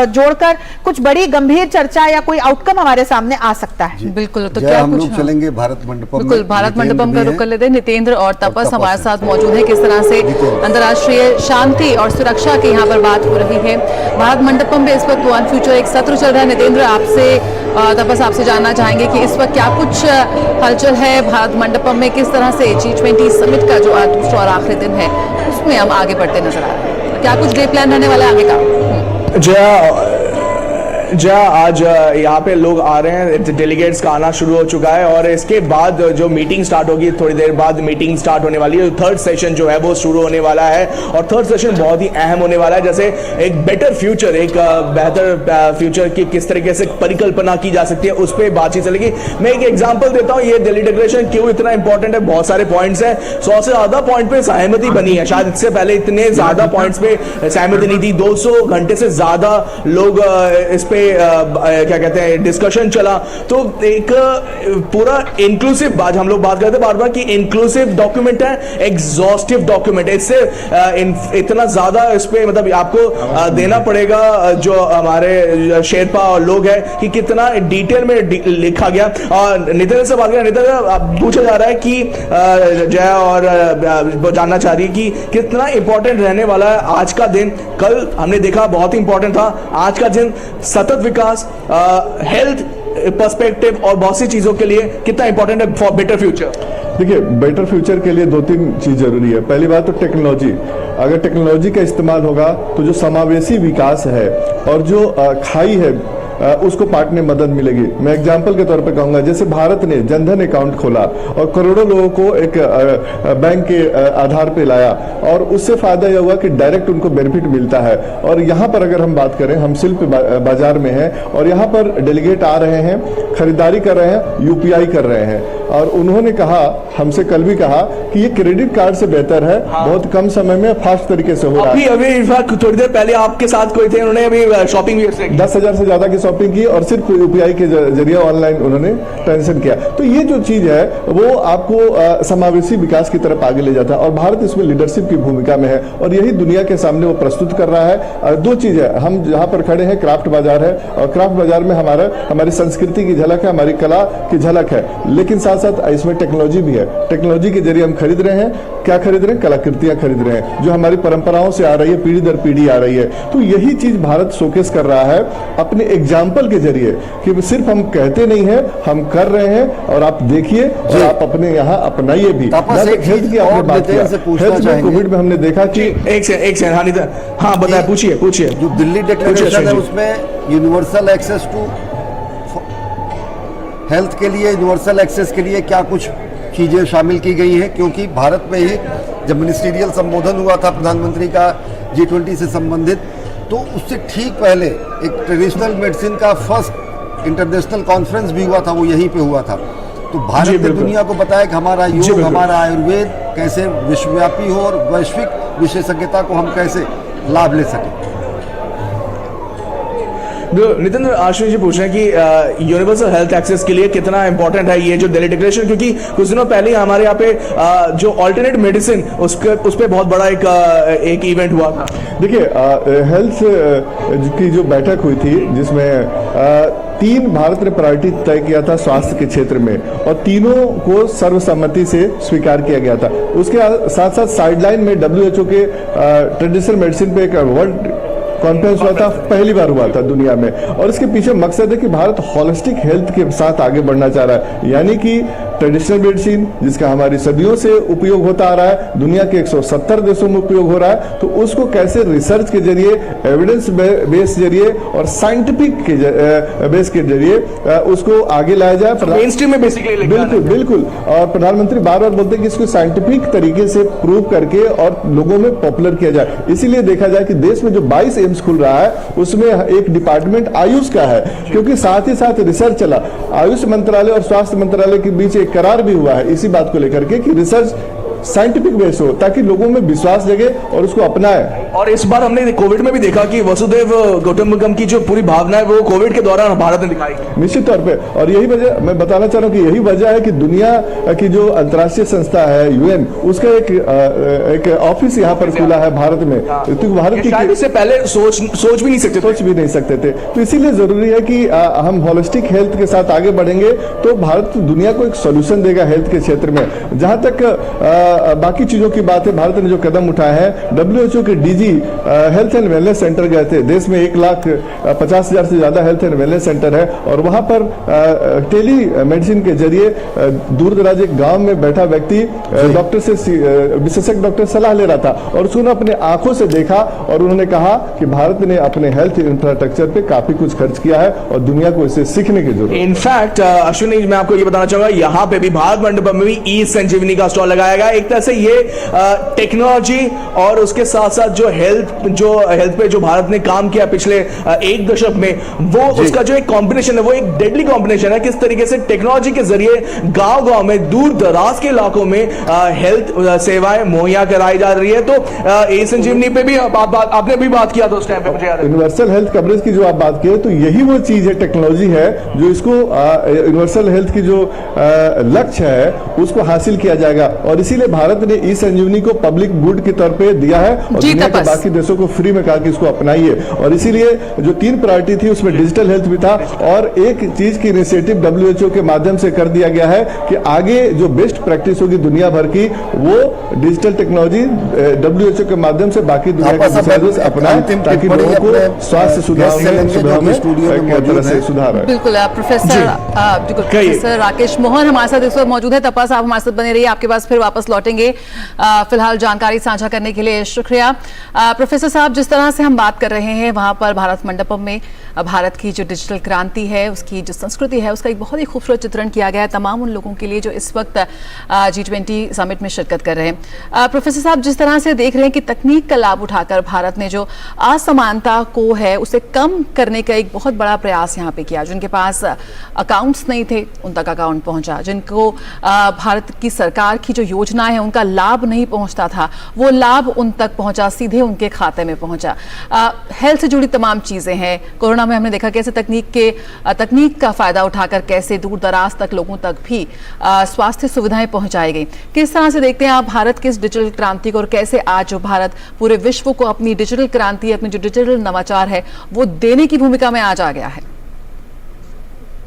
जोड़कर कुछ बड़ी गंभीर चर्चा या कोई आउटकम हमारे सामने आ सकता है। बिल्कुल, तो क्या हम लोग चलेंगे भारत मंडपम, बिल्कुल भारत मंडपम का रुख कर लेते हैं। नितेंद्र और तपस हमारे साथ मौजूद है। किस तरह से अंतर्राष्ट्रीय शांति और सुरक्षा की यहाँ पर बात हो रही है। भारत मंडपम में इस वक्त वन फ्यूचर एक सत्र चल रहा है। नितेंद्र, आपसे तपस आपसे जानना चाहेंगे कि इस वक्त क्या कुछ हलचल है भारत मंडपम में, किस तरह से G20 समिट का जो दूसरा और आखिरी दिन है उसमें हम आगे बढ़ते नजर आ रहे हैं, क्या कुछ डे प्लान रहने वाला है आगे का? आज यहाँ पे लोग आ रहे हैं, डेलीगेट्स का आना शुरू हो चुका है, और इसके बाद जो मीटिंग स्टार्ट होगी, थोड़ी देर बाद मीटिंग स्टार्ट होने वाली है। थर्ड सेशन जो है वो शुरू होने वाला है, और थर्ड सेशन बहुत ही अहम होने वाला है। जैसे एक बेटर फ्यूचर, एक बेहतर फ्यूचर की किस तरीके से परिकल्पना की जा सकती है, उस पर बातचीत चलेगी। मैं एक एग्जाम्पल देता हूँ, ये दिल्ली डिक्लेरेशन क्यों इतना इंपॉर्टेंट है। बहुत सारे पॉइंट्स हैं, 100 से ज्यादा पॉइंट पे सहमति बनी है। शायद इससे पहले इतने ज्यादा पॉइंट्स पे सहमति नहीं थी। 200 घंटे से ज्यादा लोग इस पे क्या कहते हैं डिस्कशन चला। तो एक पूरा इंक्लूसिव बात, हम लोग बात करते हैं बार बार कि इंक्लूसिव डॉक्यूमेंट है, एग्जॉस्टिव डॉक्यूमेंट। इससे इतना ज्यादा इस पे मतलब आपको देना पड़ेगा जो हमारे शेरपा और लोग हैं कि कितना डिटेल में लिखा गया। और नितिन से बात करें, नितिन पूछा जा रहा है कि जया और जानना चाह रही है कि कितना इंपॉर्टेंट रहने वाला है आज का दिन। कल हमने देखा बहुत ही इंपॉर्टेंट था, आज का दिन सतत विकास, हेल्थ पर्सपेक्टिव और बहुत सी चीजों के लिए कितना इंपॉर्टेंट है फॉर बेटर फ्यूचर। देखिए, बेटर फ्यूचर के लिए 2-3 चीज जरूरी है। पहली बात तो टेक्नोलॉजी, अगर टेक्नोलॉजी का इस्तेमाल होगा तो जो समावेशी विकास है और जो खाई है उसको पाटने में मदद मिलेगी। मैं एग्जांपल के तौर पे कहूंगा, जैसे भारत ने जनधन अकाउंट खोला और करोड़ों लोगों को एक बैंक के आधार पे लाया, और उससे फायदा यह हुआ कि डायरेक्ट उनको बेनिफिट मिलता है। और यहाँ पर अगर हम बात करें, हम शिल्प बाजार में हैं और यहाँ पर डेलीगेट आ रहे हैं, खरीदारी कर रहे हैं, UPI कर रहे हैं। और उन्होंने कहा, हमसे कल भी कहा कि ये क्रेडिट कार्ड से बेहतर है, बहुत कम समय में फास्ट तरीके से हो रहा है। अभी इनफैक्ट थोड़ी देर पहले आपके साथ कोई थे, उन्होंने अभी शॉपिंग भी 10,000 से ज्यादा की शॉपिंग की और सिर्फ यूपीआई के जरिए ऑनलाइन उन्होंने ट्रांजेक्शन किया। तो ये जो चीज है वो आपको समावेशी विकास की तरफ आगे ले जाता है और भारत इसमें लीडरशिप की भूमिका में है और यही दुनिया के सामने वो प्रस्तुत कर रहा है। दो चीज है, हम जहाँ पर खड़े हैं क्राफ्ट बाजार है और क्राफ्ट बाजार में हमारी संस्कृति की झलक है, हमारी कला की झलक है, लेकिन साथ साथ इसमें टेक्नोलॉजी भी है। टेक्नोलॉजी के जरिए हम खरीद रहे हैं, क्या खरीद रहे हैं? कलाकृतियां खरीद रहे हैं जो हमारी परंपराओं से आ रही है, पीढ़ी दर पीढ़ी आ रही है। तो यही चीज भारत शोकेस कर रहा है अपने एग्जाम्पल के जरिए कि सिर्फ हम कहते नहीं है, हम कर रहे हैं और आप देखिए और आप अपने यहाँ अपनाइए भी। हेल्थ की आपने बात किया, हेल्थ में कोविड में हमने देखा कि एक सेकंड हाँ बताए, पूछिए। जो दिल्ली डिक्लेरेशन है उसमें यूनिवर्सल एक्सेस टू हेल्थ के लिए, यूनिवर्सल एक्सेस के लिए क्या कुछ चीज़ें शामिल की गई हैं? क्योंकि भारत में ही जब मिनिस्ट्रियल संबोधन हुआ था प्रधानमंत्री का G20 से संबंधित, तो उससे ठीक पहले एक ट्रेडिशनल मेडिसिन का फर्स्ट इंटरनेशनल कॉन्फ्रेंस भी हुआ था, वो यहीं पे हुआ था। तो भारत ने दुनिया को बताया कि हमारा योग, हमारा आयुर्वेद कैसे विश्वव्यापी हो और वैश्विक विशेषज्ञता को हम कैसे लाभ ले सकें। नितिन, आश्विन जी पूछ रहे हैं कि यूनिवर्सल हेल्थ एक्सेस के लिए कितना इंपॉर्टेंट है ये जो दिल्ली डिक्लेरेशन, क्योंकि कुछ दिनों पहले हमारे यहाँ पे जो अल्टरनेट मेडिसिन उस पे बहुत बड़ा एक इवेंट हुआ था। देखिए, हेल्थ की जो बैठक हुई थी जिसमें 3 भारत ने प्रायोरिटी तय किया था स्वास्थ्य के क्षेत्र में और तीनों को सर्वसम्मति से स्वीकार किया गया था। उसके साथ साथ साइडलाइन में WHO के ट्रेडिशनल मेडिसिन पे एक वर्ल्ड कॉन्फ्रेंस हुआ था, पहली बार हुआ था दुनिया में और इसके पीछे मकसद है कि भारत होलिस्टिक हेल्थ के साथ आगे बढ़ना चाह रहा है, यानी कि ट्रेडिशनल मेडिसिन जिसका हमारी सदियों से उपयोग होता आ रहा है, दुनिया के 170 देशों में उपयोग हो रहा है, तो उसको कैसे रिसर्च के जरिए, एविडेंस बेस जरिए और साइंटिफिक के बेस के जरिए उसको आगे लाया जाए। मेन स्ट्रीम में बेसिकली बिल्कुल। और प्रधानमंत्री बार बार बोलते हैं कि इसको साइंटिफिक तरीके से प्रूव करके और लोगों में पॉपुलर किया जाए। इसीलिए देखा जाए कि देश में जो 22 एम्स खुल रहा है उसमें एक डिपार्टमेंट आयुष का है, क्योंकि साथ ही साथ रिसर्च चला। आयुष मंत्रालय और स्वास्थ्य मंत्रालय के बीच एक करार भी हुआ है इसी बात को लेकर के कि रिसर्च साइंटिफिक बेस हो ताकि लोगों में विश्वास जगे और उसको अपनाए। और इस बार हमने कोविड में भी देखा कि वसुधैव कुटुंबकम की जो पूरी भावना है वो कोविड के दौरान भारत ने दिखाई निश्चित तौर पे। और यही वजह मैं बताना चाह रहा हूँ कि यही वजह है कि दुनिया की जो अंतर्राष्ट्रीय संस्था है UN, उसका एक ऑफिस यहाँ पर खुला है भारत में। तो भारत की इससे पहले सोच भी नहीं सकते थे। तो इसीलिए जरूरी है कि हम होलिस्टिक हेल्थ के साथ आगे बढ़ेंगे तो भारत दुनिया को एक सोल्यूशन देगा हेल्थ के क्षेत्र में। जहां तक बाकी चीजों की बात है, भारत ने जो कदम उठाए हैं, WHO के DG health and wellness centre गए थे। देश में 1,50,000 से ज्यादा हेल्थ एंड वेलनेस सेंटर है और वहां पर टेली मेडिसिन के जरिए दूर दराज एक गांव में बैठा व्यक्ति डॉक्टर से, विशेषज्ञ डॉक्टर सलाह ले रहा था और उसने अपने आंखों से देखा और उन्होंने कहा कि भारत ने अपने हेल्थ इंफ्रास्ट्रक्चर पे काफी कुछ खर्च किया है और दुनिया को इससे सीखने की जरूरत है। इनफैक्ट अश्विनी, मैं आपको ये बताना चाहूंगा, यहाँ पे भी भारत मंडपम में भी ई-संजीवनी का स्टॉल लगाया गया। एक तरह से ये टेक्नोलॉजी और उसके साथ साथ जो हेल्थ पे जो भारत ने काम किया पिछले 1 दशक में, वो उसका जो एक कॉम्बिनेशन है वो एक डेडली कॉम्बिनेशन है। किस तरीके से टेक्नोलॉजी के जरिए गांव-गांव में, दूर दराज के इलाकों में हेल्थ सेवाएं मुहैया कराई जा रही है। तो ई-संजीवनी पे भी आपने भी बात किया था उस टाइम पे, मुझे याद है। यूनिवर्सल हेल्थ कवरेज की जो आप बात की तो यही वो चीज है, टेक्नोलॉजी है जो इसको यूनिवर्सल हेल्थ की जो लक्ष्य है उसको हासिल किया जाएगा। और इसीलिए भारत ने ई-संजीवनी को पब्लिक गुड के तौर पे दिया है और दुनिया के बाकी देशों को फ्री में कहा कि इसको अपनाइए। और इसीलिए जो 3 प्रायोरिटी थी उसमें डिजिटल हेल्थ भी था और एक चीज की इनिशिएटिव WHO के माध्यम से कर दिया गया है कि आगे जो बेस्ट प्रैक्टिस होगी दुनिया भर की, वो डिजिटल टेक्नोलॉजी WHO के माध्यम से बाकी दुनिया के अपनाएं ताकि लोगों को स्वास्थ्य सुधार में सुधार है। बिल्कुल। प्रोफेसर राकेश मोहन हमारे साथ इस वक्त मौजूद है। तपास आप हमारे साथ बने रहिए, आपके पास फिर वापस लौटेंगे। फिलहाल जानकारी साझा करने के लिए शुक्रिया। प्रोफेसर साहब, जिस तरह से हम बात कर रहे हैं वहां पर भारत मंडपम में भारत की जो डिजिटल क्रांति है, उसकी जो संस्कृति है, उसका एक बहुत ही खूबसूरत चित्रण किया गया है तमाम उन लोगों के लिए जो इस वक्त G20 समिट में शिरकत कर रहे हैं। प्रोफेसर साहब, जिस तरह से देख रहे हैं कि तकनीक का लाभ उठाकर भारत ने जो असमानता को है उसे कम करने का एक बहुत बड़ा प्रयास यहाँ पे किया। जिनके पास अकाउंट्स नहीं थे उन तक अकाउंट पहुंचा, जिनको भारत की सरकार की जो योजना है उनका लाभ नहीं पहुंचता था वो लाभ उन तक पहुंचा, सीधे उनके खाते में पहुंचा। हेल्थ से जुड़ी तमाम चीजें हैं। कोरोना में हमने देखा कैसे तकनीक का फायदा उठाकर कैसे दूर दराज तक लोगों तक भी स्वास्थ्य सुविधाएं पहुंचाई गई। किस तरह से देखते हैं आप भारत की इस डिजिटल क्रांति को और कैसे आज जो भारत पूरे विश्व को अपनी डिजिटल क्रांति, अपनी जो डिजिटल नवाचार है वो देने की भूमिका में आज आ गया है?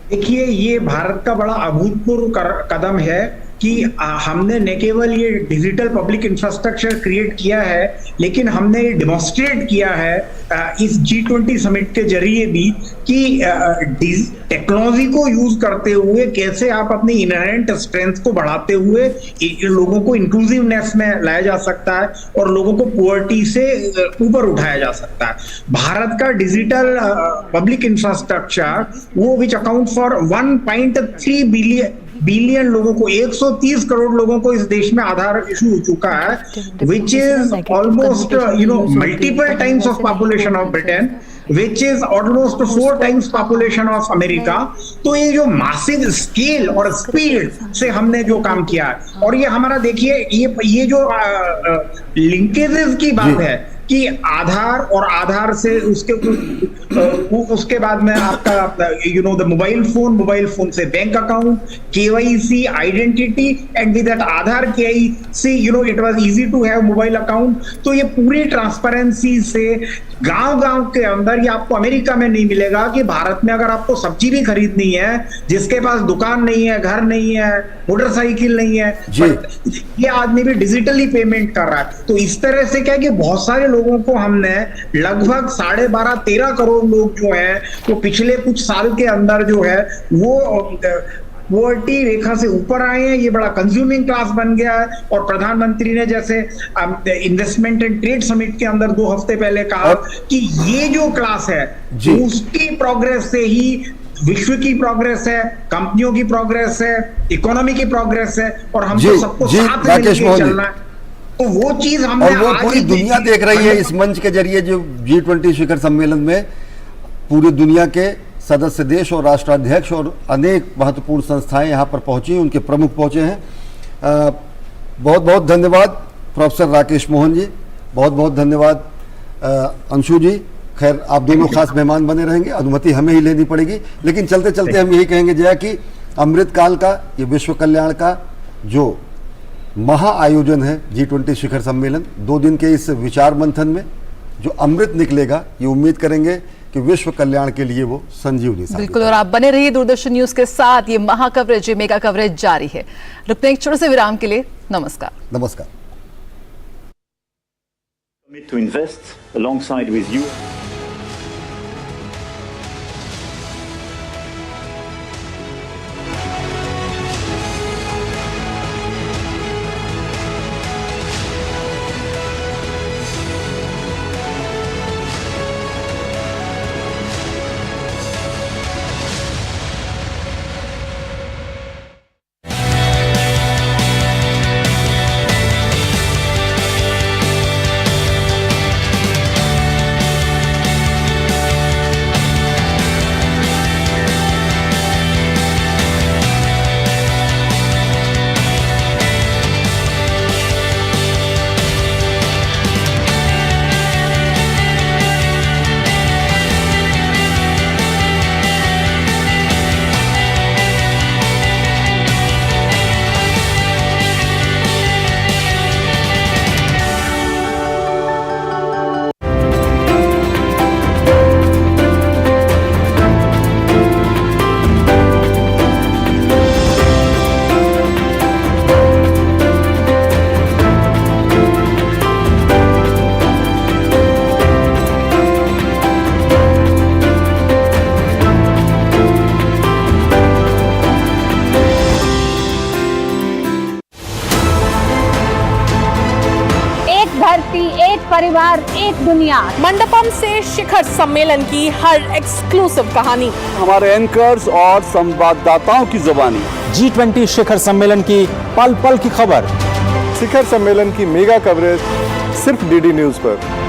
देखिए, ये भारत का बड़ा अभूतपूर्व कदम है कि हमने न केवल ये डिजिटल पब्लिक इंफ्रास्ट्रक्चर क्रिएट किया है, लेकिन हमने ये डिमॉन्स्ट्रेट किया है इस G20 समिट के जरिए भी कि टेक्नोलॉजी को यूज करते हुए कैसे आप अपनी इनहेरेंट स्ट्रेंथ को बढ़ाते हुए लोगों को इंक्लूसिवनेस में लाया जा सकता है और लोगों को पॉवर्टी से ऊपर उठाया जा सकता है। भारत का डिजिटल पब्लिक इंफ्रास्ट्रक्चर वो विच अकाउंट फॉर 1.3 बिलियन लोगों को, 130 करोड़ लोगों को इस देश में आधार इशू हो चुका है, which is almost multiple times of population of Britain, which is almost 4 times population of America। तो ये जो massive scale और speed से हमने जो काम किया है, और ये हमारा देखिए ये जो linkages की बात है कि आधार और आधार से उसके बाद में आपका द मोबाइल फोन से bank account, KYC, identity, and with that Aadhaar KYC it was easy to have mobile account. तो ये पूरी ट्रांसपेरेंसी से गांव के अंदर, ये आपको अमेरिका में नहीं मिलेगा कि भारत में अगर आपको सब्जी भी खरीदनी है, जिसके पास दुकान नहीं है, घर नहीं है, मोटरसाइकिल नहीं है, ये आदमी भी डिजिटली पेमेंट कर रहा है। तो इस तरह से क्या है कि बहुत सारे लोगों को हमने लगभग 12.5-13 करोड़ लोग जो हैं वो पिछले कुछ साल के अंदर जो है वो पॉवर्टी रेखा से ऊपर आए हैं। ये बड़ा कंज्यूमिंग क्लास बन गया है। और प्रधानमंत्री ने जैसे इन्वेस्टमेंट एंड ट्रेड समिट के अंदर 2 हफ्ते पहले कहा कि ये जो क्लास है उसकी प्रोग्रेस से ही विश्व की प्रोग्रेस है, कंपनियों की प्रोग्रेस है, इकोनॉमी की प्रोग्रेस है, और हमको सबको साथ में लेके चलना है। तो वो चीज हमने और वो पूरी दुनिया देख रही है इस मंच के जरिए जो G20 शिखर सम्मेलन में पूरी दुनिया के सदस्य देश और राष्ट्राध्यक्ष और अनेक महत्वपूर्ण संस्थाएं यहाँ पर पहुंची, उनके प्रमुख पहुंचे हैं। बहुत बहुत धन्यवाद प्रोफेसर राकेश मोहन जी, बहुत बहुत धन्यवाद अंशु जी। खैर, आप दोनों खास मेहमान बने रहेंगे, अनुमति हमें ही लेनी पड़ेगी, लेकिन चलते चलते हम यही कहेंगे जया कि अमृतकाल का ये विश्व कल्याण का जो महा आयोजन है G20 शिखर सम्मेलन, 2 दिन के इस विचार मंथन में जो अमृत निकलेगा, ये उम्मीद करेंगे कि विश्व कल्याण के लिए वो संजीवनी साबित। बिल्कुल, और आप बने रहिए दूरदर्शन न्यूज के साथ। ये महा कवरेज, ये मेगा कवरेज जारी है। रुकते हैं एक छोटे से विराम के लिए। नमस्कार। नमस्कार। To invest alongside with you. परिवार एक दुनिया। मंडपम से शिखर सम्मेलन की हर एक्सक्लूसिव कहानी, हमारे एंकर्स और संवाददाताओं की जुबानी। G20 शिखर सम्मेलन की पल पल की खबर। शिखर सम्मेलन की मेगा कवरेज सिर्फ डीडी न्यूज पर।